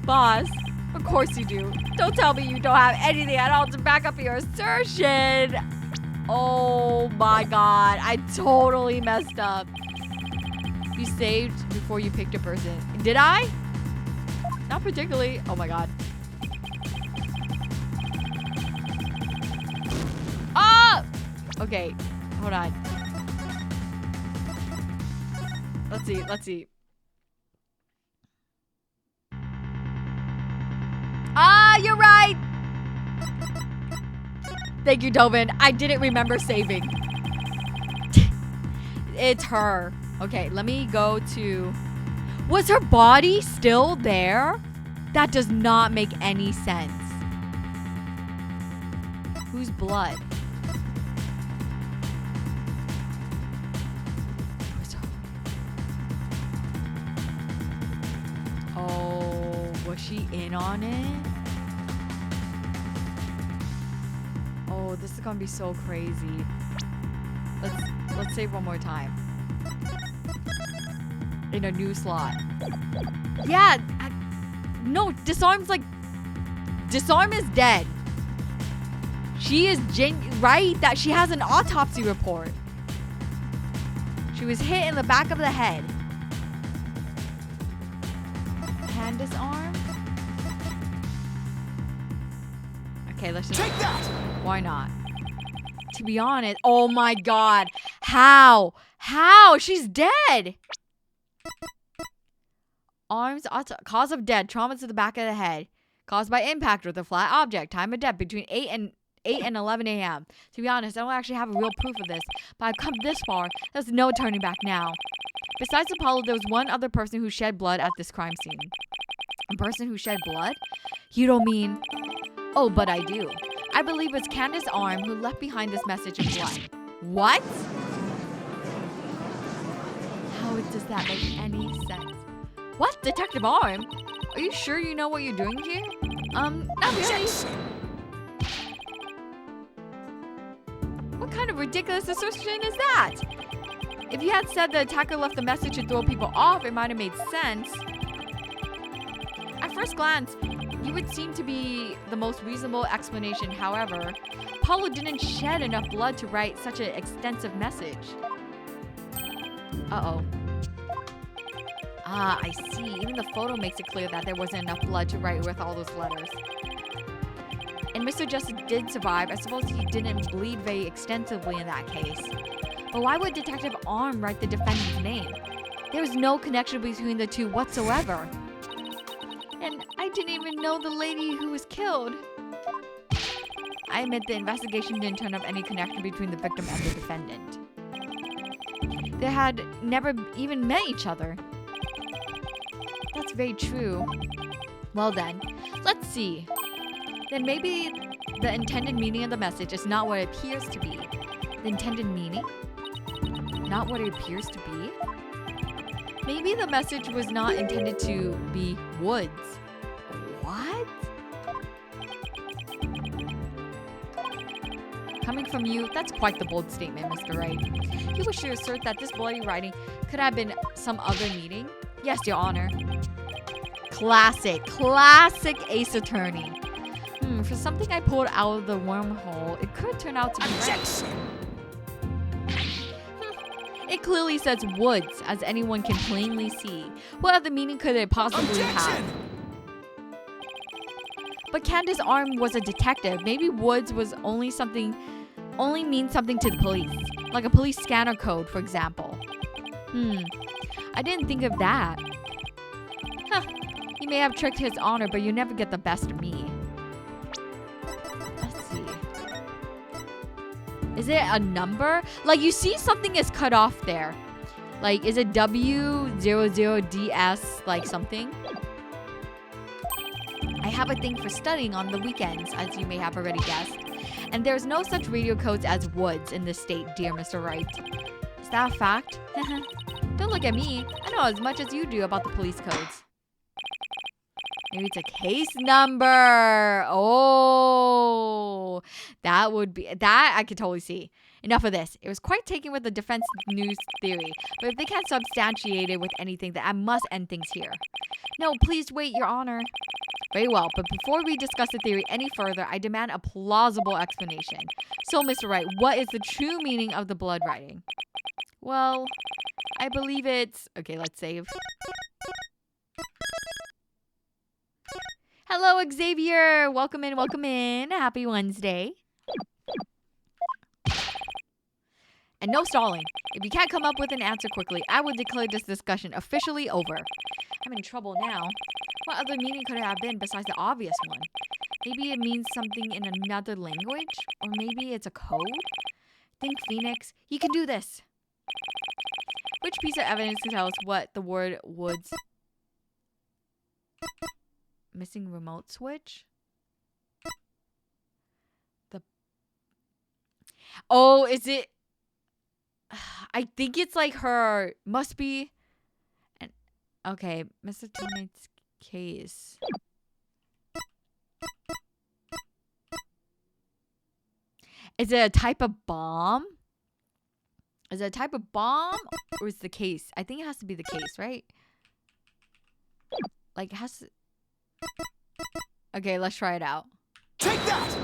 Boss, of course you do. Don't tell me you don't have anything at all to back up your assertion. Oh, my God, I totally messed up. You saved before you picked a person. Did I? Not particularly. Oh my God. Ah! Okay, hold on. Let's see. Ah, you're right! Thank you, Tobin. I didn't remember saving. It's her. Okay, let me go to... Was her body still there? That does not make any sense. Whose blood? Oh, was she in on it? Oh, this is gonna be so crazy. Let's save one more time. In a new slot. Yeah, no, Disarm is dead. She is right that she has an autopsy report. She was hit in the back of the head. Can Disarm? Okay, let's just... Take that! Why not? To be honest, oh my god. How? How? She's dead. Arms, cause of death, trauma to the back of the head. Caused by impact with a flat object. Time of death between 8 and 11 a.m. To be honest, I don't actually have a real proof of this, but I've come this far. There's no turning back now. Besides Apollo, there was one other person who shed blood at this crime scene. A person who shed blood? You don't mean... Oh, but I do. I believe it's Candace Arm who left behind this message of blood. What? How does that make any sense? What? Detective Arm? Are you sure you know what you're doing here? Not really. What kind of ridiculous assertion is that? If you had said the attacker left a message to throw people off, it might have made sense. At first glance, you would seem to be the most reasonable explanation. However, Paulo didn't shed enough blood to write such an extensive message. Uh-oh. Ah, I see. Even the photo makes it clear that there wasn't enough blood to write with all those letters. And Mr. Justice did survive. I suppose he didn't bleed very extensively in that case. But why would Detective Arm write the defendant's name? There was no connection between the two whatsoever. And I didn't even know the lady who was killed. I admit the investigation didn't turn up any connection between the victim and the defendant. They had never even met each other. That's very true. Well then, let's see. Then maybe the intended meaning of the message is not what it appears to be. The intended meaning? Not what it appears to be? Maybe the message was not intended to be woods. What? Coming from you, that's quite the bold statement, Mr. Wright. You wish to assert that this bloody writing could have been some other meaning? Yes, Your Honor. Classic Ace Attorney. For something I pulled out of the wormhole, it could turn out to be right. It clearly says woods, as anyone can plainly see. What other meaning could it possibly have? But Candace Arm was a detective. Maybe woods was only means something to the police. Like a police scanner code, for example. I didn't think of that. Huh. You may have tricked His Honor, but you never get the best of me. Let's see. Is it a number? Like, you see something is cut off there. Like, is it W00DS, like something? I have a thing for studying on the weekends, as you may have already guessed. And there's no such radio codes as woods in this state, dear Mr. Wright. Is that a fact? Don't look at me. I know as much as you do about the police codes. Maybe it's a case number. Oh, that would be... That I could totally see. Enough of this. It was quite taken with the defense news theory. But if they can't substantiate it with anything, then I must end things here. No, please wait, Your Honor. Very well, but before we discuss the theory any further, I demand a plausible explanation. So, Mr. Wright, what is the true meaning of the blood writing? Well, I believe it's... Okay, let's save. Hello, Xavier. Welcome in, welcome in. Happy Wednesday. And no stalling. If you can't come up with an answer quickly, I will declare this discussion officially over. I'm in trouble now. What other meaning could it have been besides the obvious one? Maybe it means something in another language, or maybe it's a code. Think, Phoenix. You can do this. Which piece of evidence can tell us what the word woods? Missing remote switch? Oh, is it? I think it's like her. Must be. Okay, Mr. Tomate's case. Is it a type of bomb? Is it a type of bomb or is the case? I think it has to be the case, right? Like it has to... Okay, let's try it out. Take that!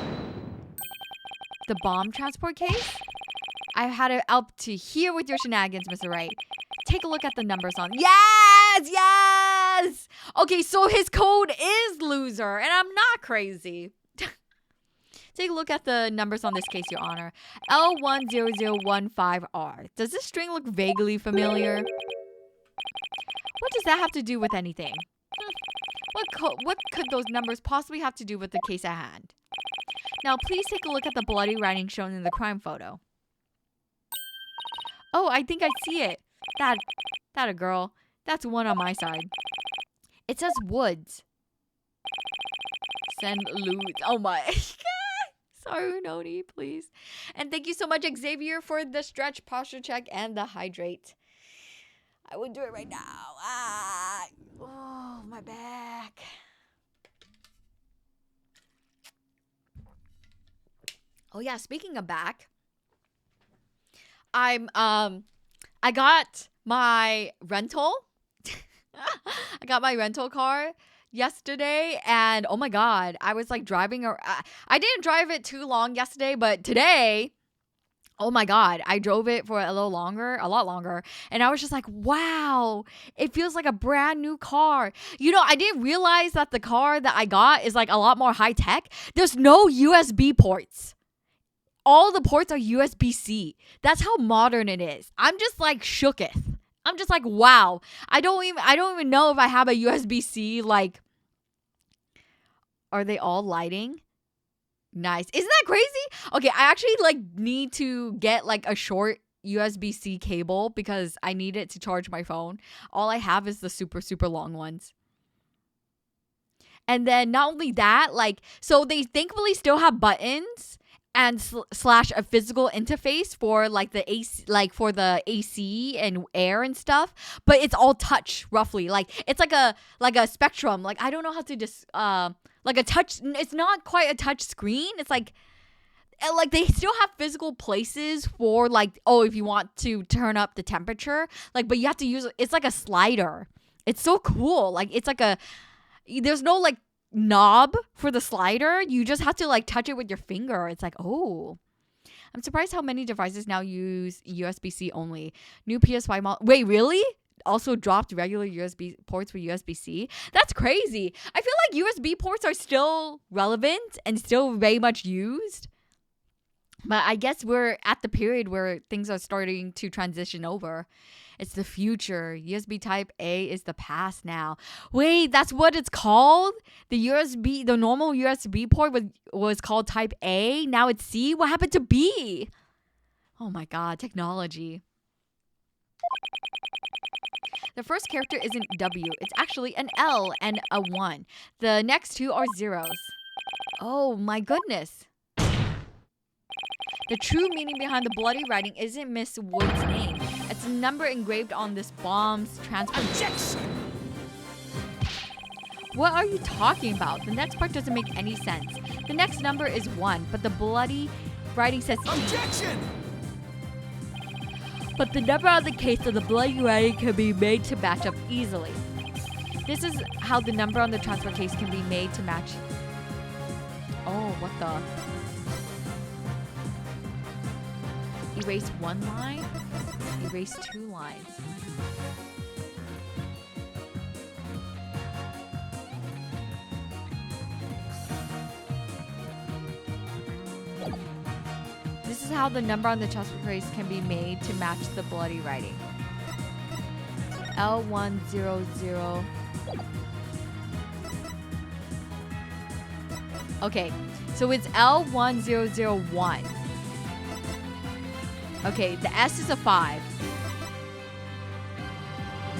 The bomb transport case? I had it up to here with your shenanigans, Mr. Wright. Take a look at the numbers on... Yes! Yes! Okay, so his code is loser, and I'm not crazy. Take a look at the numbers on this case, Your Honor. L10015R. Does this string look vaguely familiar? What does that have to do with anything? What could those numbers possibly have to do with the case at hand? Now, please take a look at the bloody writing shown in the crime photo. Oh, I think I see it. That a girl. That's one on my side. It says Woods. Send Lewd. Oh my. Sorry, Noni, please. And thank you so much, Xavier, for the stretch posture check and the hydrate. I would do it right now. Ah. Oh, my back. Oh yeah, speaking of back, I got my rental. I got my rental car yesterday, and oh my god, I was like driving. I didn't drive it too long yesterday, but today, oh my god, I drove it for a lot longer, and I was just like, wow, it feels like a brand new car. You know, I didn't realize that the car that I got is like a lot more high tech. There's no USB ports. All the ports are USB-C. That's how modern it is. I'm just like shooketh. I'm just like, wow. I don't even know if I have a USB-C. Like, are they all lighting? Nice. Isn't that crazy? Okay, I actually like need to get like a short USB-C cable because I need it to charge my phone. All I have is the super, super long ones. And then not only that, like, so they thankfully still have buttons and slash a physical interface for like the AC, like for the AC and air and stuff, but it's all touch roughly. Like it's like a spectrum. Like I don't know how to just like a touch. It's not quite a touch screen. It's like they still have physical places for like, oh, if you want to turn up the temperature, like, but you have to use, it's like a slider. It's so cool. Like it's like there's no like knob for the slider. You just have to like touch it with your finger. It's like, oh, I'm surprised how many devices now use USB-C only. New PS5 model. Wait, really? Also dropped regular USB ports for USB-C? That's crazy. I feel like USB ports are still relevant and still very much used. But I guess we're at the period where things are starting to transition over. It's the future. USB type A is the past now. Wait, that's what it's called? The normal USB port was called type A. Now it's C. What happened to B? Oh my god, technology. The first character isn't W. It's actually an L and a 1. The next two are zeros. Oh my goodness. The true meaning behind the bloody writing isn't Miss Wood's name. It's a number engraved on this bomb's transport. Objection! What are you talking about? The next part doesn't make any sense. The next number is 1, but the bloody writing says E. Objection! But the number on the case of the bloody writing can be made to match up easily. This is how the number on the transport case can be made to match. Oh, what the? Erase 1 line, erase 2 lines. This is how the number on the transport case can be made to match the bloody writing. L100. Okay, so it's L1001. Okay, the S is a 5.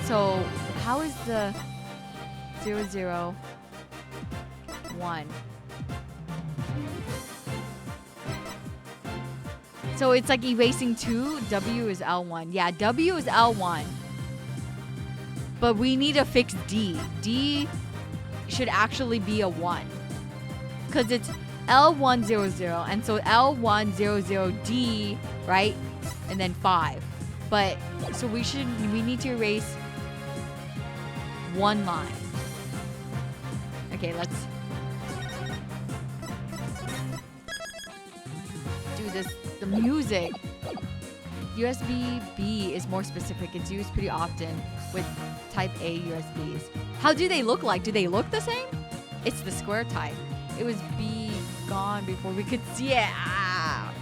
So how is the 001? So it's like erasing 2. W is L1. Yeah, W is L1. But we need to fix D. D should actually be a 1. Because it's L100. And so L100D, right? And then 5. But, so we need to erase 1 line. Okay, let's do this. The music. USB-B is more specific. It's used pretty often with type A USBs. How do they look like? Do they look the same? It's the square type. It was B gone before we could see it. Ah.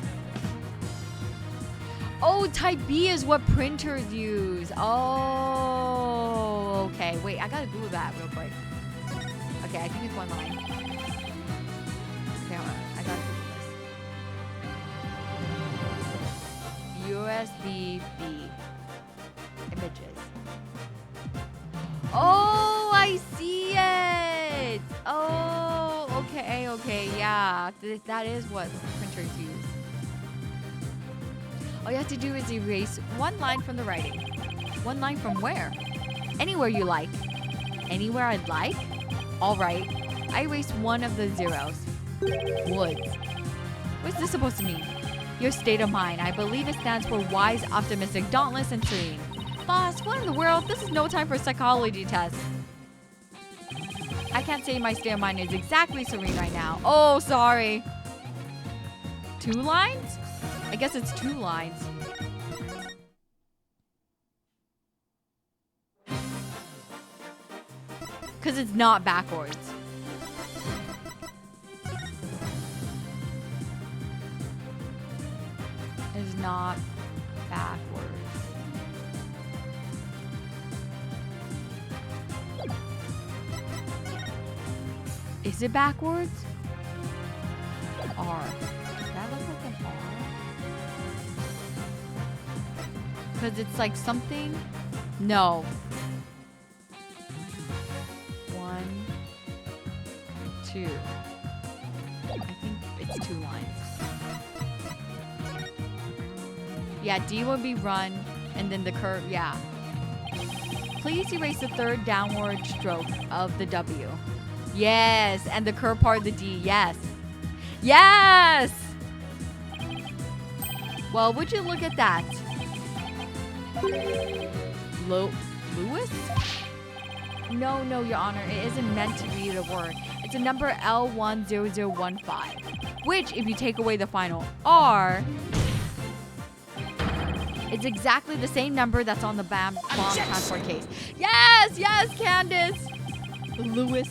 Oh, type B is what printers use. Oh, okay. Wait, I gotta Google that real quick. Okay, I think it's 1 line. Okay, hold on. I gotta Google this. USB-B images. Oh, I see it. Oh, okay, yeah. That is what printers use. All you have to do is erase 1 line from the writing. 1 line from where? Anywhere you like. Anywhere I'd like? All right. I erased 1 of the zeros. Woods. What's this supposed to mean? Your state of mind. I believe it stands for wise, optimistic, dauntless, and serene. Boss, what in the world? This is no time for a psychology test. I can't say my state of mind is exactly serene right now. Oh, sorry. 2 lines? I guess it's 2 lines. Because it's not backwards. It's not backwards. Is it backwards? R. Does that look like an R? Because it's like something. No. 1, 2. I think it's 2 lines. Yeah, D would be run, and then the curve, yeah. Please erase the 3rd downward stroke of the W. Yes, and the curve part of the D, yes. Yes! Well, would you look at that? Lewis? No, Your Honor, it isn't meant to be the word. It's a number L10015, which, if you take away the final R, it's exactly the same number that's on the bomb transport case. Yes, Candace! Lewis.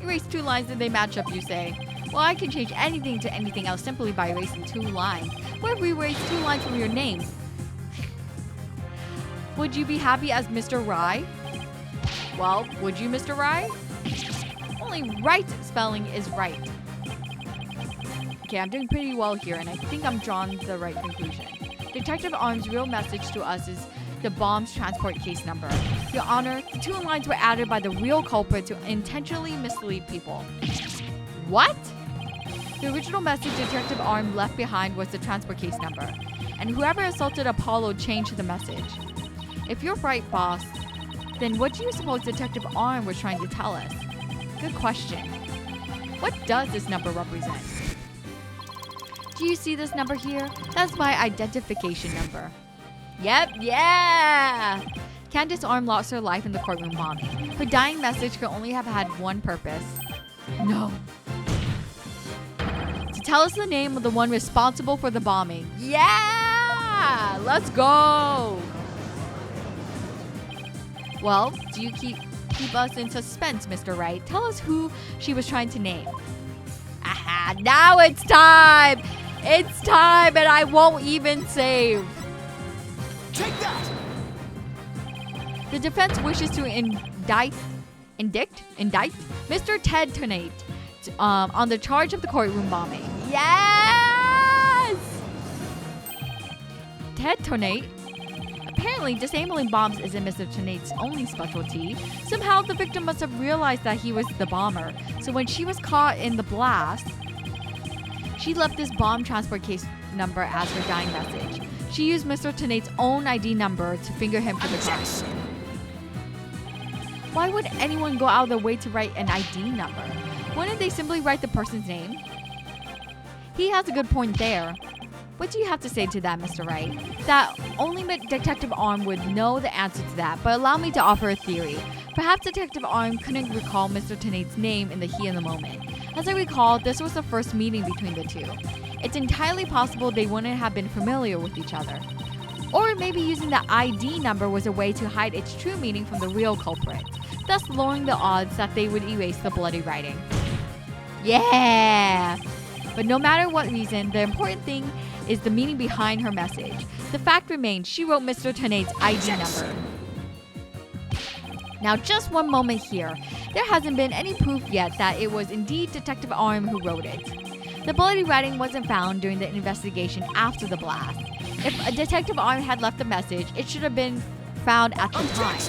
Erase 2 lines and they match up, you say. Well, I can change anything to anything else simply by erasing 2 lines. What if we erase 2 lines from your name? Would you be happy as Mr. Wright? Well, would you, Mr. Wright? Only right spelling is right. Okay, I'm doing pretty well here, and I think I'm drawing the right conclusion. Detective Arm's real message to us is the bomb's transport case number. Your Honor, the 2 lines were added by the real culprit to intentionally mislead people. What? The original message Detective Arm left behind was the transport case number, and whoever assaulted Apollo changed the message. If you're right, boss, then what do you suppose Detective Arm was trying to tell us? Good question. What does this number represent? Do you see this number here? That's my identification number. Yep, yeah! Candace Arm lost her life in the courtroom bombing. Her dying message could only have had one purpose. No. To tell us the name of the one responsible for the bombing. Yeah! Let's go! Well, do you keep us in suspense, Mr. Wright? Tell us who she was trying to name. Aha! Now it's time! It's time, and I won't even save. Take that! The defense wishes to indict indict Mr. Ted Tonate on the charge of the courtroom bombing. Yes! Ted Tonate. Apparently, disabling bombs isn't Mr. Tonate's only specialty. Somehow, the victim must have realized that he was the bomber. So when she was caught in the blast, she left this bomb transport case number as her dying message. She used Mr. Tonate's own ID number to finger him for the crime. Why would anyone go out of their way to write an ID number? Wouldn't they simply write the person's name? He has a good point there. What do you have to say to that, Mr. Wright? That only Detective Arm would know the answer to that, but allow me to offer a theory. Perhaps Detective Arm couldn't recall Mr. Tonate's name in the heat of the moment. As I recall, this was the first meeting between the two. It's entirely possible they wouldn't have been familiar with each other. Or maybe using the ID number was a way to hide its true meaning from the real culprit, thus lowering the odds that they would erase the bloody writing. Yeah! But no matter what reason, the important thing is the meaning behind her message. The fact remains, she wrote Mr. Tonate's ID number. Now, just one moment here. There hasn't been any proof yet that it was indeed Detective Arm who wrote it. The bloody writing wasn't found during the investigation after the blast. If a Detective Arm had left a message, it should have been found at the time.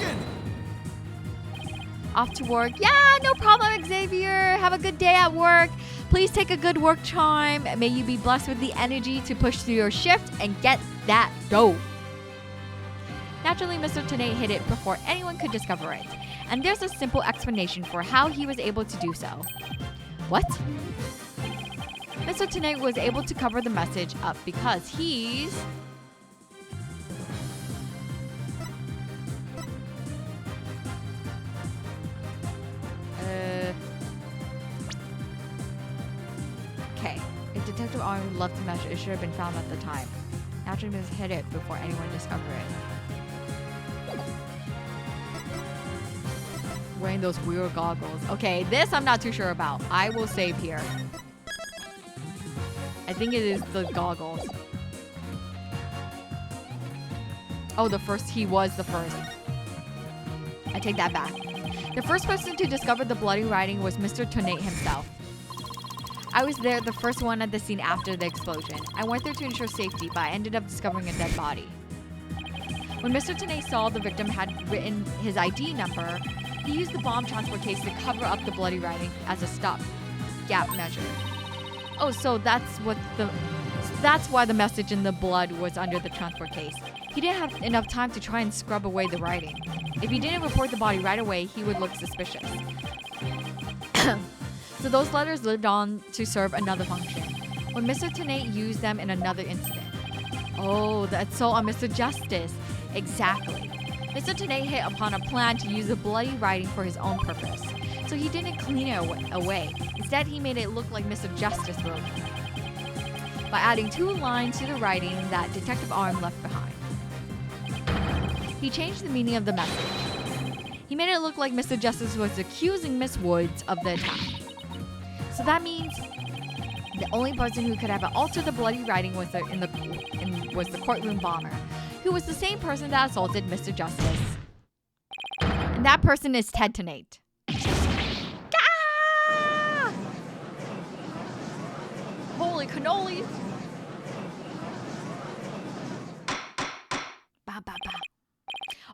Off to work. Yeah, no problem, Xavier. Have a good day at work. Please take a good work chime. May you be blessed with the energy to push through your shift and get that dough. Naturally, Mr. Tonate hid it before anyone could discover it. And there's a simple explanation for how he was able to do so. What? Mr. Tonate was able to cover the message up because he's... Okay. If Detective Arm left the message, it should have been found at the time. Naturally, Mr. hid it before anyone discovered it. Wearing those weird goggles. Okay, this I'm not too sure about. I will save here. I think it is the goggles. Oh, he was the first. I take that back. The first person to discover the bloody writing was Mr. Tonate himself. I was there, the first one at the scene after the explosion. I went there to ensure safety, but I ended up discovering a dead body. When Mr. Tonate saw the victim had written his ID number, he used the bomb transport case to cover up the bloody writing as a stop-gap measure. Oh, so that's why the message in the blood was under the transport case. He didn't have enough time to try and scrub away the writing. If he didn't report the body right away, he would look suspicious. So those letters lived on to serve another function, when Mr. Tonate used them in another incident. Oh, that's so on Mr. Justice. Exactly. Mr. Tonate hit upon a plan to use the bloody writing for his own purpose. So he didn't clean it away. Instead, he made it look like Mr. Justice wrote it, by adding 2 lines to the writing that Detective Arm left behind. He changed the meaning of the message. He made it look like Mr. Justice was accusing Miss Woods of the attack. So that means the only person who could have altered the bloody writing was the courtroom bomber, who was the same person that assaulted Mr. Justice. And that person is Ted Tonate. Ah! Holy cannoli! Ba, ba, ba.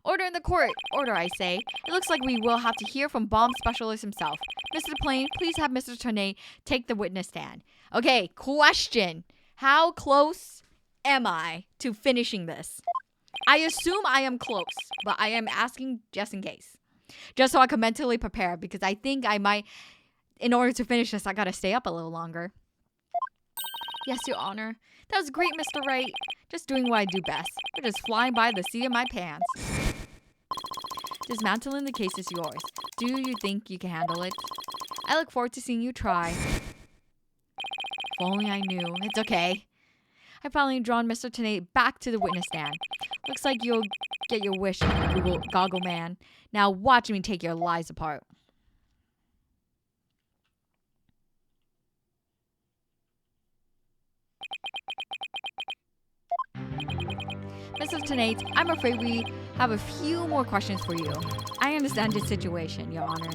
Order in the court. Order, I say. It looks like we will have to hear from bomb specialist himself. Mr. Plain, please have Mr. Tonate take the witness stand. Okay, question. How close am I to finishing this? I assume I am close, but I am asking just in case. Just so I can mentally prepare, because I think I might, in order to finish this, I gotta stay up a little longer. Yes, Your Honor. That was great, Mr. Wright. Just doing what I do best. You're just flying by the seat of my pants. Dismantling the case is yours. Do you think you can handle it? I look forward to seeing you try. If only I knew. It's okay. I've finally drawn Mr. Tonate back to the witness stand. Looks like you'll get your wish, Goggle Man. Now watch me take your lies apart. Mr. Tenate, I'm afraid we have a few more questions for you. I understand the situation, Your Honor.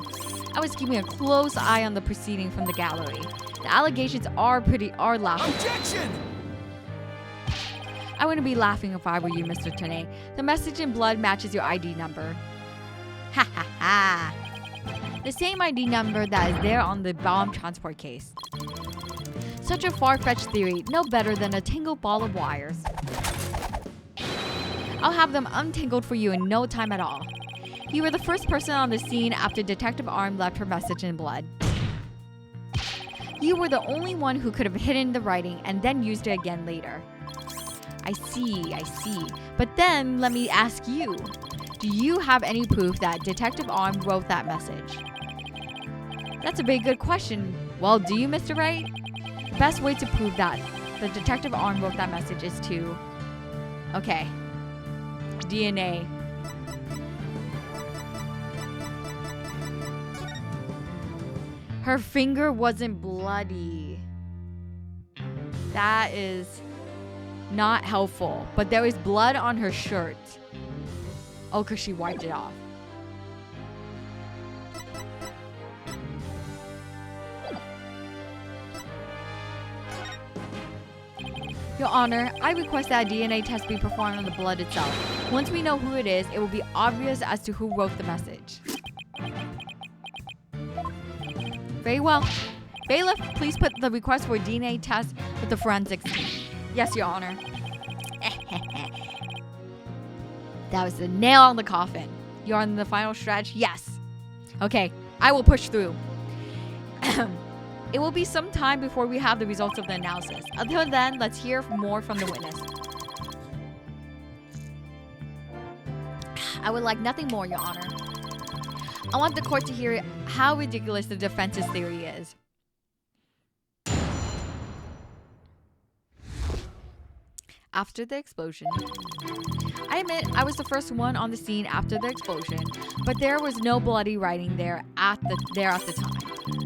I was keeping a close eye on the proceeding from the gallery. The allegations are laughable. Objection! I wouldn't be laughing if I were you, Mr. Tenate. The message in blood matches your ID number. Ha ha ha. The same ID number that is there on the bomb transport case. Such a far-fetched theory, no better than a tangled ball of wires. I'll have them untangled for you in no time at all. You were the first person on the scene after Detective Arm left her message in blood. You were the only one who could have hidden the writing and then used it again later. I see. But then, let me ask you. Do you have any proof that Detective Arm wrote that message? That's a very good question. Well, do you, Mr. Wright? The best way to prove that the Detective Arm wrote that message is to... Okay. DNA. Her finger wasn't bloody. That is not helpful. But there is blood on her shirt. Oh, because she wiped it off. Your Honor, I request that a DNA test be performed on the blood itself. Once we know who it is, it will be obvious as to who wrote the message. Very well. Bailiff, please put the request for a DNA test with the forensics team. Yes, Your Honor. That was the nail on the coffin. You're on the final stretch? Yes. Okay, I will push through. It will be some time before we have the results of the analysis. Until then, let's hear more from the witness. I would like nothing more, Your Honor. I want the court to hear how ridiculous the defense's theory is. After the explosion. I admit I was the first one on the scene after the explosion, but there was no bloody writing there at the time.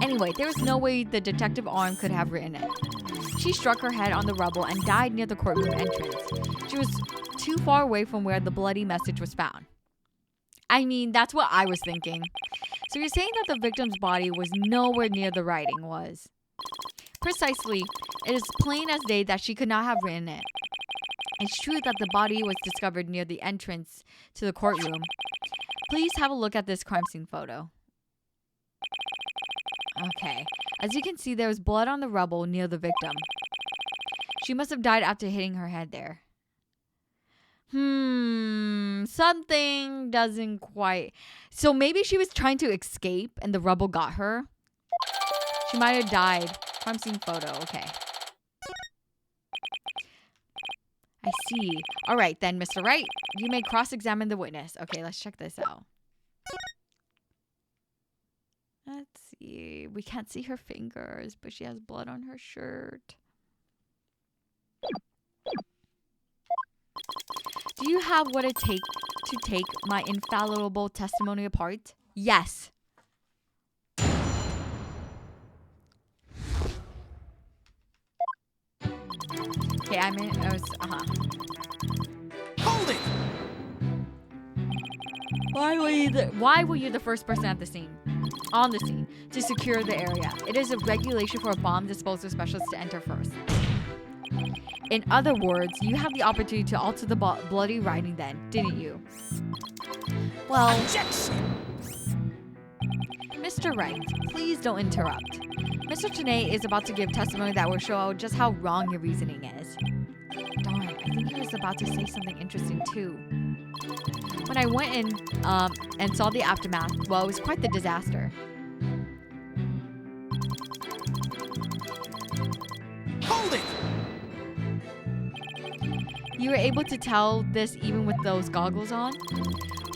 Anyway, there was no way the Detective Arm could have written it. She struck her head on the rubble and died near the courtroom entrance. She was too far away from where the bloody message was found. I mean, that's what I was thinking. So you're saying that the victim's body was nowhere near the writing was? Precisely. It is plain as day that she could not have written it. It's true that the body was discovered near the entrance to the courtroom. Please have a look at this crime scene photo. Okay. As you can see, there was blood on the rubble near the victim. She must have died after hitting her head there. Something doesn't quite... So maybe she was trying to escape and the rubble got her? She might have died. Crime scene photo. Okay. I see. All right, then, Mr. Wright. You may cross-examine the witness. Okay, let's check this out. Let's see. We can't see her fingers, but she has blood on her shirt. Do you have what it takes to take my infallible testimony apart? Yes. Okay, Hold it! Why were you the first person at the scene? On the scene, to secure the area. It is a regulation for a bomb disposal specialist to enter first. In other words, you have the opportunity to alter the bloody writing then, didn't you? Well... Objection! Mr. Wright, please don't interrupt. Mr. Tenate is about to give testimony that will show just how wrong your reasoning is. Darn, I think he was about to say something interesting too. When I went in and saw the aftermath, well, it was quite the disaster. Hold it! You were able to tell this even with those goggles on?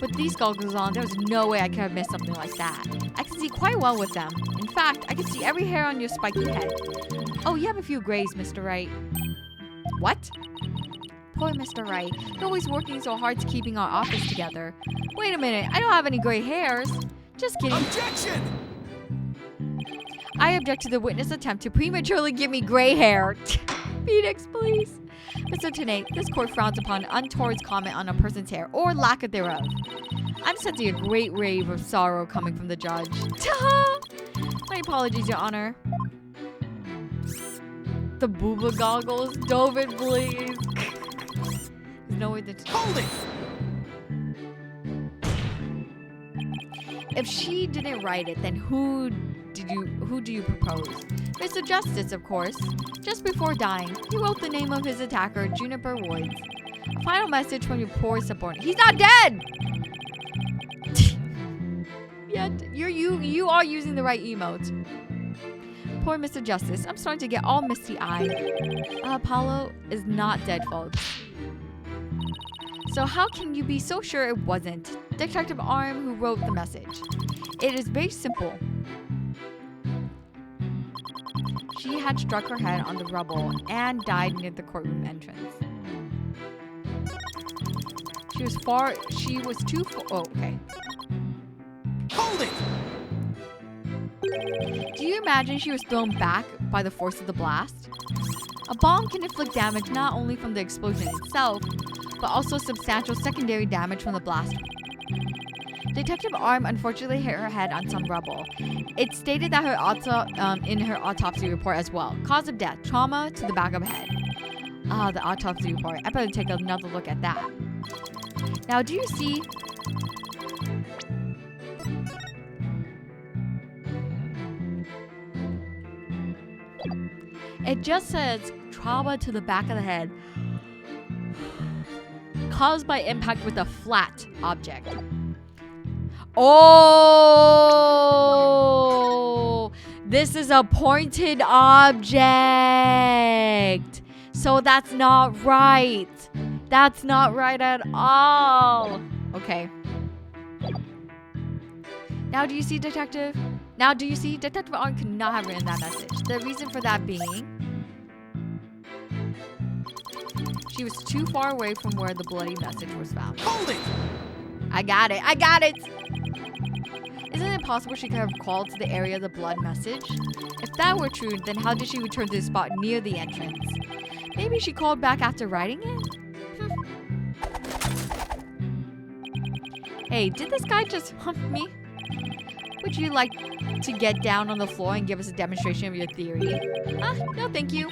With these goggles on, there was no way I could have missed something like that. I can see quite well with them. In fact, I can see every hair on your spiky head. Oh, you have a few grays, Mr. Wright. What? Poor Mr. Wright. You're always working so hard to keeping our office together. Wait a minute, I don't have any gray hairs. Just kidding. Objection! I object to the witness' attempt to prematurely give me gray hair. Phoenix, please. Mr. Tenate, this court frowns upon untoward comment on a person's hair, or lack of thereof. I'm sensing a great wave of sorrow coming from the judge. My apologies, Your Honor. The booba goggles. Dove it, please. There's no way that... Hold it! If she didn't write it, then who do you propose? Mr. Justice, of course. Just before dying, he wrote the name of his attacker, Juniper Woods. A final message from your poor subordinate. He's not dead! Yet you are using the right emote. Poor Mr. Justice, I'm starting to get all misty-eyed. Apollo is not dead, folks. So how can you be so sure it wasn't Detective Arm who wrote the message? It is very simple. She had struck her head on the rubble and died near the courtroom entrance. She was too far. Oh, okay. Hold it! Do you imagine she was thrown back by the force of the blast? A bomb can inflict damage not only from the explosion itself, but also substantial secondary damage from the blast. Detective Arm unfortunately hit her head on some rubble. It's stated that in her autopsy report as well. Cause of death, trauma to the back of the head. The autopsy report. I better take another look at that. Now, do you see... It just says trauma to the back of the head caused by impact with a flat object. Oh, this is a pointed object. So that's not right. That's not right at all. Okay. Now do you see, Detective? Now do you see? Detective Arn could not have written that message. The reason for that being... she was too far away from where the bloody message was found. Hold it! I got it. I got it! Isn't it possible she could have crawled to the area of the blood message? If that were true, then how did she return to the spot near the entrance? Maybe she called back after writing it? Hey, did this guy just hump me? Would you like to get down on the floor and give us a demonstration of your theory? No thank you.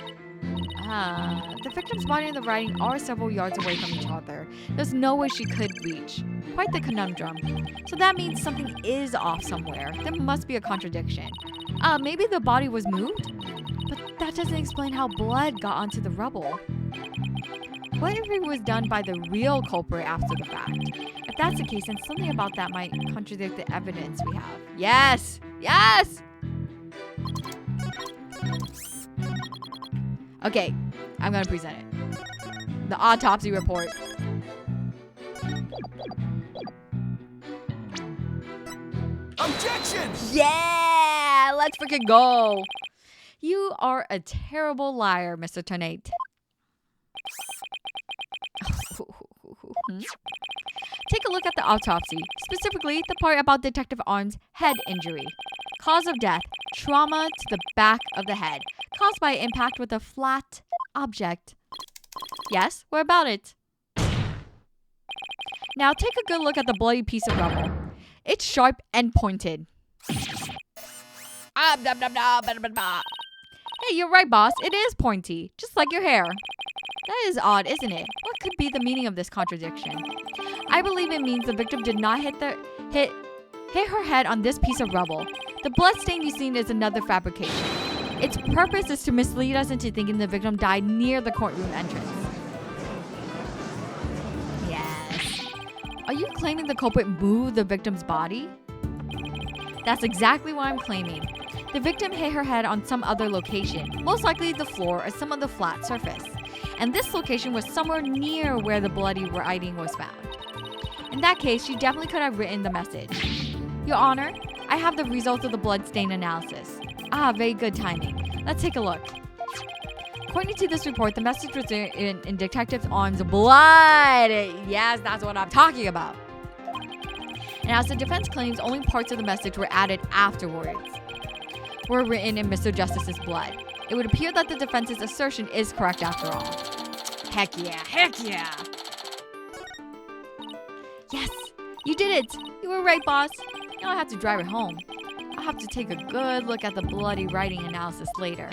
The victim's body and the writing are several yards away from each other. There's no way she could reach. Quite the conundrum. So that means something is off somewhere. There must be a contradiction. Maybe the body was moved? But that doesn't explain how blood got onto the rubble. What if it was done by the real culprit after the fact? If that's the case, then something about that might contradict the evidence we have. Yes! Yes! Okay, I'm gonna present it. The autopsy report. Objection! Yeah! Let's freaking go! You are a terrible liar, Mr. Tenate. Take a look at the autopsy, specifically the part about Detective Arn's head injury. Cause of death, trauma to the back of the head, caused by impact with a flat object. Yes, what about it? Now take a good look at the bloody piece of rubble. It's sharp and pointed. Hey, you're right, boss. It is pointy, just like your hair. That is odd, isn't it? What could be the meaning of this contradiction? I believe it means the victim did not hit her head on this piece of rubble. The blood stain you've seen is another fabrication. Its purpose is to mislead us into thinking the victim died near the courtroom entrance. Yes. Are you claiming the culprit moved the victim's body? That's exactly what I'm claiming. The victim hit her head on some other location, most likely the floor or some other flat surface. And this location was somewhere near where the bloody writing was found. In that case, she definitely could have written the message. Your Honor, I have the results of the blood stain analysis. Very good timing. Let's take a look. According to this report, the message was in Detective Arm's blood. Yes, that's what I'm talking about. And as the defense claims, only parts of the message were added afterwards were written in Mr. Justice's blood. It would appear that the defense's assertion is correct after all. Heck yeah, heck yeah. Yes, you did it. You were right, boss. Now I have to drive it home. I'll have to take a good look at the bloody writing analysis later.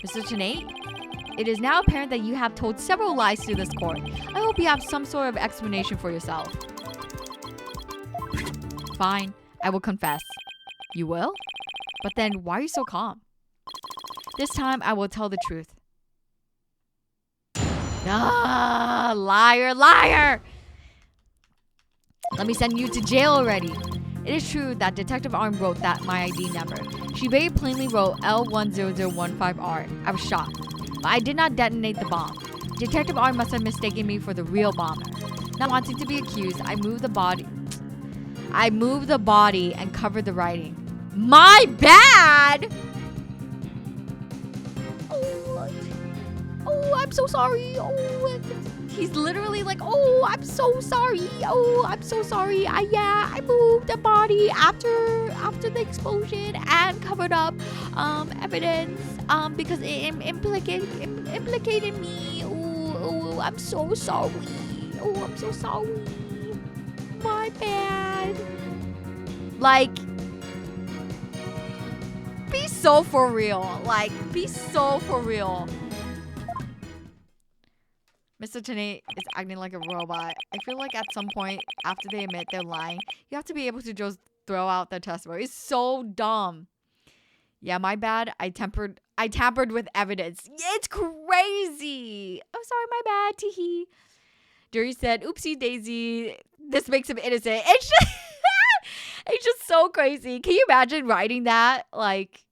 Mr. CHUNNI, it is now apparent that you have told several lies to this court. I hope you have some sort of explanation for yourself. Fine, I will confess. You will? But then why are you so calm? This time I will tell the truth. Ah, liar, liar! Let me send you to jail already. It is true that Detective Arm wrote my ID number. She very plainly wrote L10015R. I was shocked. But I did not detonate the bomb. Detective Arm must have mistaken me for the real bomber. Not wanting to be accused, I moved the body and covered the writing. My bad! Oh, I'm so sorry. Oh, he's literally like, oh, I'm so sorry. Oh, I'm so sorry. I moved the body after the explosion and covered up evidence because it implicated me. Oh, I'm so sorry. Oh, I'm so sorry. My bad. Like, be so for real. Like, be so for real. Mr. CHUNNI is acting like a robot. I feel like at some point, after they admit they're lying, you have to be able to just throw out their testimony. It's so dumb. Yeah, my bad. I tampered with evidence. It's crazy. I'm sorry, my bad. Teehee. Dury said, oopsie daisy. This makes him innocent. It's just so crazy. Can you imagine writing that, like,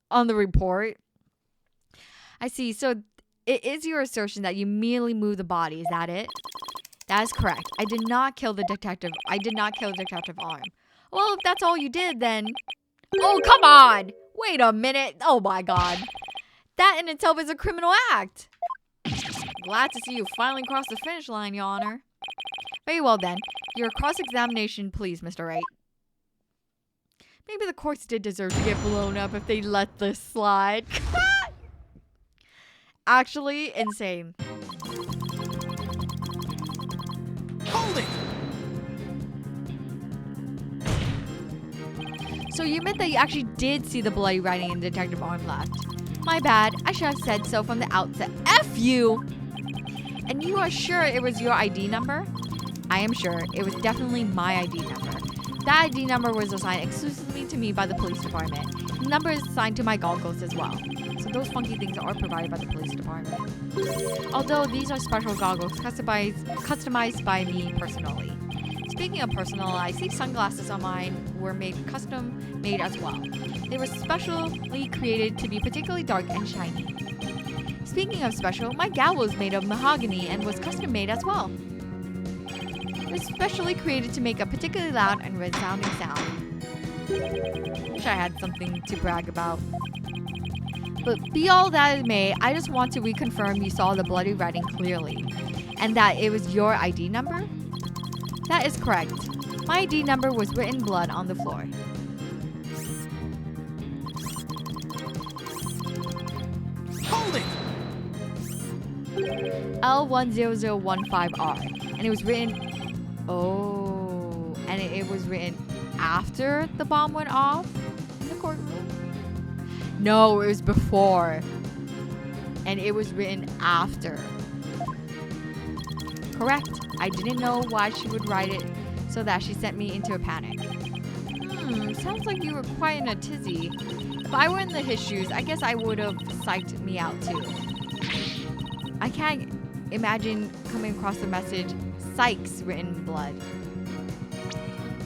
on the report? I see. So it is your assertion that you merely moved the body. Is that it? That is correct. I did not kill the detective. I did not kill Detective Arm. Well, if that's all you did, then... Oh, come on! Wait a minute. Oh, my God. That in itself is a criminal act. Glad to see you finally crossed the finish line, Your Honor. Very well, then. Your cross-examination, please, Mr. Wright. Maybe the courts did deserve to get blown up if they let this slide. Actually, insane. Hold it! So you admit that you actually did see the bloody writing in Detective Arm left. My bad. I should have said so from the outset. F you! And you are sure it was your ID number? I am sure. It was definitely my ID number. That ID number was assigned exclusively to me by the police department. The number is assigned to my goggles as well. So those funky things are provided by the police department. Although these are special goggles customized by me personally. Speaking of personal, I see sunglasses on mine were custom made as well. They were specially created to be particularly dark and shiny. Speaking of special, my gavel is made of mahogany and was custom made as well. It was specially created to make a particularly loud and resounding sound. Wish I had something to brag about. But be all that it may, I just want to reconfirm you saw the bloody writing clearly. And that it was your ID number? That is correct. My ID number was written in blood on the floor. Hold it! L10015R. And it was written... Oh. And it was written after the bomb went off in the courtroom? No, it was before. And it was written after. Correct. I didn't know why she would write it, so that she sent me into a panic. Sounds like you were quite in a tizzy. If I were in his shoes, I guess I would have psyched me out too. I can't imagine coming across the message, "Psychs" written in blood.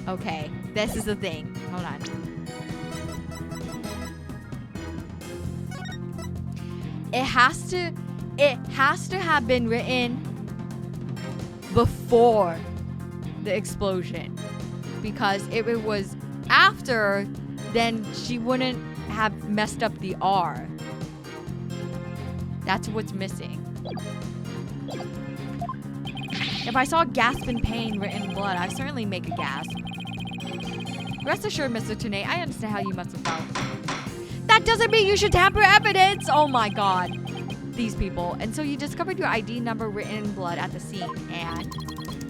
Okay, this is the thing. Hold on. It has to have been written before the explosion, because if it was after, then she wouldn't have messed up the R. That's what's missing. If I saw gasp in pain written in blood, I'd certainly make a gasp. Rest assured, Mr. CHUNNI, I understand how you must have felt. that doesn't mean you should tamper evidence. Oh my god. These people. And so you discovered your ID number written in blood at the scene. And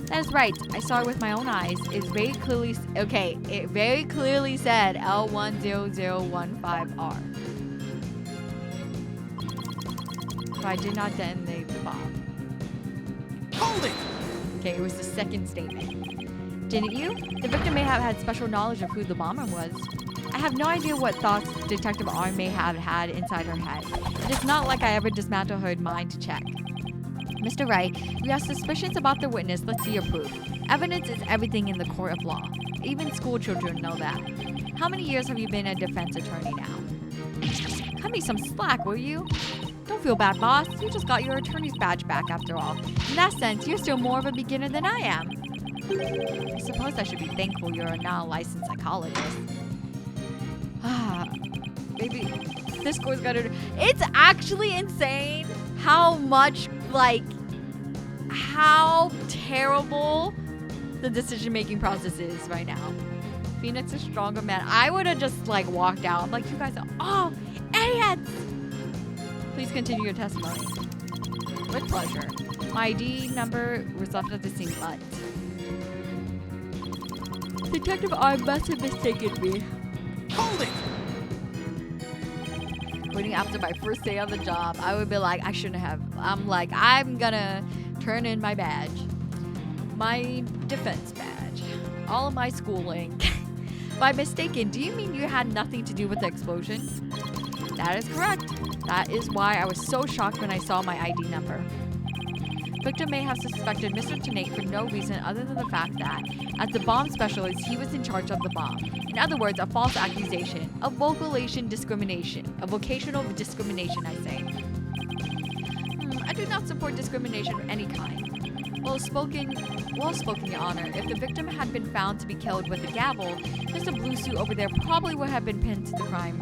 that is right. I saw it with my own eyes. It's very clearly, okay, it very clearly said L10015R. But I did not detonate the bomb. Hold it! Okay, it was the second statement. Didn't you? The victim may have had special knowledge of who the bomber was. I have no idea what thoughts Detective R may have had inside her head. It is not like I ever dismantled her mind to check. Mr. Wright, you have suspicions about the witness. Let's see your proof. Evidence is everything in the court of law. Even school children know that. How many years have you been a defense attorney now? Cut me some slack, will you? Don't feel bad, boss. You just got your attorney's badge back after all. In that sense, you're still more of a beginner than I am. I suppose I should be thankful you're now a licensed psychologist. Maybe this score's gotta... It's actually insane how much, like, how terrible the decision-making process is right now. Phoenix is stronger, man. I would have just, like, walked out. I'm like, you guys are all idiots! Please continue your testimony. With pleasure. My ID number was left at the scene, but... Detective R must have mistaken me. Hold it! Waiting after my first day on the job, I would be like, I shouldn't have. I'm like, I'm gonna turn in my badge. My defense badge. All of my schooling. By mistaken, do you mean you had nothing to do with the explosion? That is correct. That is why I was so shocked when I saw my ID number. Victim may have suspected Mr. Tennant for no reason other than the fact that, as the bomb specialist, he was in charge of the bomb. In other words, a false accusation, a vocational discrimination, I say. I do not support discrimination of any kind. Well spoken, Your Honor. If the victim had been found to be killed with a gavel, Mr. Blue Suit over there probably would have been pinned to the crime.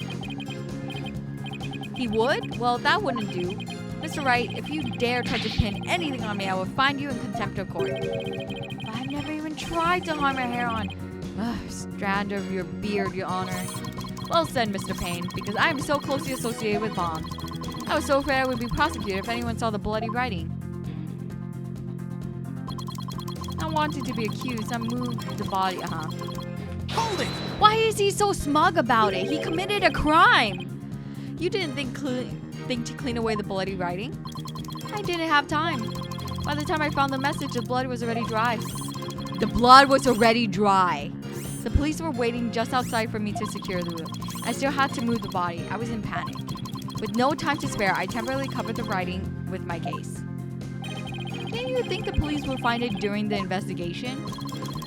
He would? Well, that wouldn't do. Mr. Wright, if you dare try to pin anything on me, I will find you in contempt of court. But I've never even tried to harm a hair on strand of your beard, Your Honor. Well said, Mr. Payne, because I am so closely associated with bombs. I was so afraid I would be prosecuted if anyone saw the bloody writing. I wanted to be accused. I moved the body. Hold it! Why is he so smug about it? He committed a crime. You didn't think to clean away the bloody writing? I didn't have time. By the time I found the message, the blood was already dry. The blood was already dry. The police were waiting just outside for me to secure the room. I still had to move the body. I was in panic. With no time to spare, I temporarily covered the writing with my case. Didn't you think the police would find it during the investigation?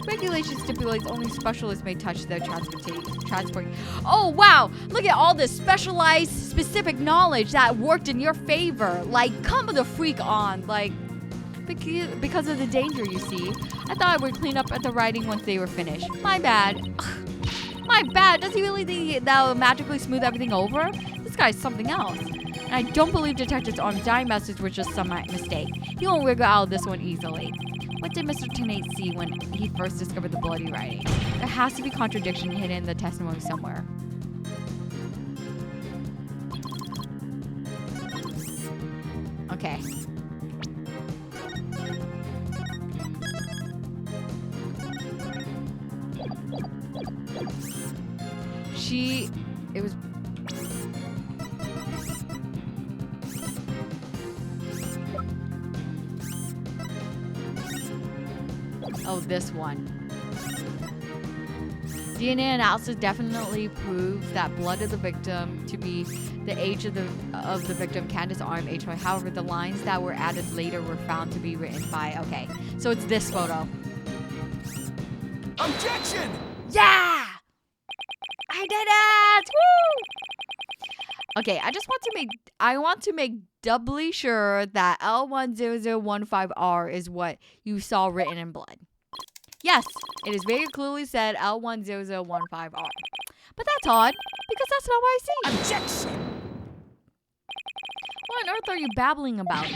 Regulation stipulates only specialists may touch their transporting. Oh, wow. Look at all this specialized, specific knowledge that worked in your favor. Like, come the freak on. Like, because of the danger, you see. I thought I would clean up at the writing once they were finished. My bad. My bad. Does he really think that will magically smooth everything over? This guy's something else. And I don't believe Detective Arm's dying message was just some mistake. He won't wiggle out of this one easily. What did Mr. Tennant see when he first discovered the bloody writing? There has to be contradiction hidden in the testimony somewhere. Okay. It was... Oh, this one. DNA analysis definitely proves that blood of the victim to be the age of the victim, Candace Arm, age 20. However, the lines that were added later were found to be written by... Okay, so it's this photo. Objection! Yeah! I did it! Woo! Okay, I want to make doubly sure that L10015R is what you saw written in blood. Yes, it is very clearly said L10015R. But that's odd, because that's not what I see. Objection! What on earth are you babbling about?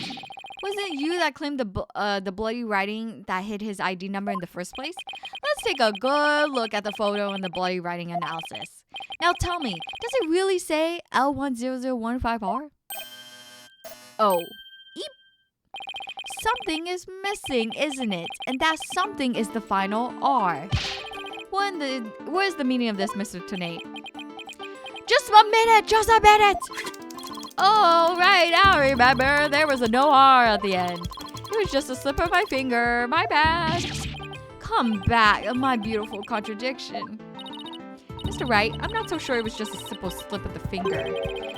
Wasn't it you that claimed the bloody writing that hid his ID number in the first place? Let's take a good look at the photo and the bloody writing analysis. Now tell me, does it really say L10015R? Oh, eep. Something is missing, isn't it? And that something is the final R. What is the meaning of this, Mr. Tonate? Just a minute, just a minute! Oh, right, I remember. There was a no R at the end. It was just a slip of my finger. My bad. Come back, my beautiful contradiction. Mr. Wright, I'm not so sure it was just a simple slip of the finger.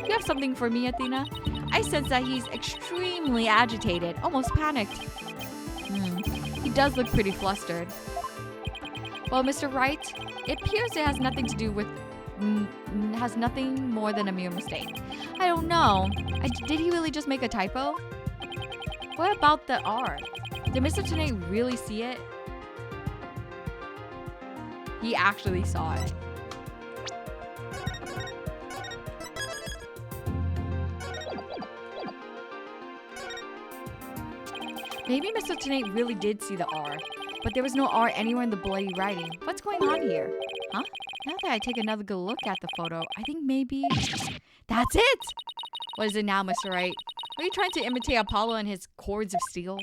You have something for me, Athena? I sense that he's extremely agitated, almost panicked. He does look pretty flustered. Well, Mr. Wright, it appears it has nothing to do with... has nothing more than a mere mistake. I don't know. Did he really just make a typo? What about the R? Did Mr. Tonate really see it? He actually saw it. Maybe Mr. Tonate really did see the R, but there was no R anywhere in the bloody writing. What's going on here? Huh? Now that I take another good look at the photo, I think maybe... That's it! What is it now, Mr. Wright? Are you trying to imitate Apollo and his cords of steel?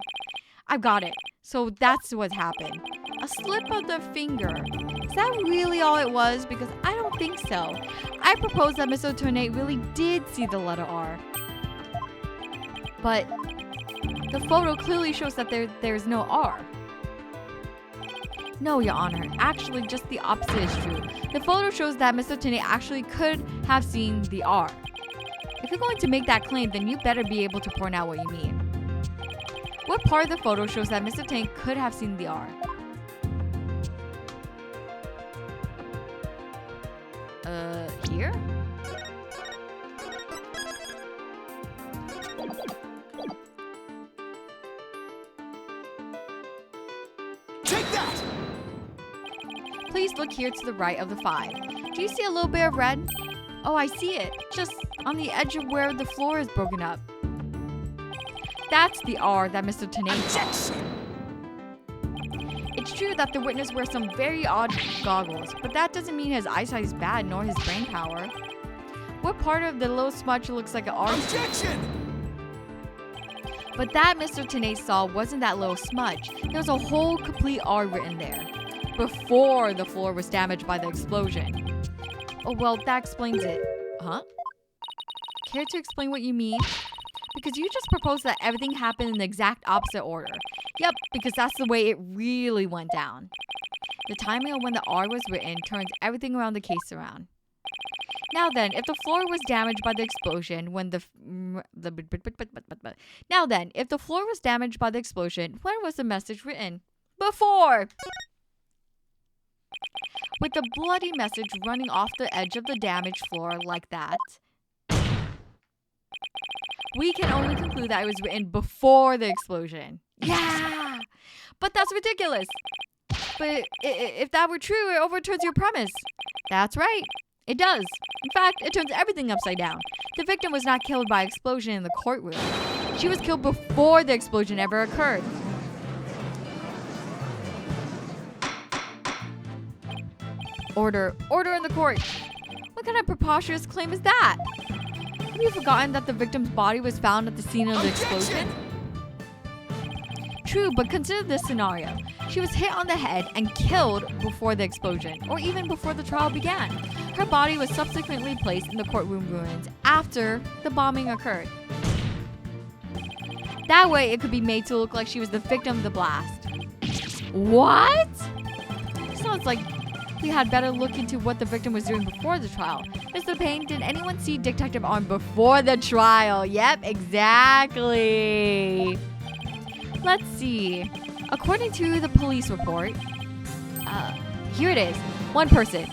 I've got it. So that's what happened. A slip of the finger. Is that really all it was? Because I don't think so. I propose that Mr. Tonate really did see the letter R. But the photo clearly shows that there's no R. No, Your Honor. Actually, just the opposite is true. The photo shows that Mr. Tonate actually could have seen the R. If you're going to make that claim, then you better be able to point out what you mean. What part of the photo shows that Mr. Tonate could have seen the R? Here? Take that! Please look here to the right of the 5. Do you see a little bit of red? Oh, I see it. Just on the edge of where the floor is broken up. That's the R that Mr. Tonate saw. It's true that the witness wears some very odd goggles, but that doesn't mean his eyesight is bad nor his brain power. What part of the little smudge looks like an R? Objection! But that Mr. Tonate saw wasn't that little smudge. There was a whole complete R written there, before the floor was damaged by the explosion. Oh, well, that explains it. Huh? Care to explain what you mean? Because you just proposed that everything happened in the exact opposite order. Yep, because that's the way it really went down. The timing of when the R was written turns everything around the case around. Now then, if the floor was damaged by the explosion when when was the message written? Before! With the bloody message running off the edge of the damaged floor like that, we can only conclude that it was written before the explosion. Yeah! But that's ridiculous. But if that were true, it overturns your premise. That's right. It does. In fact, it turns everything upside down. The victim was not killed by explosion in the courtroom. She was killed before the explosion ever occurred. Order. Order in the court. What kind of preposterous claim is that? Have you forgotten that the victim's body was found at the scene of the explosion? True, but consider this scenario. She was hit on the head and killed before the explosion, or even before the trial began. Her body was subsequently placed in the courtroom ruins after the bombing occurred. That way, it could be made to look like she was the victim of the blast. What? Sounds like we had better look into what the victim was doing before the trial. Mr. Payne, did anyone see Detective Arm before the trial? Yep, exactly. Let's see. According to the police report, here it is. One person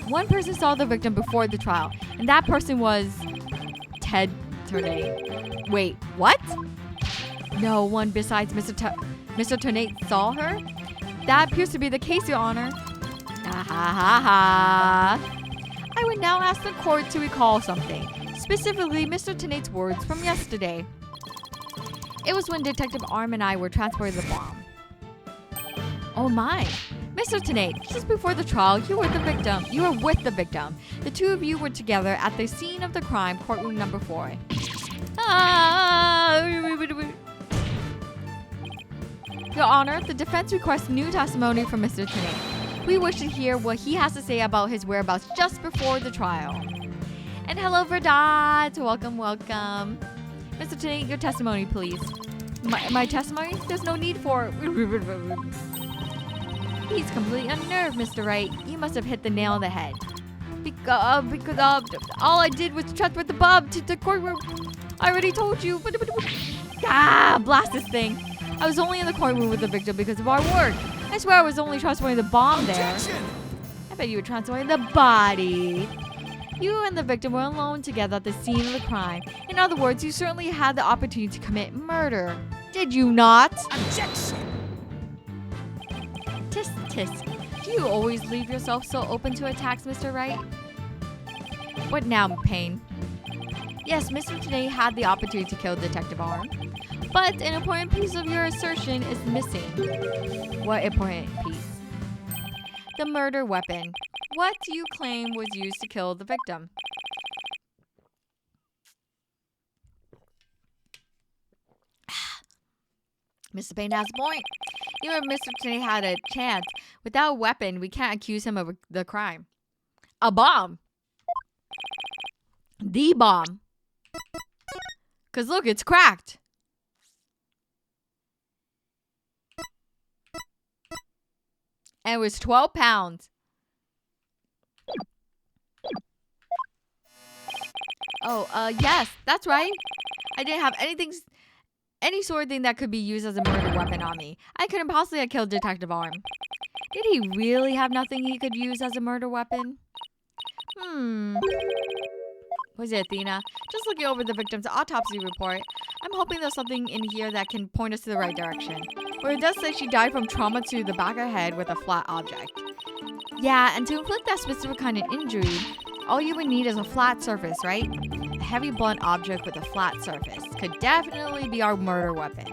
saw the victim before the trial, and that person was Ted Tonate. Wait, what? No one besides Mr. Tonate saw her? That appears to be the case, Your Honor. I would now ask the court to recall something, specifically Mr. Tonate's words from yesterday. It was when Detective Arm and I were transporting the bomb. Oh my! Mr. Tenate, just before the trial, you were with the victim. The two of you were together at the scene of the crime, courtroom number 4. Your Honor, the defense requests new testimony from Mr. Tenate. We wish to hear what he has to say about his whereabouts just before the trial. And hello, Verdad. Welcome. Mr. Tenate, your testimony, please. My testimony? There's no need for... He's completely unnerved, Mr. Wright. You must have hit the nail on the head. Because all I did was transport the bomb to the courtroom. I already told you. Blast this thing. I was only in the courtroom with the victim because of our work. I swear I was only transporting the bomb there. I bet you were transporting the body. You and the victim were alone together at the scene of the crime. In other words, you certainly had the opportunity to commit murder. Did you not? Objection! Tisk. Do you always leave yourself so open to attacks, Mr. Wright? What now, Payne? Yes, Mr. Tenate had the opportunity to kill Detective Arm. But an important piece of your assertion is missing. What important piece? The murder weapon. What do you claim was used to kill the victim? Mr. Payne has a point. Even if Mr. Tenate had a chance, without a weapon, we can't accuse him of the crime. A bomb. The bomb. Because look, it's cracked. And it was 12 pounds. Yes, that's right. I didn't have any sort of thing that could be used as a murder weapon on me. I couldn't possibly have killed Detective Arm. Did he really have nothing he could use as a murder weapon? Was it Athena? Just looking over the victim's autopsy report, I'm hoping there's something in here that can point us to the right direction. Where it does say she died from trauma to the back of her head with a flat object. Yeah, and to inflict that specific kind of injury, all you would need is a flat surface, right? A heavy blunt object with a flat surface could definitely be our murder weapon.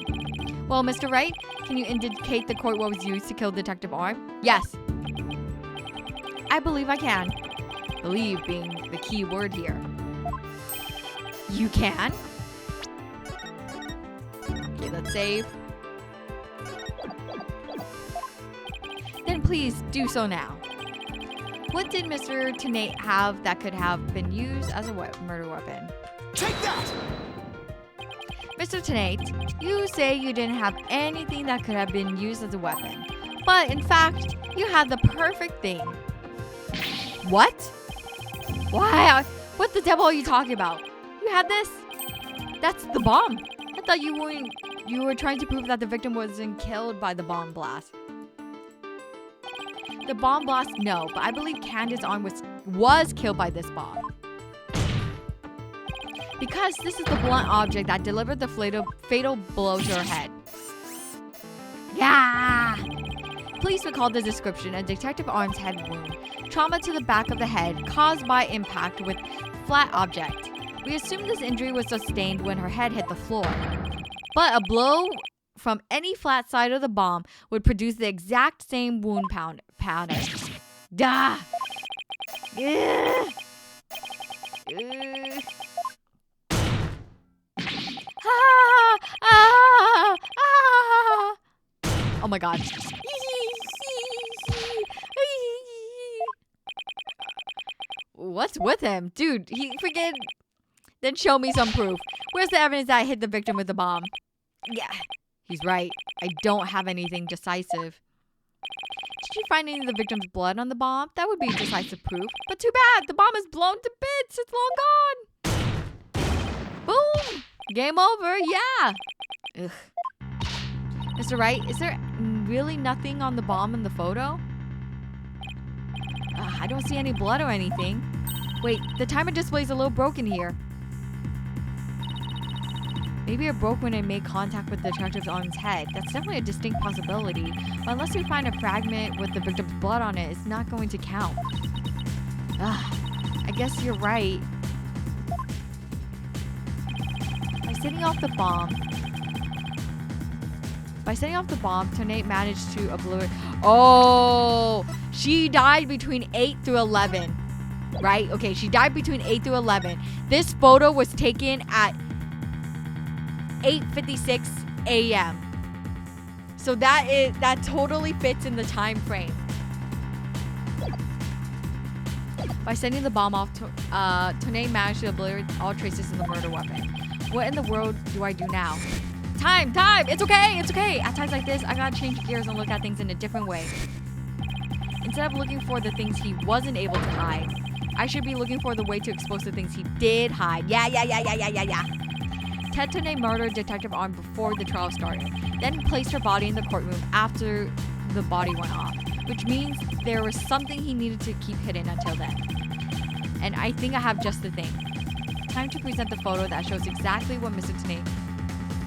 Well, Mr. Wright, can you indicate the court what was used to kill Detective Arm? Yes. I believe I can. Believe being the key word here. You can? Okay, let's save. Then please do so now. What did Mr. Tenate have that could have been used as a murder weapon? Take that! Mr. Tenate, you say you didn't have anything that could have been used as a weapon. But in fact, you had the perfect thing. What? Why? What the devil are you talking about? You had this? That's the bomb. I thought you were trying to prove that the victim wasn't killed by the bomb blast. The bomb blast, no, but I believe Candace Arm was killed by this bomb. Because this is the blunt object that delivered the fatal blow to her head. Yeah! Police recalled the description of Detective Arm's head wound. Trauma to the back of the head caused by impact with flat object. We assume this injury was sustained when her head hit the floor. But a blow from any flat side of the bomb would produce the exact same wound pattern. Duh! Oh my god. What's with him? Dude, he freaking... Then show me some proof. Where's the evidence that I hit the victim with the bomb? Yeah, he's right. I don't have anything decisive. Did you find any of the victim's blood on the bomb? That would be decisive proof. But too bad. The bomb is blown to bits. It's long gone. Boom. Game over. Yeah. Ugh. Mr. Wright, is there really nothing on the bomb in the photo? I don't see any blood or anything. Wait, the timer display is a little broken here. Maybe it broke when it made contact with the detective's arm's head. That's definitely a distinct possibility. But unless we find a fragment with the victim's blood on it, it's not going to count. I guess you're right. By setting off the bomb, By setting off the bomb, Tonei managed to obliterate. Oh, she died between 8 through 11. Right? Okay, she died between 8 through 11. This photo was taken at 8:56 a.m. So that totally fits in the time frame. By sending the bomb off, Tonei managed to obliterate all traces of the murder weapon. What in the world do I do now? Time! It's okay! At times like this, I gotta change gears and look at things in a different way. Instead of looking for the things he wasn't able to hide, I should be looking for the way to expose the things he did hide. Yeah. Ted Tonei murdered Detective Arm before the trial started, then placed her body in the courtroom after the body went off, which means there was something he needed to keep hidden until then. And I think I have just the thing. Time to present the photo that shows exactly what Mr. Tonei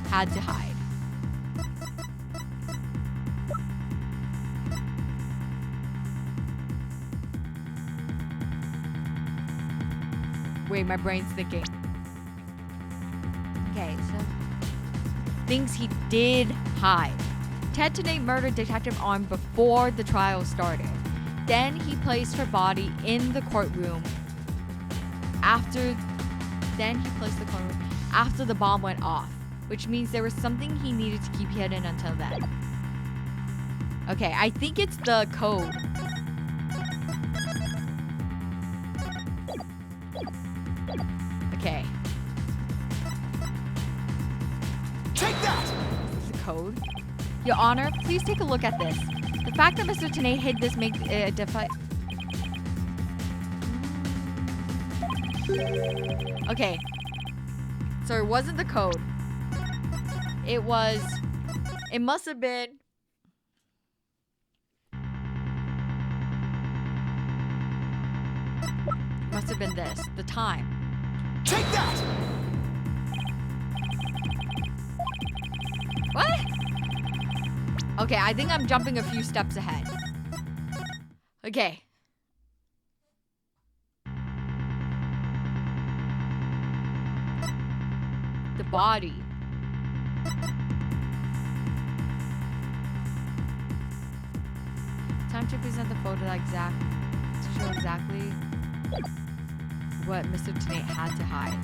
had to hide. Wait, my brain's thinking. Okay, so things he did hide. Ted Tonei murdered Detective Arm before the trial started. Then he placed her body in the courtroom after the bomb went off, which means there was something he needed to keep hidden until then. Okay, I think it's the code. Okay. Take that! Is this the code? Your Honor, please take a look at this. The fact that Mr. Tonei hid this makes it Okay. So it wasn't the code. It must have been this. The time. Take that! What? Okay, I think I'm jumping a few steps ahead. Okay. The body. Time to present the photo to show exactly what Mr. Tonei had to hide.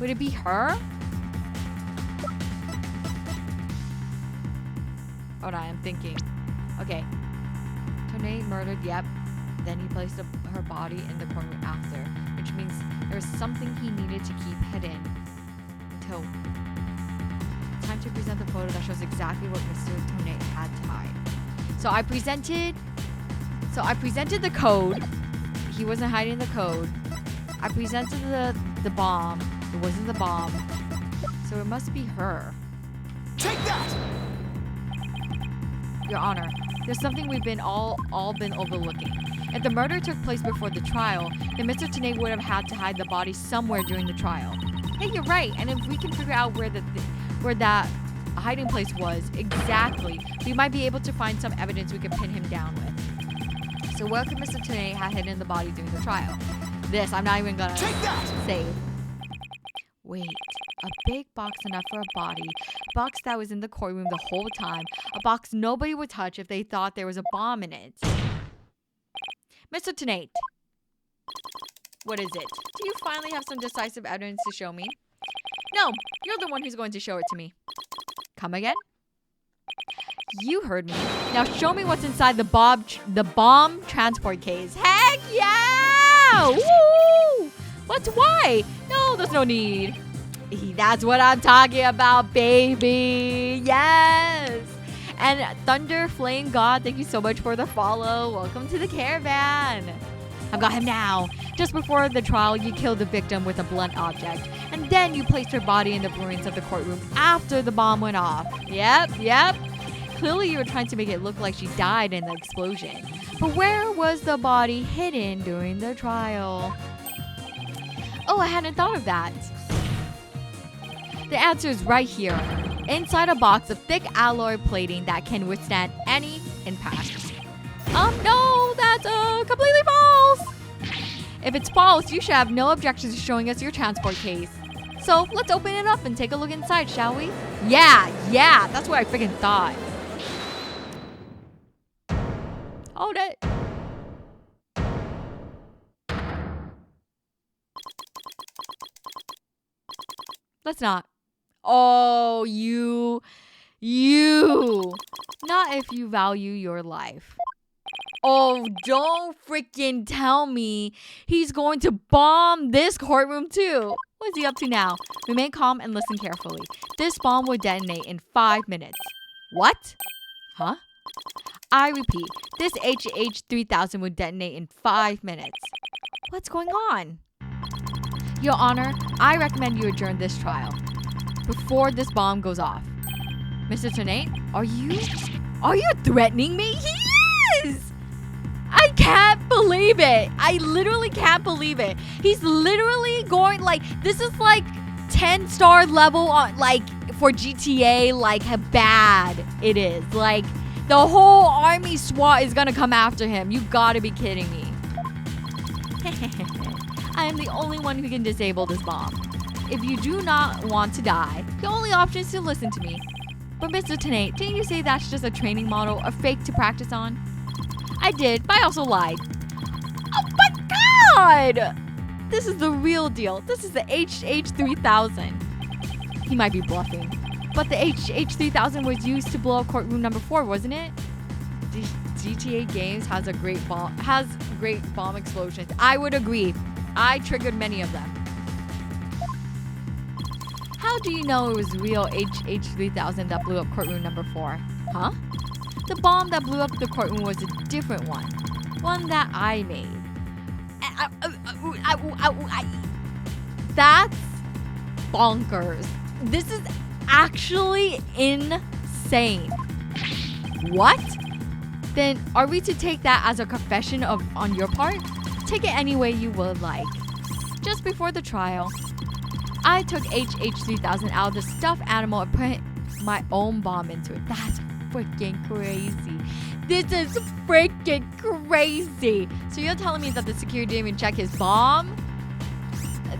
Would it be her? Hold on, I'm thinking. Okay. Tonei murdered, yep. Then he placed her body in the courtroom after, which means there was something he needed to keep hidden until time to present the photo that shows exactly what Mr. Tonei had to hide. So I presented the code. He wasn't hiding the code. I presented the bomb. It wasn't the bomb. So it must be her. Take that! Your Honor, there's something we've been all been overlooking. If the murder took place before the trial, then Mr. Tonei would have had to hide the body somewhere during the trial. Hey, you're right. And if we can figure out where that hiding place was exactly, we might be able to find some evidence we can pin him down with. So where could Mr. Tonei have hidden the body during the trial? This, I'm not even gonna say. Wait, a big box enough for a body. A box that was in the courtroom the whole time. A box nobody would touch if they thought there was a bomb in it. Mr. Tonei, what is it? Do you finally have some decisive evidence to show me? No, you're the one who's going to show it to me. Come again? You heard me. Now show me what's inside the bomb transport case. Heck yeah! Woo! But why? No, there's no need. That's what I'm talking about, baby. Yes. And Thunder Flame God, thank you so much for the follow. Welcome to the caravan. I've got him now. Just before the trial, you killed the victim with a blunt object. And then you placed her body in the ruins of the courtroom after the bomb went off. Yep. Clearly you were trying to make it look like she died in the explosion. But where was the body hidden during the trial? Oh, I hadn't thought of that. The answer is right here. Inside a box of thick alloy plating that can withstand any impact. No, that's completely false. If it's false, you should have no objections to showing us your transport case. So let's open it up and take a look inside, shall we? Yeah, that's what I freaking thought. Hold it. Let's not. Oh, you. Not if you value your life. Oh, don't freaking tell me he's going to bomb this courtroom too. What's he up to now? Remain calm and listen carefully. This bomb will detonate in 5 minutes. What? Huh? I repeat, this HH-3000 will detonate in 5 minutes. What's going on? Your Honor, I recommend you adjourn this trial before this bomb goes off. Mr. Tennate, are you threatening me? He is! I can't believe it. I literally can't believe it. He's literally going this is 10-star level on for GTA, how bad it is. The whole army SWAT is gonna come after him. You gotta be kidding me. I am the only one who can disable this bomb. If you do not want to die, the only option is to listen to me. But Mr. Tennate, didn't you say that's just a training model, a fake to practice on? I did, but I also lied. Oh my god! This is the real deal. This is the HH-3000. He might be bluffing. But the HH-3000 was used to blow up courtroom number 4, wasn't it? GTA games has great bomb explosions. I would agree. I triggered many of them. How do you know it was real HH-3000 that blew up courtroom number 4? Huh? The bomb that blew up the courtroom was a different one. One that I made. That's bonkers. This is actually insane. What? Then are we to take that as a confession on your part? Take it any way you would like. Just before the trial, I took HH-3000 out of the stuffed animal and put my own bomb into it. That's freaking crazy. This is freaking crazy. So you're telling me that the security didn't even check his bomb?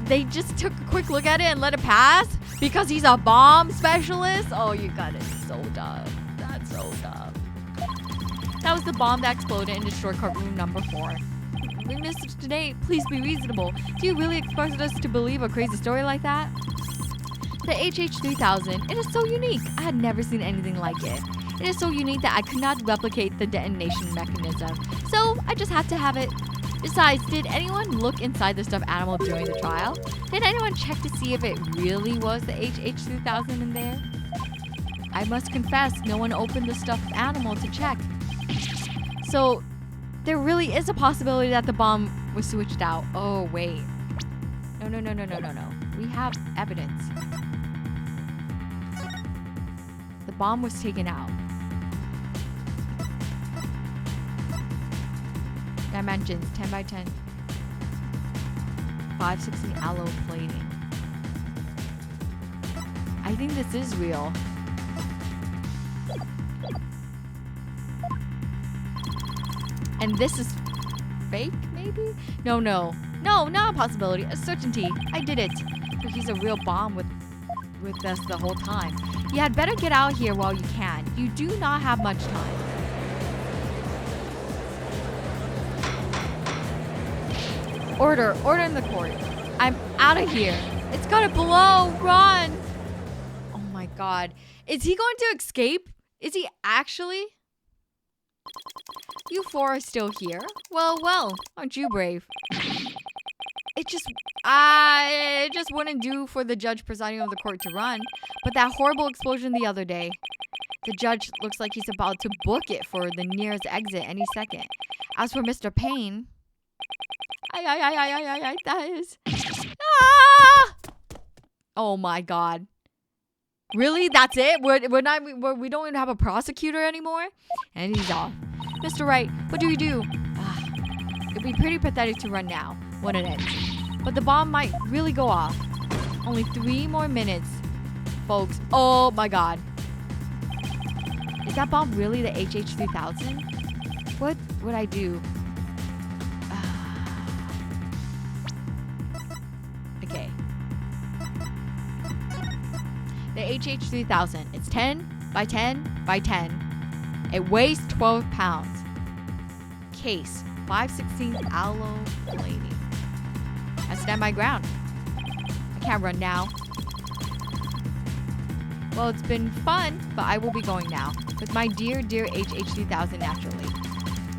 They just took a quick look at it and let it pass? Because he's a bomb specialist? Oh, you got it. So dumb. That's so dumb. That was the bomb that exploded and destroyed courtroom number 4. Mr. Tennate, please be reasonable. Do you really expect us to believe a crazy story like that? The HH-3000, it is so unique. I had never seen anything like it. It is so unique that I could not replicate the detonation mechanism. So I just had to have it. Besides, did anyone look inside the stuffed animal during the trial? Did anyone check to see if it really was the HH-3000 in there? I must confess, no one opened the stuffed animal to check. So there really is a possibility that the bomb was switched out. Oh, wait. No. We have evidence. The bomb was taken out. Dimensions, 10 by 10. 516 alloy plating. I think this is real. And this is fake, maybe? No, not a possibility. A certainty. I did it. So he's a real bomb with us the whole time. You had better get out here while you can. You do not have much time. Order in the court. I'm out of here. It's gonna blow. Run. Oh my god. Is he going to escape? Is he actually? You 4 are still here? Well, aren't you brave? It just wouldn't do for the judge presiding over the court to run. But that horrible explosion the other day. The judge looks like he's about to book it for the nearest exit any second. As for Mr. Payne... that is... Ah! Oh my god. Really? That's it? We don't even have a prosecutor anymore? And he's off. Mr. Wright, what do we do? It'd be pretty pathetic to run now, wouldn't it? But the bomb might really go off. Only 3 more minutes, folks. Oh my god. Is that bomb really the HH-3000? What would I do? Okay. The HH3000. It's 10 by 10 by 10. It weighs 12 pounds. Case 5/16 aluminum. I stand my ground. I can't run now. Well, it's been fun, but I will be going now. With my dear, dear HH3000 naturally.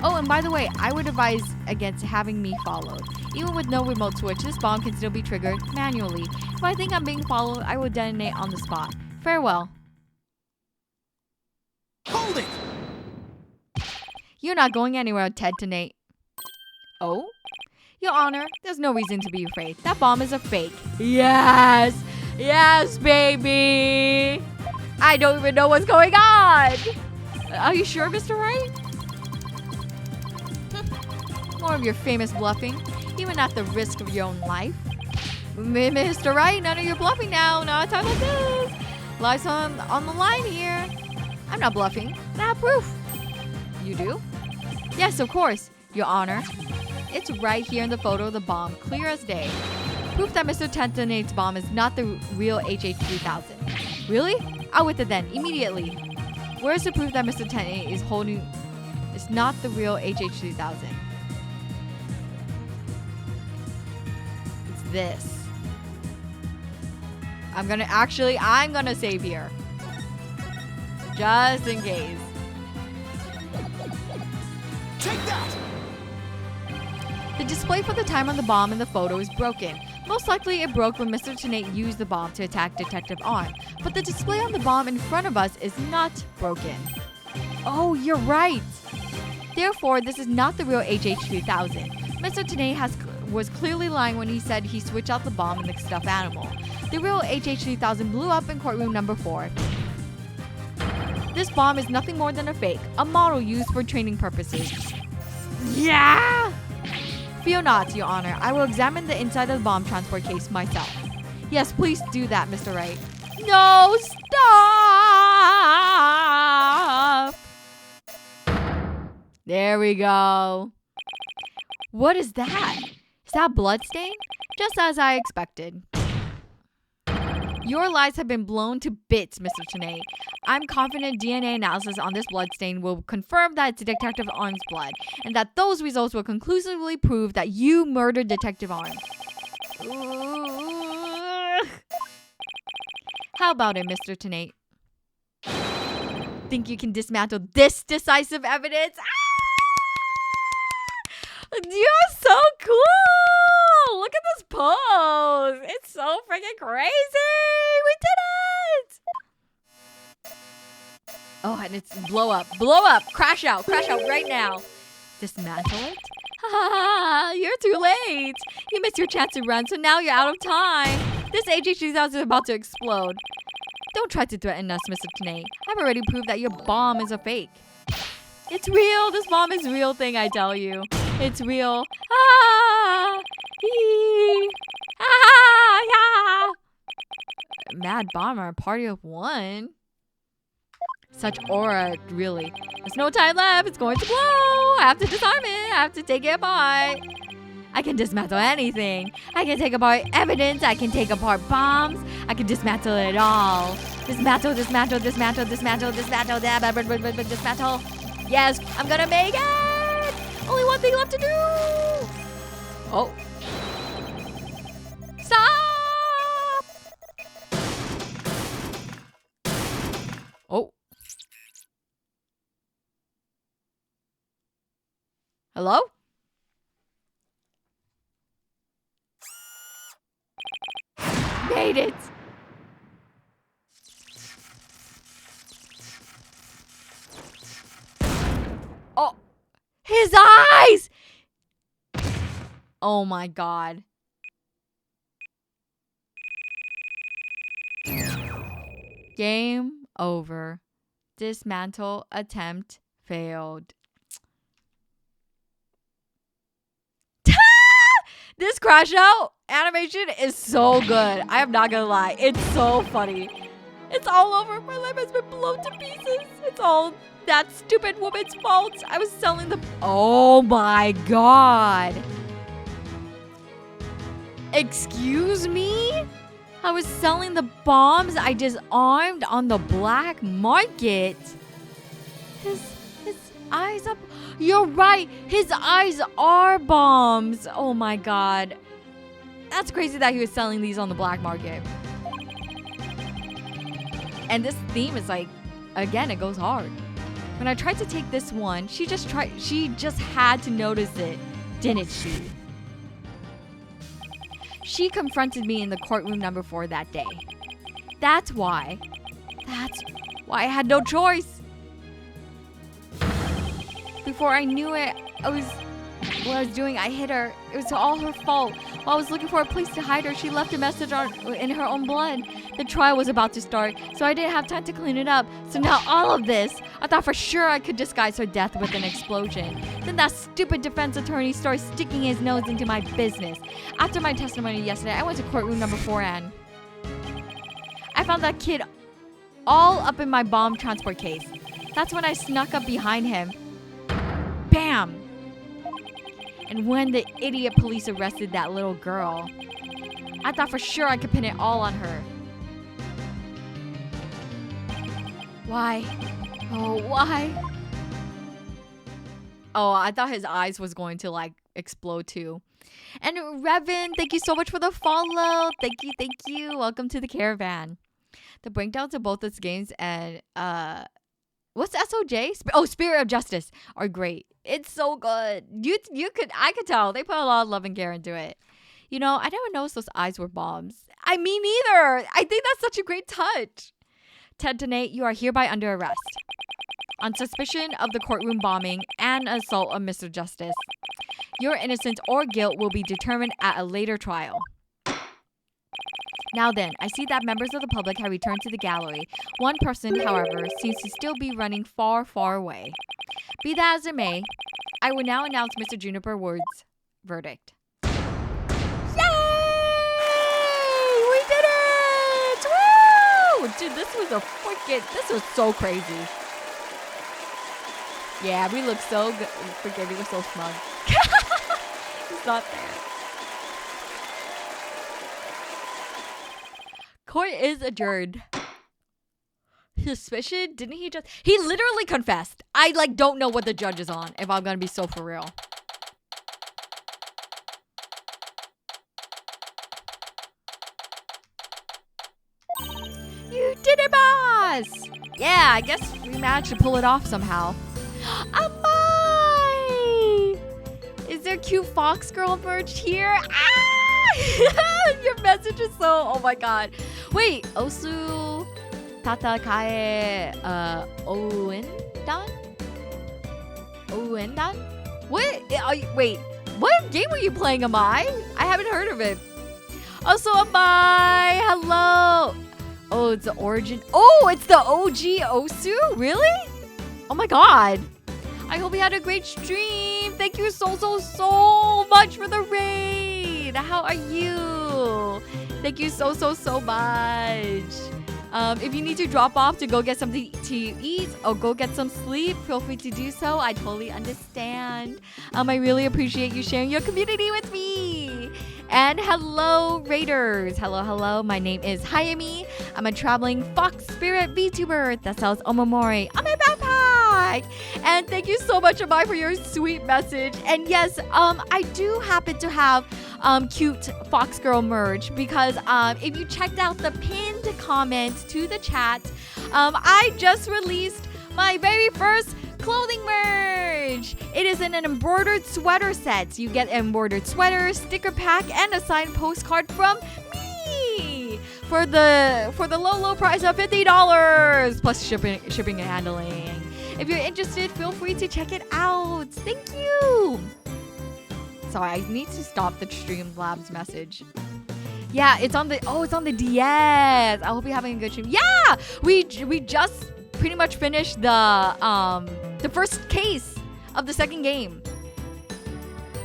Oh, and by the way, I would advise against having me followed. Even with no remote switch, this bomb can still be triggered manually. If I think I'm being followed, I will detonate on the spot. Farewell. Hold it! You're not going anywhere, detonate. Oh? Your Honor, there's no reason to be afraid. That bomb is a fake. Yes! Yes, baby! I don't even know what's going on! Are you sure, Mr. Wright? More of your famous bluffing, even at the risk of your own life. Mr. Wright, none of your bluffing now. Not a time like this. Life's on the line here. I'm not bluffing. I have proof. You do? Yes, of course, Your Honor. It's right here in the photo of the bomb, clear as day. Proof that Mr. Detonate's bomb is not the real HH3000. Really? Out with it then, immediately. Where's the proof that Mr. Detonate is holding is not the real HH3000? It's this. I'm gonna save here. Just in case. Take that! The display for the time on the bomb in the photo is broken. Most likely it broke when Mr. Tenate used the bomb to attack Detective Arm. But the display on the bomb in front of us is not broken. Oh, you're right. Therefore, this is not the real HH3000. Mr. Tenate was clearly lying when he said he switched out the bomb in the stuffed animal. The real HH3000 blew up in courtroom number 4. This bomb is nothing more than a fake, a model used for training purposes. Yeah! Fear not, Your Honor. I will examine the inside of the bomb transport case myself. Yes, please do that, Mr. Wright. No, stop! There we go. What is that? Is that blood stain? Just as I expected. Your lies have been blown to bits, Mr. Tenate. I'm confident DNA analysis on this bloodstain will confirm that it's Detective Arm's blood, and that those results will conclusively prove that you murdered Detective Arm. How about it, Mr. Tenate? Think you can dismantle this decisive evidence? You're so cool! Look at this pose! It's so freaking crazy! We did it! Oh, and it's blow up, crash out right now. Dismantle it? Ha! You're too late. You missed your chance to run, so now you're out of time. This HH3000 is about to explode. Don't try to threaten us, Mr. Tenate. I've already proved that your bomb is a fake. It's real. This bomb is real thing, I tell you. It's real. Ah! Hee! Ah! Yeah! Mad bomber, party of one. Such aura, really. There's no time left. It's going to blow. I have to disarm it. I have to take it apart. I can dismantle anything. I can take apart evidence. I can take apart bombs. I can dismantle it all. Dismantle. Yes, I'm gonna make it. Only one thing left to do. Oh. Stop. Oh. Hello? Made it! Oh! His eyes! Oh my god. Game over. Dismantle attempt failed. This crash out animation is so good. I am not gonna lie. It's so funny. It's all over. My life has been blown to pieces. It's all that stupid woman's fault. I was selling the... Oh my god. Excuse me? I was selling the bombs I disarmed on the black market. His eyes up. You're right. His eyes are bombs. Oh my god. That's crazy that he was selling these on the black market. And this theme is like, again, it goes hard. When I tried to take this one, she just had to notice it, didn't she? She confronted me in the courtroom number 4 that day. That's why I had no choice. Before I knew it, what I was doing, I hit her. It was all her fault. While I was looking for a place to hide her, she left a message in her own blood. The trial was about to start, so I didn't have time to clean it up. So now all of this, I thought for sure I could disguise her death with an explosion. Then that stupid defense attorney started sticking his nose into my business. After my testimony yesterday, I went to courtroom number 4 and I found that kid all up in my bomb transport case. That's when I snuck up behind him. Bam! And when the idiot police arrested that little girl, I thought for sure I could pin it all on her. Why? Oh, why? Oh, I thought his eyes was going to like explode too. And Revan, thank you so much for the follow. Thank you. Welcome to the caravan. The breakdowns of both those games and what's SOJ? Spirit of Justice are great. It's so good. I could tell they put a lot of love and care into it. You know, I never noticed those eyes were bombs. I mean, neither. I think that's such a great touch. Ted and Nate, you are hereby under arrest on suspicion of the courtroom bombing and assault of Mr. Justice. Your innocence or guilt will be determined at a later trial. Now then, I see that members of the public have returned to the gallery. One person, however, seems to still be running far, far away. Be that as it may, I will now announce Mr. Juniper Ward's verdict. Yay! We did it! Woo! Dude, this was so crazy. Yeah, we look so good. Forget me, we're so smug. He's not there. Court is adjourned. Suspicion? Didn't he just... He literally confessed. I don't know what the judge is on, if I'm gonna be so for real. You did it, boss! Yeah, I guess we managed to pull it off somehow. Amai! Is there cute Fox Girl merch here? Ah! Your message is so... Oh my god. Wait, Osu Tatakae Oendan? Oendan? What? Wait, what game were you playing, Amai? I haven't heard of it. Also, Amai! Hello! Oh, it's the origin. Oh, it's the OG Osu? Really? Oh my god. I hope you had a great stream. Thank you so much for the raid. How are you? Thank you so much. If you need to drop off to go get something to eat or go get some sleep, feel free to do so. I totally understand. I really appreciate you sharing your community with me. And hello, Raiders. Hello. My name is Hayami. I'm a traveling fox spirit VTuber that sells omamori on my backpack. And thank you so much, Amai, for your sweet message. And yes, I do happen to have cute Fox Girl merch because if you checked out the pinned comment to the chat, I just released my very first clothing merch. It is an embroidered sweater set. You get an embroidered sweater, sticker pack, and a signed postcard from me for the low price of $50 plus shipping and handling. If you're interested, feel free to check it out. Thank you. Sorry, I need to stop the Streamlabs message. Yeah, it's on the DS. I hope you're having a good stream. Yeah, we just pretty much finished the first case of the second game.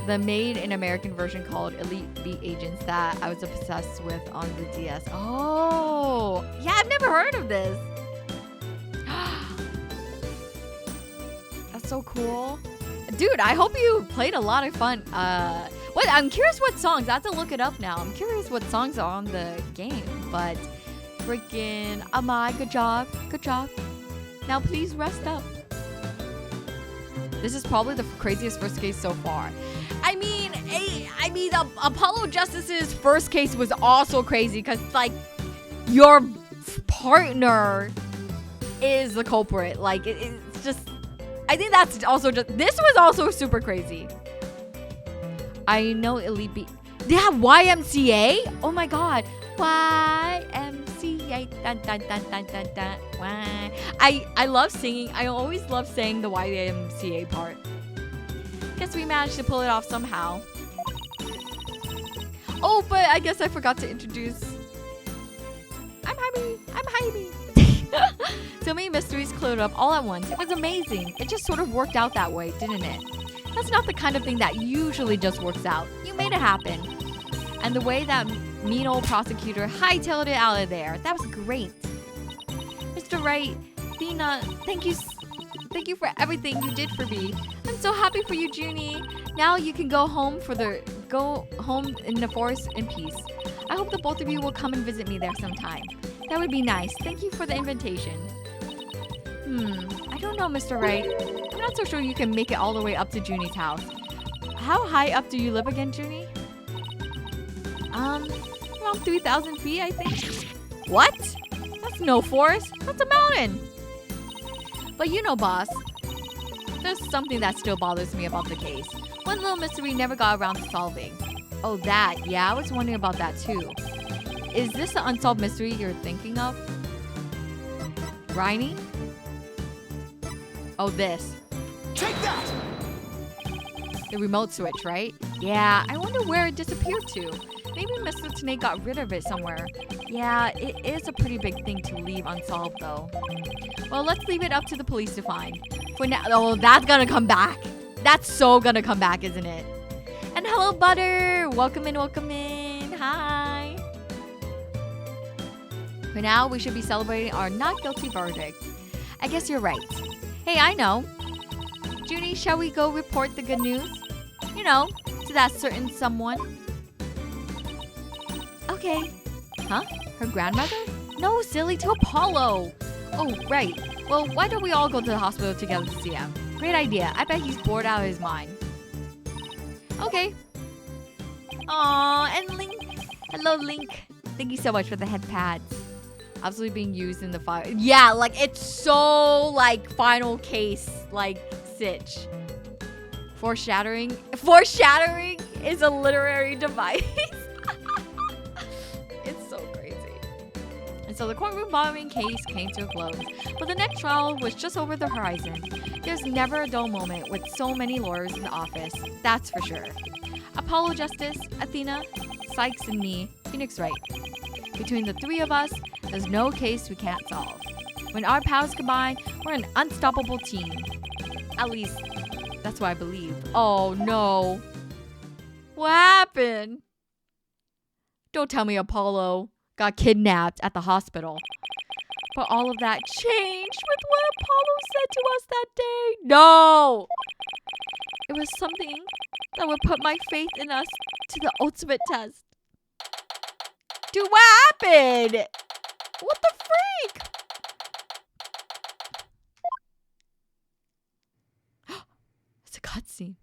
The made in American version called Elite Beat Agents that I was obsessed with on the DS. Oh, yeah, I've never heard of this. That's so cool. Dude, I hope you played a lot of fun. I'm curious what songs. I have to look it up now. I'm curious what songs are on the game. But freaking Amai, good job. Good job. Now please rest up. This is probably the craziest first case so far. I mean, Apollo Justice's first case was also crazy because, like, your partner is the culprit. Like, it's just, I think that's also just, this was also super crazy. I know Elite Beat. They have YMCA? Oh my god. YMCA. Dun, dun, dun, dun, dun, dun. Y. I love singing. I always love saying the YMCA part. Guess we managed to pull it off somehow. Oh, but I guess I forgot to introduce. I'm Hayami. So many mysteries cleared up all at once. It was amazing. It just sort of worked out that way, didn't it? That's not the kind of thing that usually just works out. You made it happen. And the way that mean old prosecutor hightailed it out of there, that was great. Mr. Wright, Dina, thank you for everything you did for me. I'm so happy for you, Junie. Now you can go home in the forest in peace. I hope the both of you will come and visit me there sometime. That would be nice. Thank you for the invitation. I don't know, Mr. Wright. I'm not so sure you can make it all the way up to Junie's house. How high up do you live again, Junie? Around 3,000 feet, I think. What? That's no forest. That's a mountain. But you know, boss, there's something that still bothers me about the case. One little mystery never got around to solving. Oh, that. Yeah, I was wondering about that too. Is this the unsolved mystery you're thinking of? Riney? Oh, this. Take that! The remote switch, right? Yeah, I wonder where it disappeared to. Maybe Mr. Tanae got rid of it somewhere. Yeah, it is a pretty big thing to leave unsolved, though. Well, let's leave it up to the police to find. For now, oh, that's gonna come back. That's so gonna come back, isn't it? And hello, Butter. Welcome in. Hi. For now, we should be celebrating our not guilty verdict. I guess you're right. Hey, I know. Junie, shall we go report the good news? You know, to that certain someone. Okay. Huh? Her grandmother? No, silly, to Apollo. Oh, right. Well, why don't we all go to the hospital together to see him? Great idea. I bet he's bored out of his mind. Okay. Aww, and Link. Hello, Link. Thank you so much for the head pads. Absolutely being used in the file. Yeah, like, it's so, like, final case, like, Sitch. Foreshadowing is a literary device. It's so crazy. And so the courtroom bombing case came to a close. But the next trial was just over the horizon. There's never a dull moment with so many lawyers in the office. That's for sure. Apollo Justice, Athena, Sykes, and me, Phoenix Wright. Between the three of us, there's no case we can't solve. When our powers combine, we're an unstoppable team. At least, that's what I believe. Oh no. What happened? Don't tell me Apollo got kidnapped at the hospital. But all of that changed with what Apollo said to us that day. No! It was something that would put my faith in us to the ultimate test. Dude, what happened? What the freak? It's a cutscene.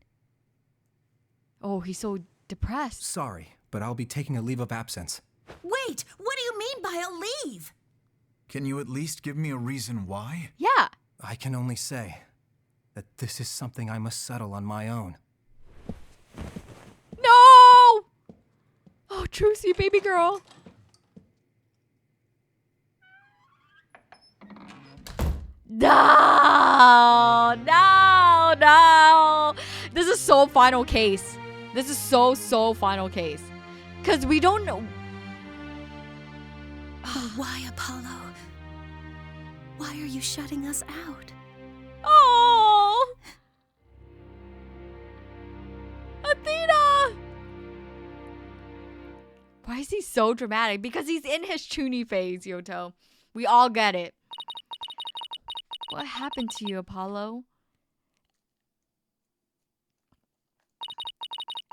Oh, he's so depressed. Sorry, but I'll be taking a leave of absence. Wait, what do you mean by a leave? Can you at least give me a reason why? Yeah. I can only say that this is something I must settle on my own. No! Oh, Trucy, baby girl. No! This is so final case. This is so final case. Because we don't know. Oh, why, Apollo? Why are you shutting us out? Oh! Athena! Why is he so dramatic? Because he's in his CHUNNI phase, Yoto. We all get it. What happened to you, Apollo?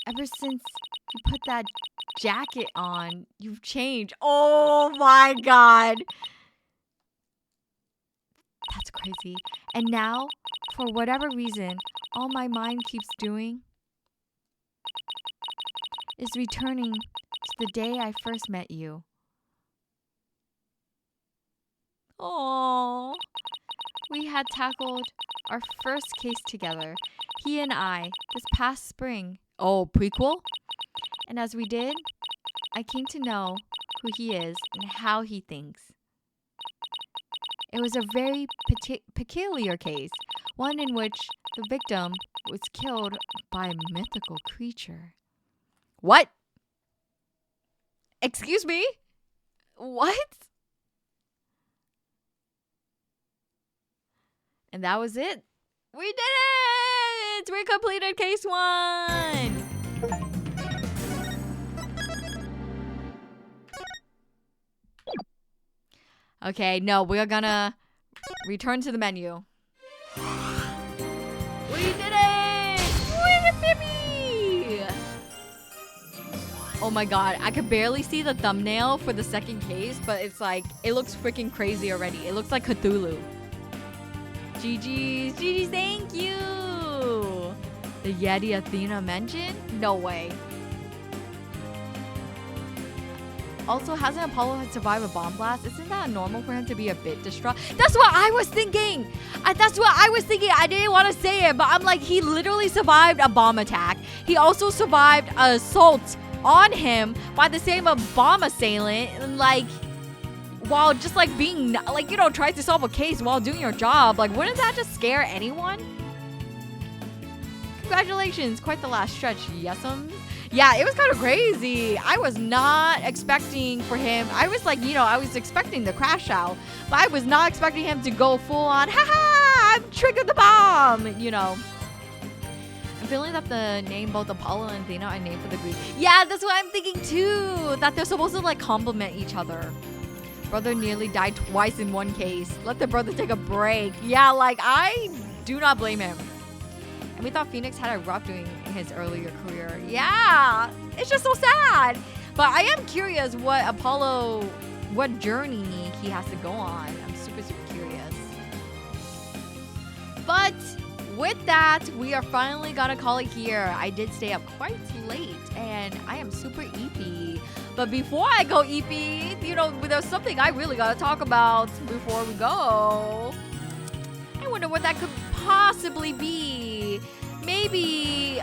Ever since you put that jacket on, you've changed. Oh my god. That's crazy. And now, for whatever reason, all my mind keeps doing is returning to the day I first met you. Oh, we had tackled our first case together, he and I, this past spring. Oh, prequel? And as we did, I came to know who he is and how he thinks. It was a very peculiar case, one in which the victim was killed by a mythical creature. What? Excuse me? What? And that was it. We did it! We completed case 1! Okay, no, we're gonna return to the menu. We did it! We did it! Oh my god, I could barely see the thumbnail for the second case, but it's like, it looks freaking crazy already. It looks like Cthulhu. GG's, GG's, thank you! The Yeti Athena mentioned? No way. Also, hasn't Apollo survived a bomb blast? Isn't that normal for him to be a bit distraught? That's what I was thinking! That's what I was thinking. I didn't want to say it, but I'm like, he literally survived a bomb attack. He also survived an assault on him by the same bomb assailant. And like, while just like being, like, you know, tries to solve a case while doing your job. Like, wouldn't that just scare anyone? Congratulations, quite the last stretch, yes'm. Yeah, it was kind of crazy. I was not expecting for him. I was like, you know, I was expecting the crash out, but I was not expecting him to go full on, haha, I've triggered the bomb, you know. I'm feeling that the name both Apollo and Athena are named for the Greek. Yeah, that's what I'm thinking too. That they're supposed to like complement each other. Brother nearly died twice in one case. Let the brother take a break. Yeah, like I do not blame him. And we thought Phoenix had a rough doing in his earlier career. Yeah, it's just so sad. But I am curious what journey he has to go on. I'm super, super curious. But with that, we are finally gonna call it here. I did stay up quite late and I am super eepy. But before I go eepy, you know, there's something I really gotta talk about before we go. I wonder what that could possibly be. Maybe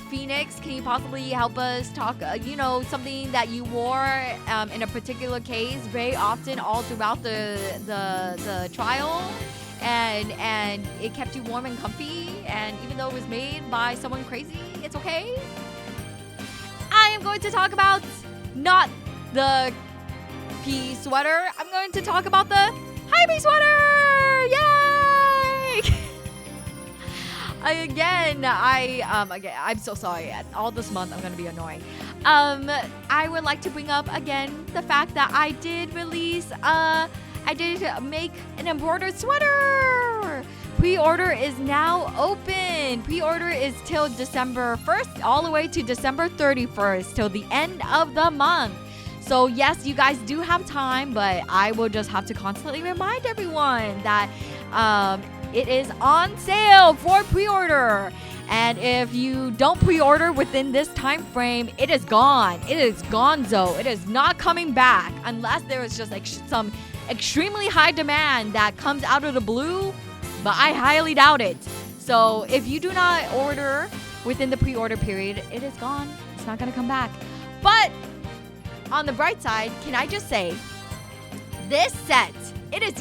Phoenix, can you possibly help us talk, you know, something that you wore in a particular case very often all throughout the trial, and it kept you warm and comfy, and even though it was made by someone crazy, it's okay? I am going to talk about not the pea sweater. I'm going to talk about the Hayami sweater! Yay! I'm so sorry. All this month I'm gonna be annoying. I would like to bring up again the fact that I did make an embroidered sweater. Pre-order is now open. Pre-order is till December 1st, all the way to December 31st, till the end of the month. So yes, you guys do have time, but I will just have to constantly remind everyone that it is on sale for pre-order. And if you don't pre-order within this time frame, it is gone. It is gonzo. It is not coming back unless there is just like some extremely high demand that comes out of the blue, but I highly doubt it. So if you do not order within the pre-order period, it is gone. It's not gonna come back. But on the bright side, can I just say, this set, it is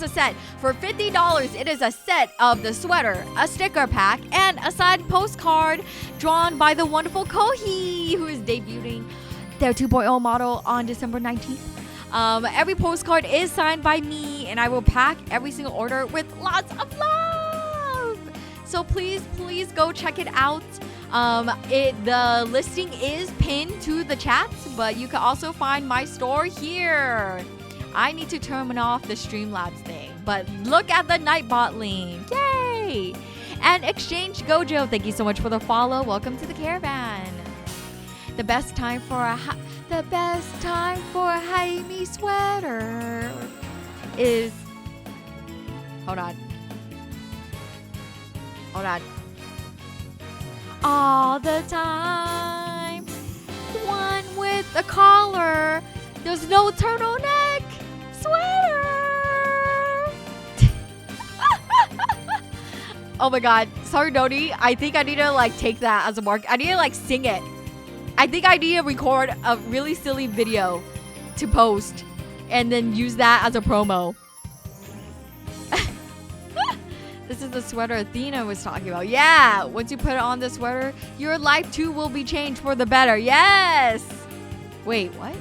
a set. For $50, it is a set of the sweater, a sticker pack, and a signed postcard drawn by the wonderful Kohi, who is debuting their 2.0 model on December 19th. Every postcard is signed by me, and I will pack every single order with lots of love. So please go check it out. The listing is pinned to the chat, but you can also find my store here. I need to turn off the Streamlabs thing, but look at the Nightbot link. Yay! And Exchange Gojo, thank you so much for the follow. Welcome to the caravan. The best time for a Hayami sweater is. Hold on. All the time. One with a collar. There's no turtleneck sweater. Oh my god. Sorry, Noni. I think I need to like take that as a mark. I need to like sing it. I think I need to record a really silly video to post and then use that as a promo. This is the sweater Athena was talking about. Yeah, once you put on the sweater, your life too will be changed for the better. Yes! Wait, what?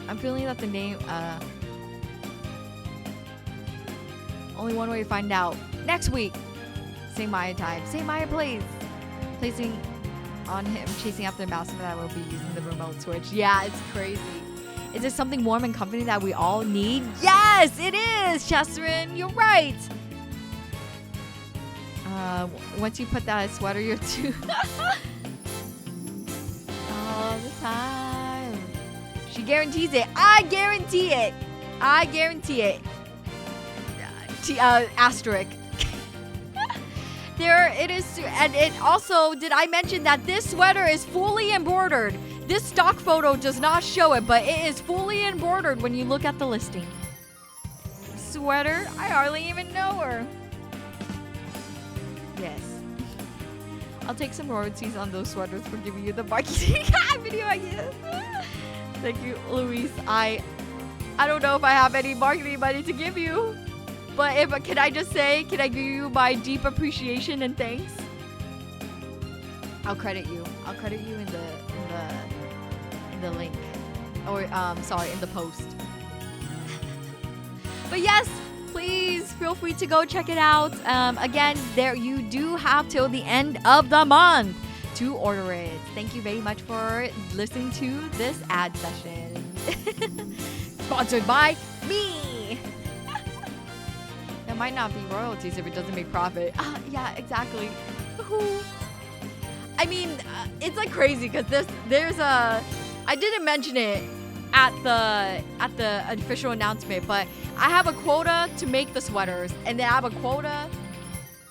I'm feeling that the name, only one way to find out. Next week. Same Maya time. Same Maya please. Placing on him, chasing after the mouse that will be using the remote switch. Yeah, it's crazy. Is it something warm and comforting that we all need? Yes, it is, Chesrin. You're right. Once you put that sweater, you're too... all the time. She guarantees it. I guarantee it. I guarantee it. Asterisk. There it is. And it also, did I mention that this sweater is fully embroidered? This stock photo does not show it, but it is fully embroidered when you look at the listing. Sweater? I hardly even know her. Yes. I'll take some royalties on those sweaters for giving you the marketing video ideas. Thank you, Luis. I don't know if I have any marketing money to give you, but can I just say, can I give you my deep appreciation and thanks? I'll credit you. I'll credit you in the link, or sorry, in the post. But yes, please feel free to go check it out. Again, there you do have till the end of the month to order it. Thank you very much for listening to this ad session. Sponsored by me. There might not be royalties if it doesn't make profit. Yeah, exactly. I mean, it's like crazy because there's a. I didn't mention it at the official announcement, but I have a quota to make the sweaters, and then I have a quota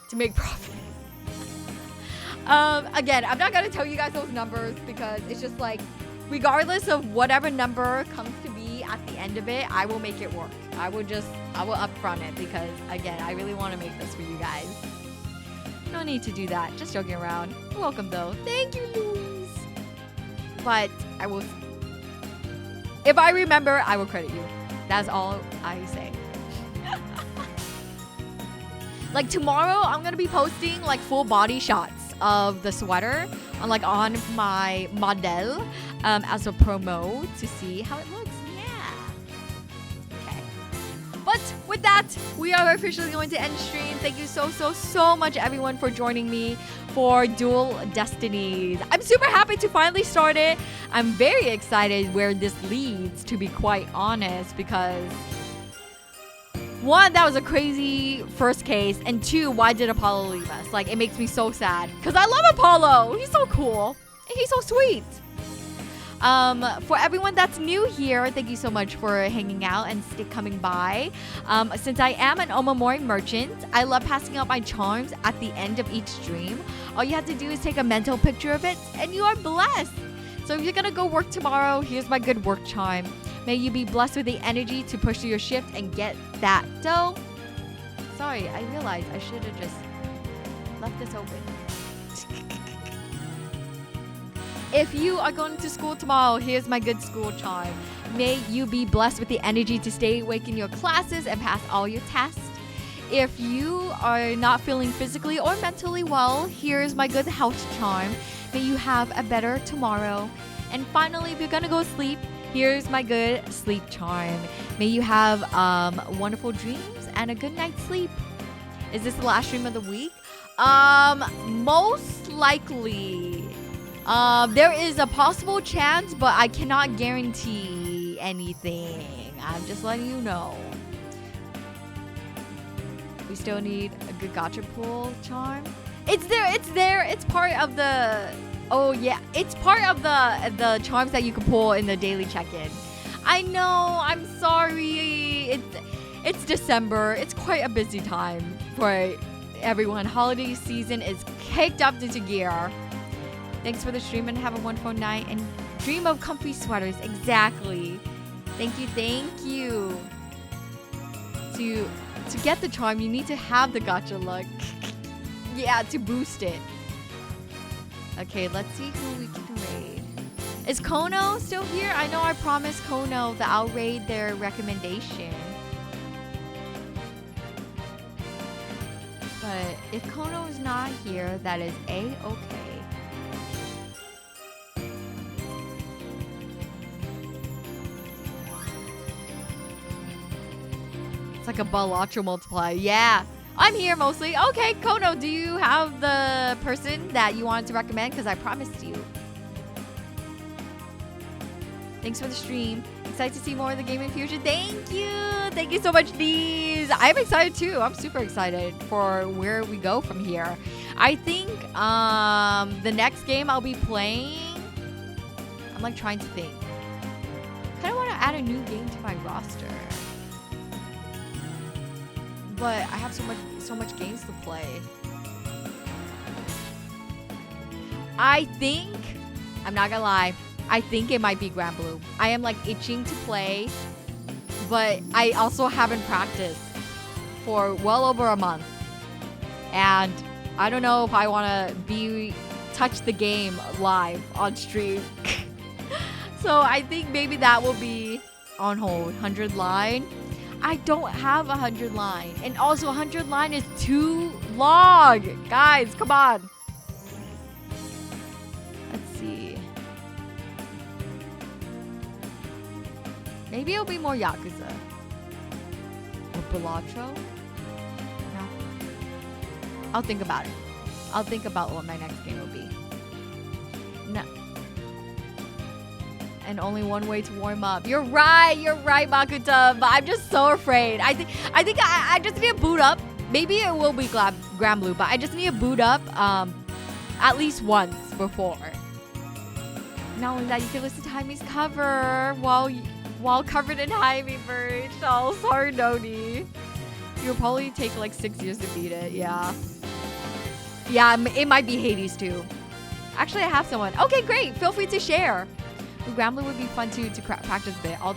to make profit. Again, I'm not gonna tell you guys those numbers because it's just like, regardless of whatever number comes to be at the end of it, I will make it work. I will upfront it because again, I really want to make this for you guys. No need to do that. Just joking around. You're welcome though. Thank you, Louise. But I will, if I remember, I will credit you. That's all I say. Like tomorrow, I'm gonna be posting like full body shots of the sweater on my model as a promo to see how it looks. Yeah. Okay. But with that, we are officially going to end stream. Thank you so much, everyone, for joining me for Dual Destinies. I'm super happy to finally start it. I'm very excited where this leads, to be quite honest, because one, that was a crazy first case, and two, why did Apollo leave us? Like, it makes me so sad because I love Apollo. He's so cool and he's so sweet. For everyone that's new here, thank you so much for hanging out and coming by. Since I am an omamori merchant, I love passing out my charms at the end of each stream. All you have to do is take a mental picture of it and you are blessed. So if you're gonna go work tomorrow, here's my good work charm. May you be blessed with the energy to push through your shift and get that dough. Sorry, I realized I should have just left this open. If you are going to school tomorrow, here's my good school charm. May you be blessed with the energy to stay awake in your classes and pass all your tests. If you are not feeling physically or mentally well, here's my good health charm. May you have a better tomorrow. And finally, if you're gonna go sleep, here's my good sleep charm. May you have wonderful dreams and a good night's sleep. Is this the last stream of the week? Most likely. There is a possible chance, but I cannot guarantee anything. I'm just letting you know. We still need a good gacha pool charm. It's there. It's part of the... Oh, yeah. It's part of the charms that you can pull in the daily check-in. I know. I'm sorry. It's December. It's quite a busy time for everyone. Holiday season is kicked up into gear. Thanks for the stream and have a wonderful night. And dream of comfy sweaters. Exactly. Thank you. To get the charm, you need to have the gacha luck. Yeah, to boost it. Okay, let's see who we can raid. Is Kono still here? I know I promised Kono that I'll raid their recommendation. But if Kono is not here, that is A-okay. It's like a bilateral multiplier. Yeah. I'm here mostly. Okay, Kono, do you have the person that you wanted to recommend? Because I promised you. Thanks for the stream. Excited to see more of the gaming fusion. Thank you. Thank you so much, Deez. I'm excited too. I'm super excited for where we go from here. I think the next game I'll be playing... I'm like trying to think. Kind of want to add a new game to my roster. But I have so much games to play. I think, I'm not gonna lie, I think it might be Grand Blue. I am like itching to play, but I also haven't practiced for well over a month. And I don't know if I wanna touch the game live on stream. So I think maybe that will be on hold. 100 line. I don't have 100 line. And also 100 line is too long. Guys, come on. Let's see. Maybe it'll be more Yakuza. Or Balatro? No. I'll think about it. I'll think about what my next game will be. No. And only one way to warm up. You're right, Makuta. But I'm just so afraid. I think I just need to boot up. Maybe it will be Grand Blue, but I just need to boot up at least once before. Not only that, you can listen to Jaime's cover while covered in Jaime merch. Oh, sorry, Noni. You'll probably take like 6 years to beat it. Yeah. Yeah, it might be Hades too. Actually, I have someone. Okay, great. Feel free to share. Grand Blue would be fun too to practice a bit. All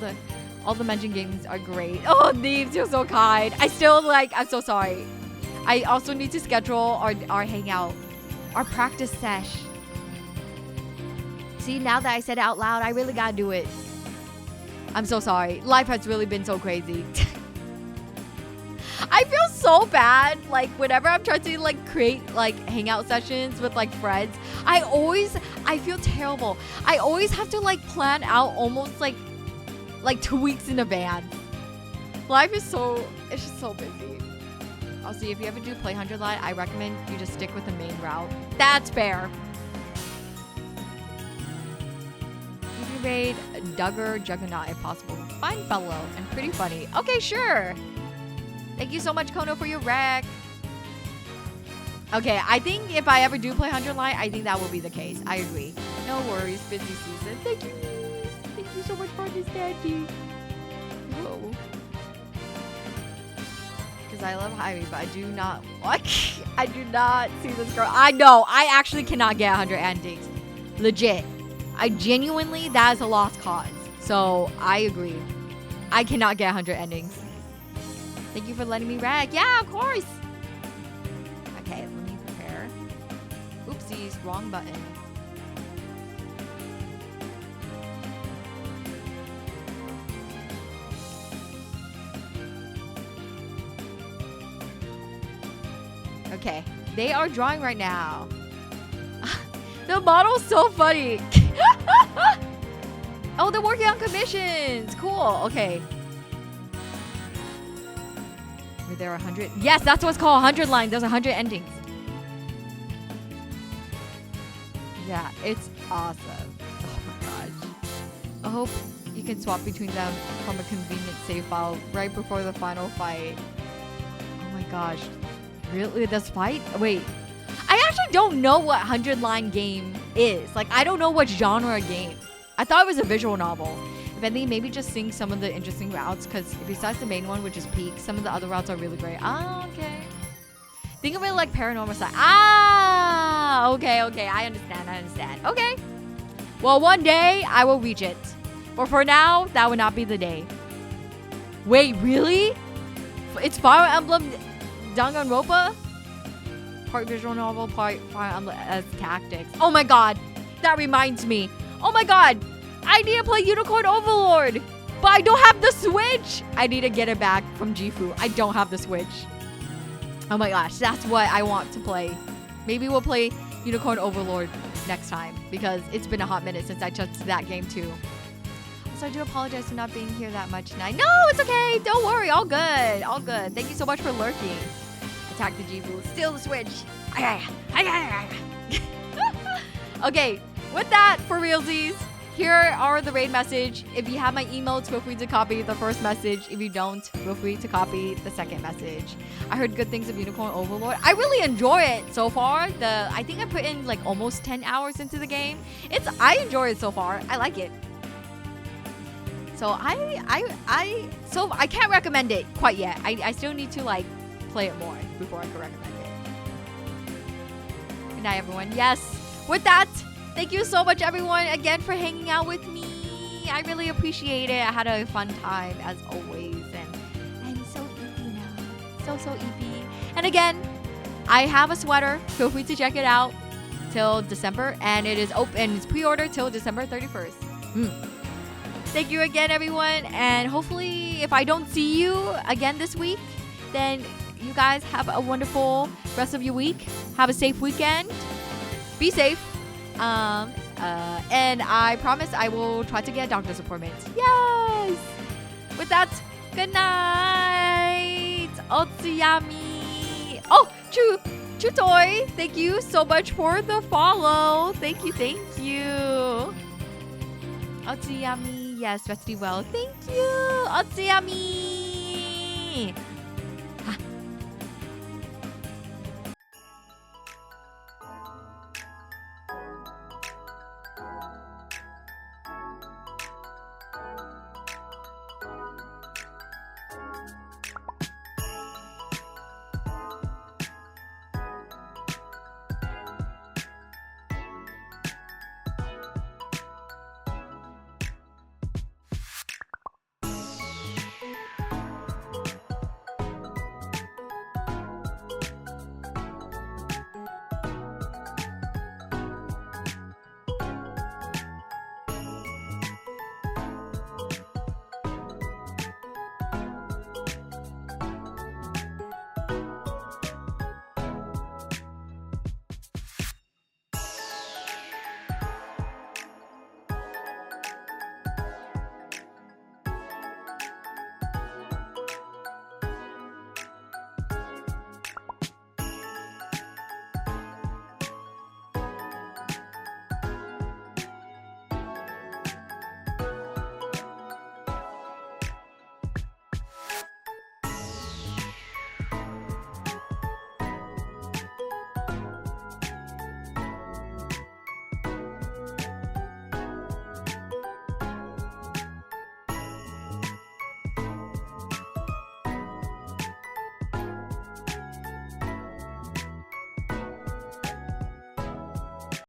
the mentioned games are great. Oh, Neves, you're so kind. I'm so sorry. I also need to schedule our hangout, our practice sesh. See, now that I said it out loud, I really gotta do it. I'm so sorry. Life has really been so crazy. I feel so bad, like, whenever I'm trying to, like, create, like, hangout sessions with, like, friends. I feel terrible. I always have to, like, plan out almost, like 2 weeks in advance. Life is it's just so busy. I'll see, if you ever do play 100 line, I recommend you just stick with the main route. That's fair. You can raid Duggar Juggernaut if possible. Fine fellow and pretty funny. Okay, sure. Thank you so much, Kono, for your rec. Okay, I think if I ever do play 100 line, I think that will be the case. I agree. No worries, busy season. Thank you. Thank you so much for understanding. Whoa. Because I love Jaime, but I do not... What? I do not see this girl. I know. I actually cannot get 100 endings. Legit. I genuinely, that is a lost cause. So, I agree. I cannot get 100 endings. Thank you for letting me rag. Yeah, of course. Okay, let me prepare. Oopsies, wrong button. Okay, they are drawing right now. The model's so funny. Oh, they're working on commissions. Cool. Okay. Were there 100? Yes, that's what's called 100 lines. There's 100 endings. Yeah, it's awesome. Oh my gosh. I hope you can swap between them from a convenient save file right before the final fight. Oh my gosh. Really? This fight? Wait. I actually don't know what 100-line game is. Like, I don't know what genre game. I thought it was a visual novel. If anything, maybe just sing some of the interesting routes, because besides the main one, which is Peak, some of the other routes are really great. Ah, okay. Think of it like Paranormal Side. Ah, okay. I understand. Okay. Well, one day, I will reach it. But for now, that would not be the day. Wait, really? It's Fire Emblem Danganronpa? Part visual novel, part Fire Emblem as tactics. Oh my god. That reminds me. Oh my god. I need to play Unicorn Overlord. But I don't have the Switch. I need to get it back from Gifu. I don't have the Switch. Oh my gosh. That's what I want to play. Maybe we'll play Unicorn Overlord next time, because it's been a hot minute since I touched that game too. Also, I do apologize for not being here that much tonight. No, it's okay. Don't worry. All good. All good. Thank you so much for lurking. Attack the Gifu. Steal the Switch. Okay, with that, for realsies, here are the raid message. If you have my emails, feel free to copy the first message. If you don't, feel free to copy the second message. I heard good things of Unicorn Overlord. I really enjoy it so far. I think I put in like almost 10 hours into the game. I enjoy it so far. I like it. So I can't recommend it quite yet. I still need to like play it more before I can recommend it. Good night, everyone. Yes. With that, thank you so much, everyone, again for hanging out with me. I really appreciate it. I had a fun time as always, and I'm so eepy now. So eepy. And again, I have a sweater. Feel free to check it out till December, and it is open. It's pre-order till December 31st. Thank you again, everyone, and hopefully, if I don't see you again this week, then you guys have a wonderful rest of your week. Have a safe weekend. Be safe. And I promise I will try to get a doctor's appointment. Yes! With that, good night. Otsuyami. Oh, Chutoy, thank you so much for the follow. Thank you. Otsuyami. Yes, rest be well. Thank you, Otsuyami.